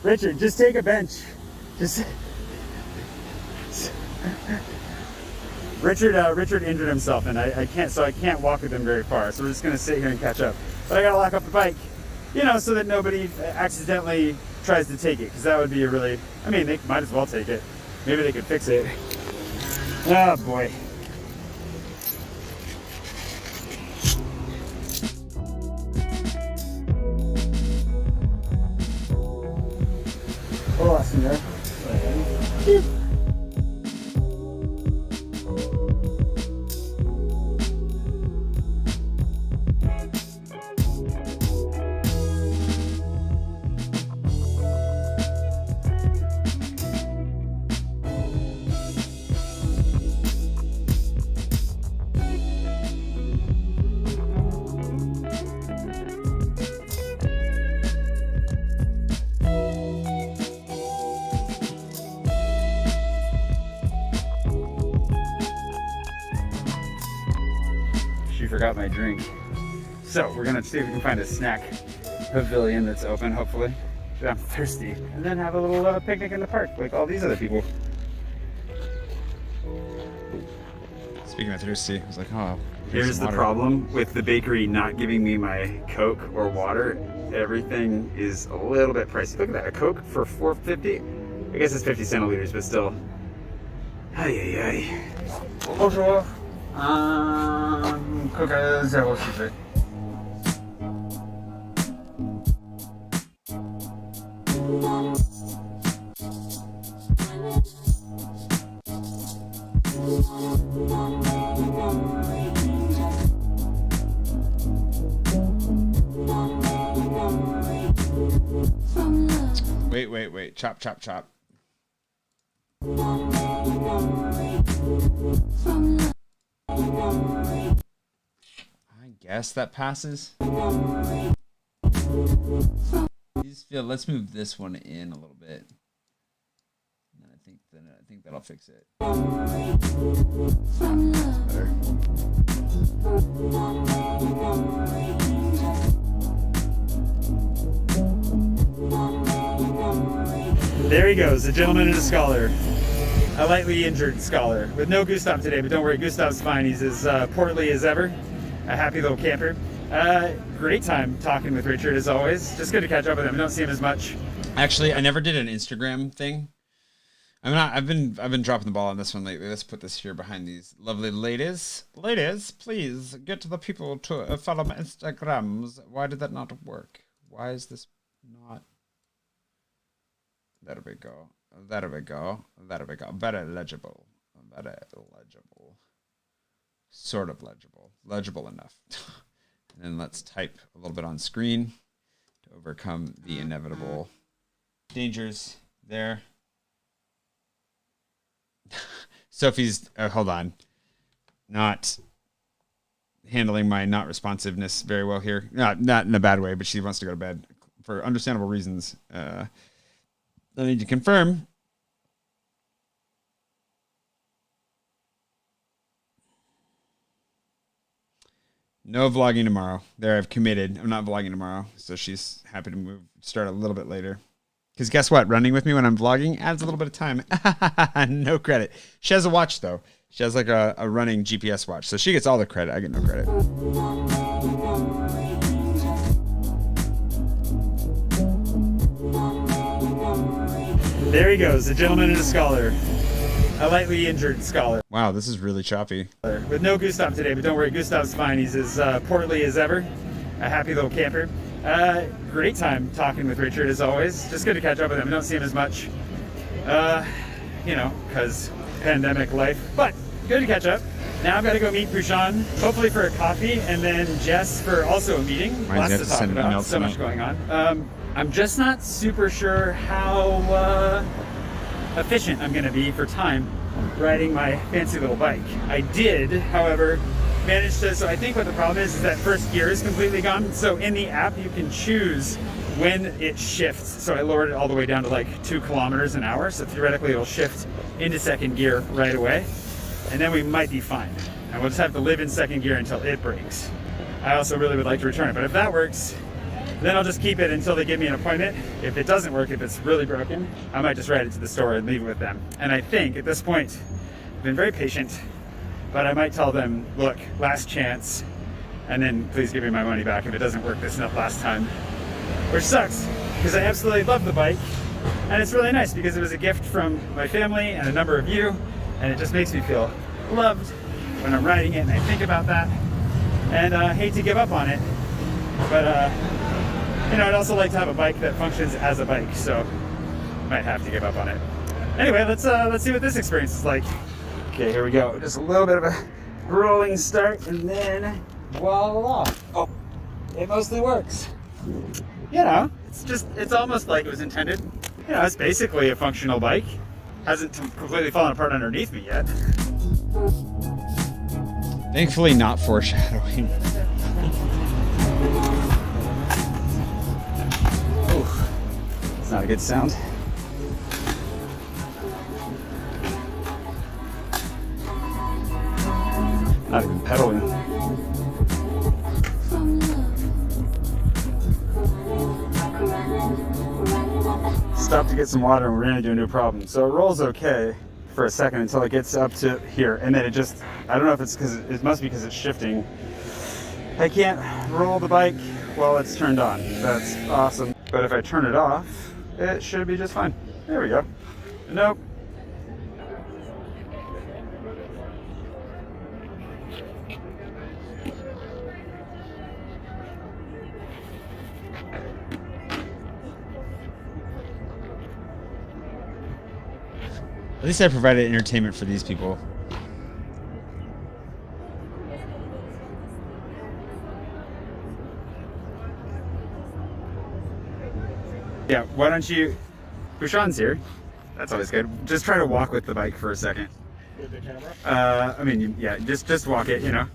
Richard, just take a bench. Richard injured himself, and I can't walk with him very far, so we're just gonna sit here and catch up. But I gotta lock up the bike, you know, so that nobody accidentally tries to take it, because that would be a really, I mean, they might as well take it. Maybe they could fix it. Oh boy. Hola, señor. Forgot my drink. So we're gonna see if we can find a snack pavilion that's open, hopefully. I'm thirsty. And then have a little picnic in the park like all these other people. Speaking of thirsty, I was like, oh. Here's the problem with the bakery not giving me my Coke or water. Everything is a little bit pricey. Look at that, a Coke for $4.50? I guess it's 50 centiliters, but still. Ay, ay, ay. Bonjour. Coca Zero, s'il vous plaît. Wait. Chop. I guess that passes. Let's move this one in a little bit. And I think that'll fix it. Better. There he goes, a gentleman and a scholar. A lightly injured scholar. With no Gustav today, but don't worry, Gustav's fine. He's as portly as ever. A happy little camper. Great time talking with Richard, as always. Just good to catch up with him. I don't see him as much. Actually, I never did an Instagram thing. I've been dropping the ball on this one lately. Let's put this here behind these lovely ladies. Ladies, please get the people to follow my Instagrams. Why did that not work? Why is this not? There we go. Very legible. Sort of legible. Legible enough. And then let's type a little bit on screen to overcome the inevitable dangers there. Sophie's, hold on. Not handling my not responsiveness very well here. Not in a bad way, but she wants to go to bed for understandable reasons. I need to confirm. No vlogging tomorrow. There, I've committed. I'm not vlogging tomorrow, so she's happy to start a little bit later. Because guess what? Running with me when I'm vlogging adds a little bit of time. No credit. She has a watch, though. She has like a running GPS watch, so she gets all the credit. I get no credit. There he goes, a gentleman and a scholar. A lightly injured scholar. Wow, this is really choppy. With no Gustav today, but don't worry, Gustav's fine. He's as portly as ever. A happy little camper. Great time talking with Richard as always. Just good to catch up with him. I don't see him as much, you know, because pandemic life. But good to catch up. Now I've got to go meet Bouchon, hopefully for a coffee, and then Jess for also a meeting. Lots to talk about. So much going on. I'm just not super sure how efficient I'm going to be for time riding my fancy little bike. I did, however, manage to, so I think what the problem is that first gear is completely gone. So in the app you can choose when it shifts. So I lowered it all the way down to like 2 kilometers an hour. So theoretically it'll shift into second gear right away. And then we might be fine. And we'll just have to live in second gear until it breaks. I also really would like to return it, but if that works, then I'll just keep it until they give me an appointment. If it doesn't work, if it's really broken, I might just ride it to the store and leave it with them. And I think at this point, I've been very patient, but I might tell them, look, last chance, and then please give me my money back if it doesn't work this last time. Which sucks, because I absolutely love the bike, and it's really nice because it was a gift from my family and a number of you, and it just makes me feel loved when I'm riding it, and I think about that, and I hate to give up on it, but you know, I'd also like to have a bike that functions as a bike, so might have to give up on it. Anyway, let's see what this experience is like. Okay, here we go. Just a little bit of a rolling start, and then voila! Oh, it mostly works. You know, it's almost like it was intended. You know, it's basically a functional bike. Hasn't completely fallen apart underneath me yet. Thankfully, not foreshadowing. It's not a good sound. Not even pedaling. Stop to get some water and we're gonna do a new problem. So it rolls okay for a second until it gets up to here, and then it just, I don't know if it's because, it must be because it's shifting. I can't roll the bike while it's turned on. That's awesome. But if I turn it off, it should be just fine. There we go. Nope. At least I provided entertainment for these people. Yeah, why don't you... Bouchon's here. That's always good. Just try to walk with the bike for a second. With the camera? I mean, yeah, just walk it, you know.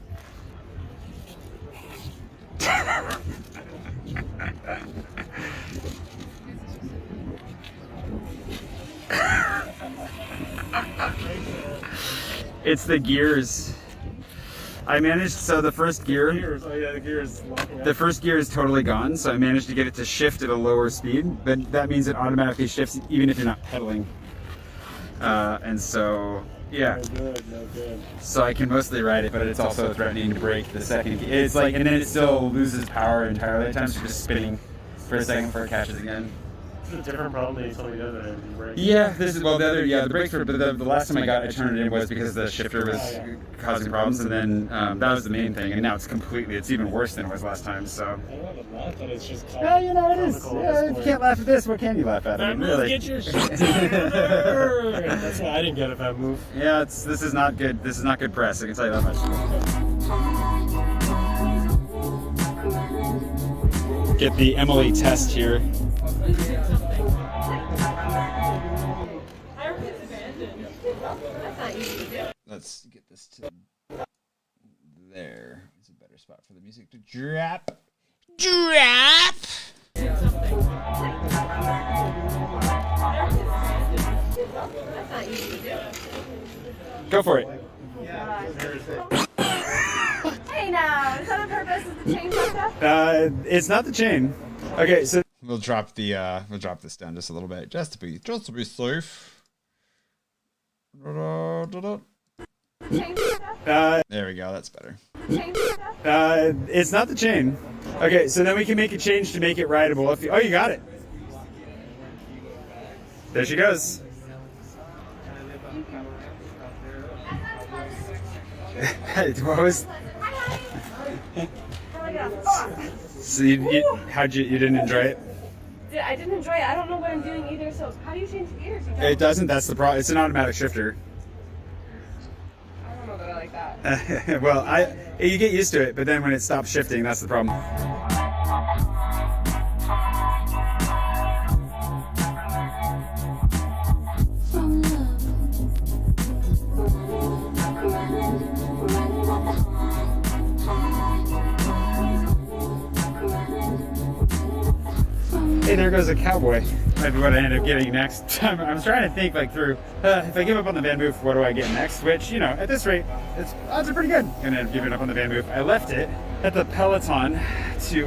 It's the gears. I managed, so the first gear, the first gear is totally gone, so I managed to get it to shift at a lower speed, but that means it automatically shifts even if you're not pedaling. And so, yeah. No good. So I can mostly ride it, but it's also threatening to break the second gear. It's like, and then it still loses power entirely. At times you're just spinning for a second before it catches again. It's a different problem than you told me the other day. Yeah, this is, well, the other, yeah, the brakes were, but the last time I turned it in was because the shifter was causing problems, and then that was the main thing, and now it's even worse than it was last time, so. I don't have a laugh, but it's just Yeah, you know, it is. Yeah, if you can't laugh at this, what can you laugh at? I mean, really. Get your shit together. That's why I didn't get a Vanmoof. Yeah, this is not good. This is not good press, I can tell you that much. Get the Emily test here. Let's get this to there. Is it better? for the music to drop. Drop! Go for it. Hey now, is that on purpose? Is the chain fucked up? It's not the chain. Okay, so We'll drop this down just a little bit, just to be safe. Chain fucked up? There we go. That's better. Chain fucked up? it's not the chain. Okay, so then we can make a change to make it rideable. Oh, you got it. There she goes. What was? So you didn't enjoy it? I didn't enjoy it. I don't know what I'm doing either. So how do you change gears? It doesn't. That's the problem. It's an automatic shifter. I don't know that I like that. Well, you get used to it, but then when it stops shifting, that's the problem. Hey, there goes a cowboy. Might be what I end up getting next. I'm trying to think through. If I give up on the Vanmoof, what do I get next? Which, at this rate, odds are pretty good. Gonna end up giving up on the Vanmoof. I left it at the Peloton to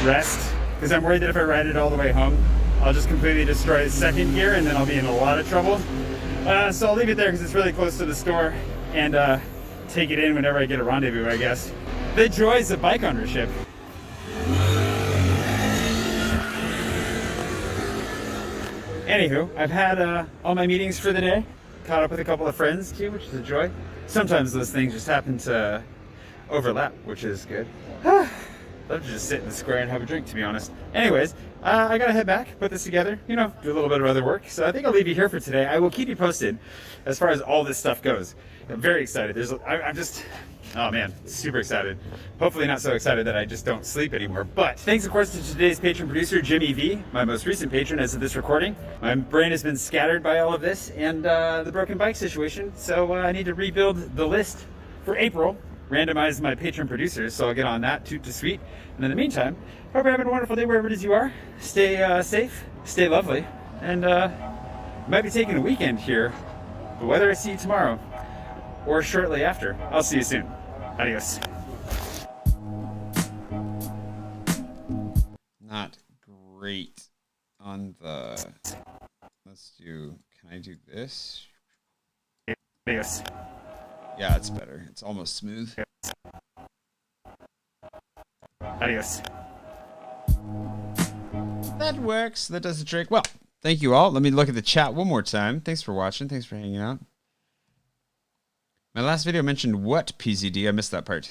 rest because I'm worried that if I ride it all the way home, I'll just completely destroy second gear and then I'll be in a lot of trouble. So I'll leave it there because it's really close to the store and take it in whenever I get a rendezvous, I guess. The joys of bike ownership. Anywho, I've had all my meetings for the day. Caught up with a couple of friends too, which is a joy. Sometimes those things just happen to overlap, which is good. Love to just sit in the square and have a drink, to be honest. Anyways, I gotta head back, put this together, do a little bit of other work. So I think I'll leave you here for today. I will keep you posted as far as all this stuff goes. I'm very excited. I'm just, oh man, super excited. Hopefully not so excited that I just don't sleep anymore. But thanks, of course, to today's patron producer, Jimmy V, my most recent patron as of this recording. My brain has been scattered by all of this and the broken bike situation. So I need to rebuild the list for April, randomize my patron producers. So I'll get on that, toot to sweet. And in the meantime, hope you're having a wonderful day wherever it is you are. Stay safe, stay lovely, and might be taking a weekend here. But whether I see you tomorrow or shortly after, I'll see you soon. Adios. Not great on the. Let's do. Can I do this? Adios. Yeah, it's better. It's almost smooth. Adios. That works. That does the trick. Well, thank you all. Let me look at the chat one more time. Thanks for watching. Thanks for hanging out. My last video mentioned what PZD? I missed that part.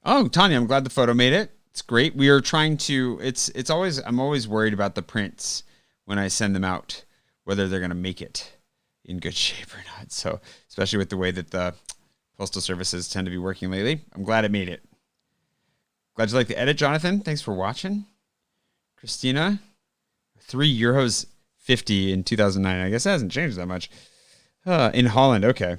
Oh, Tanya, I'm glad the photo made it. It's great. We are trying to. It's always. I'm always worried about the prints when I send them out, whether they're gonna make it in good shape or not. So, especially with the way that the postal services tend to be working lately, I'm glad it made it. Glad you like the edit, Jonathan. Thanks for watching. Christina, €3.50 in 2009. I guess it hasn't changed that much. In Holland, okay.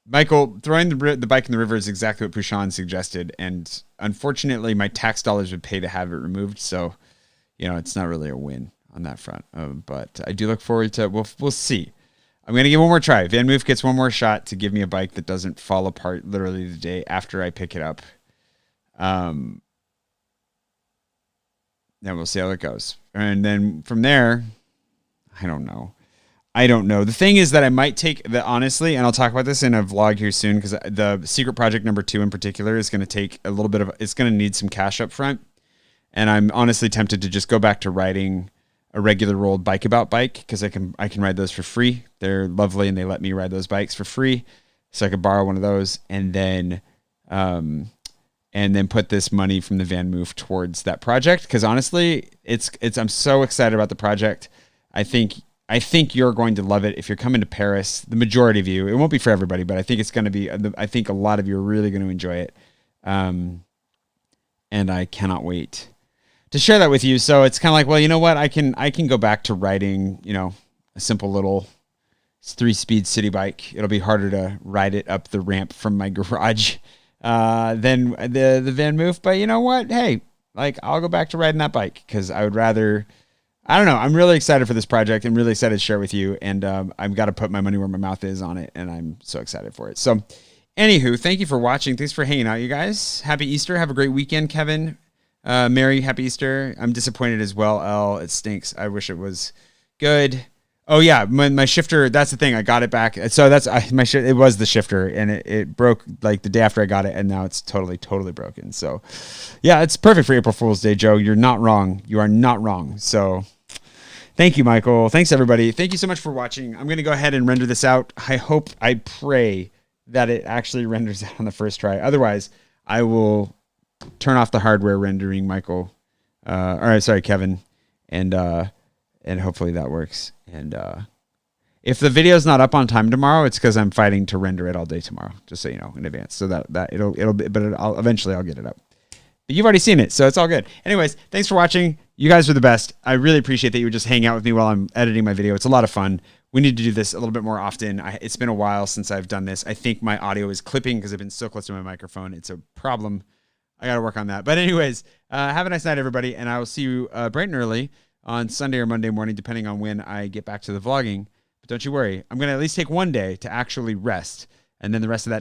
Michael, throwing the bike in the river is exactly what Pushan suggested, and unfortunately, my tax dollars would pay to have it removed. So, it's not really a win on that front. But I do look forward to. We'll see. I'm gonna give one more try. Vanmoof gets one more shot to give me a bike that doesn't fall apart literally the day after I pick it up. Then we'll see how it goes, and then from there, I don't know. The thing is that I might take the honestly, and I'll talk about this in a vlog here soon because the secret project number 2 in particular is going to take a little bit of. It's going to need some cash up front, and I'm honestly tempted to just go back to riding a regular rolled bike about bike because I can ride those for free. They're lovely, and they let me ride those bikes for free, so I could borrow one of those, and then put this money from the Vanmoof towards that project because honestly, it's. I'm so excited about the project. I think you're going to love it if you're coming to Paris. The majority of you, it won't be for everybody, but I think it's going to be. I think a lot of you are really going to enjoy it, and I cannot wait to share that with you. So it's kind of like, well, you know what? I can go back to writing, a simple little, It's 3-speed city bike. It'll be harder to ride it up the ramp from my garage than the Vanmoof. But you know what? Hey, like I'll go back to riding that bike because I would rather. I don't know. I'm really excited for this project. I'm really excited to share it with you, and I've got to put my money where my mouth is on it, and I'm so excited for it. So, anywho, thank you for watching. Thanks for hanging out, you guys. Happy Easter. Have a great weekend, Kevin. Mary, happy Easter. I'm disappointed as well, Elle. It stinks. I wish it was good. Oh yeah, my shifter. That's the thing. I got it back. So that's it was the shifter, and it broke like the day after I got it, and now it's totally broken. So, yeah, it's perfect for April Fool's Day, Joe. You're not wrong. You are not wrong. So. Thank you, Michael. Thanks, everybody. Thank you so much for watching. I'm going to go ahead and render this out. I pray that it actually renders out on the first try. Otherwise, I will turn off the hardware rendering, Michael. Kevin. And hopefully that works. And if the video's not up on time tomorrow, it's because I'm fighting to render it all day tomorrow, just so you know in advance. So that eventually I'll get it up. But you've already seen it, so it's all good. Anyways, thanks for watching. You guys are the best. I really appreciate that you would just hang out with me while I'm editing my video. It's a lot of fun. We need to do this a little bit more often. It's been a while since I've done this. I think my audio is clipping because I've been so close to my microphone. It's a problem. I got to work on that. But anyways, have a nice night, everybody, and I will see you bright and early on Sunday or Monday morning, depending on when I get back to the vlogging. But don't you worry. I'm going to at least take one day to actually rest, and then the rest of that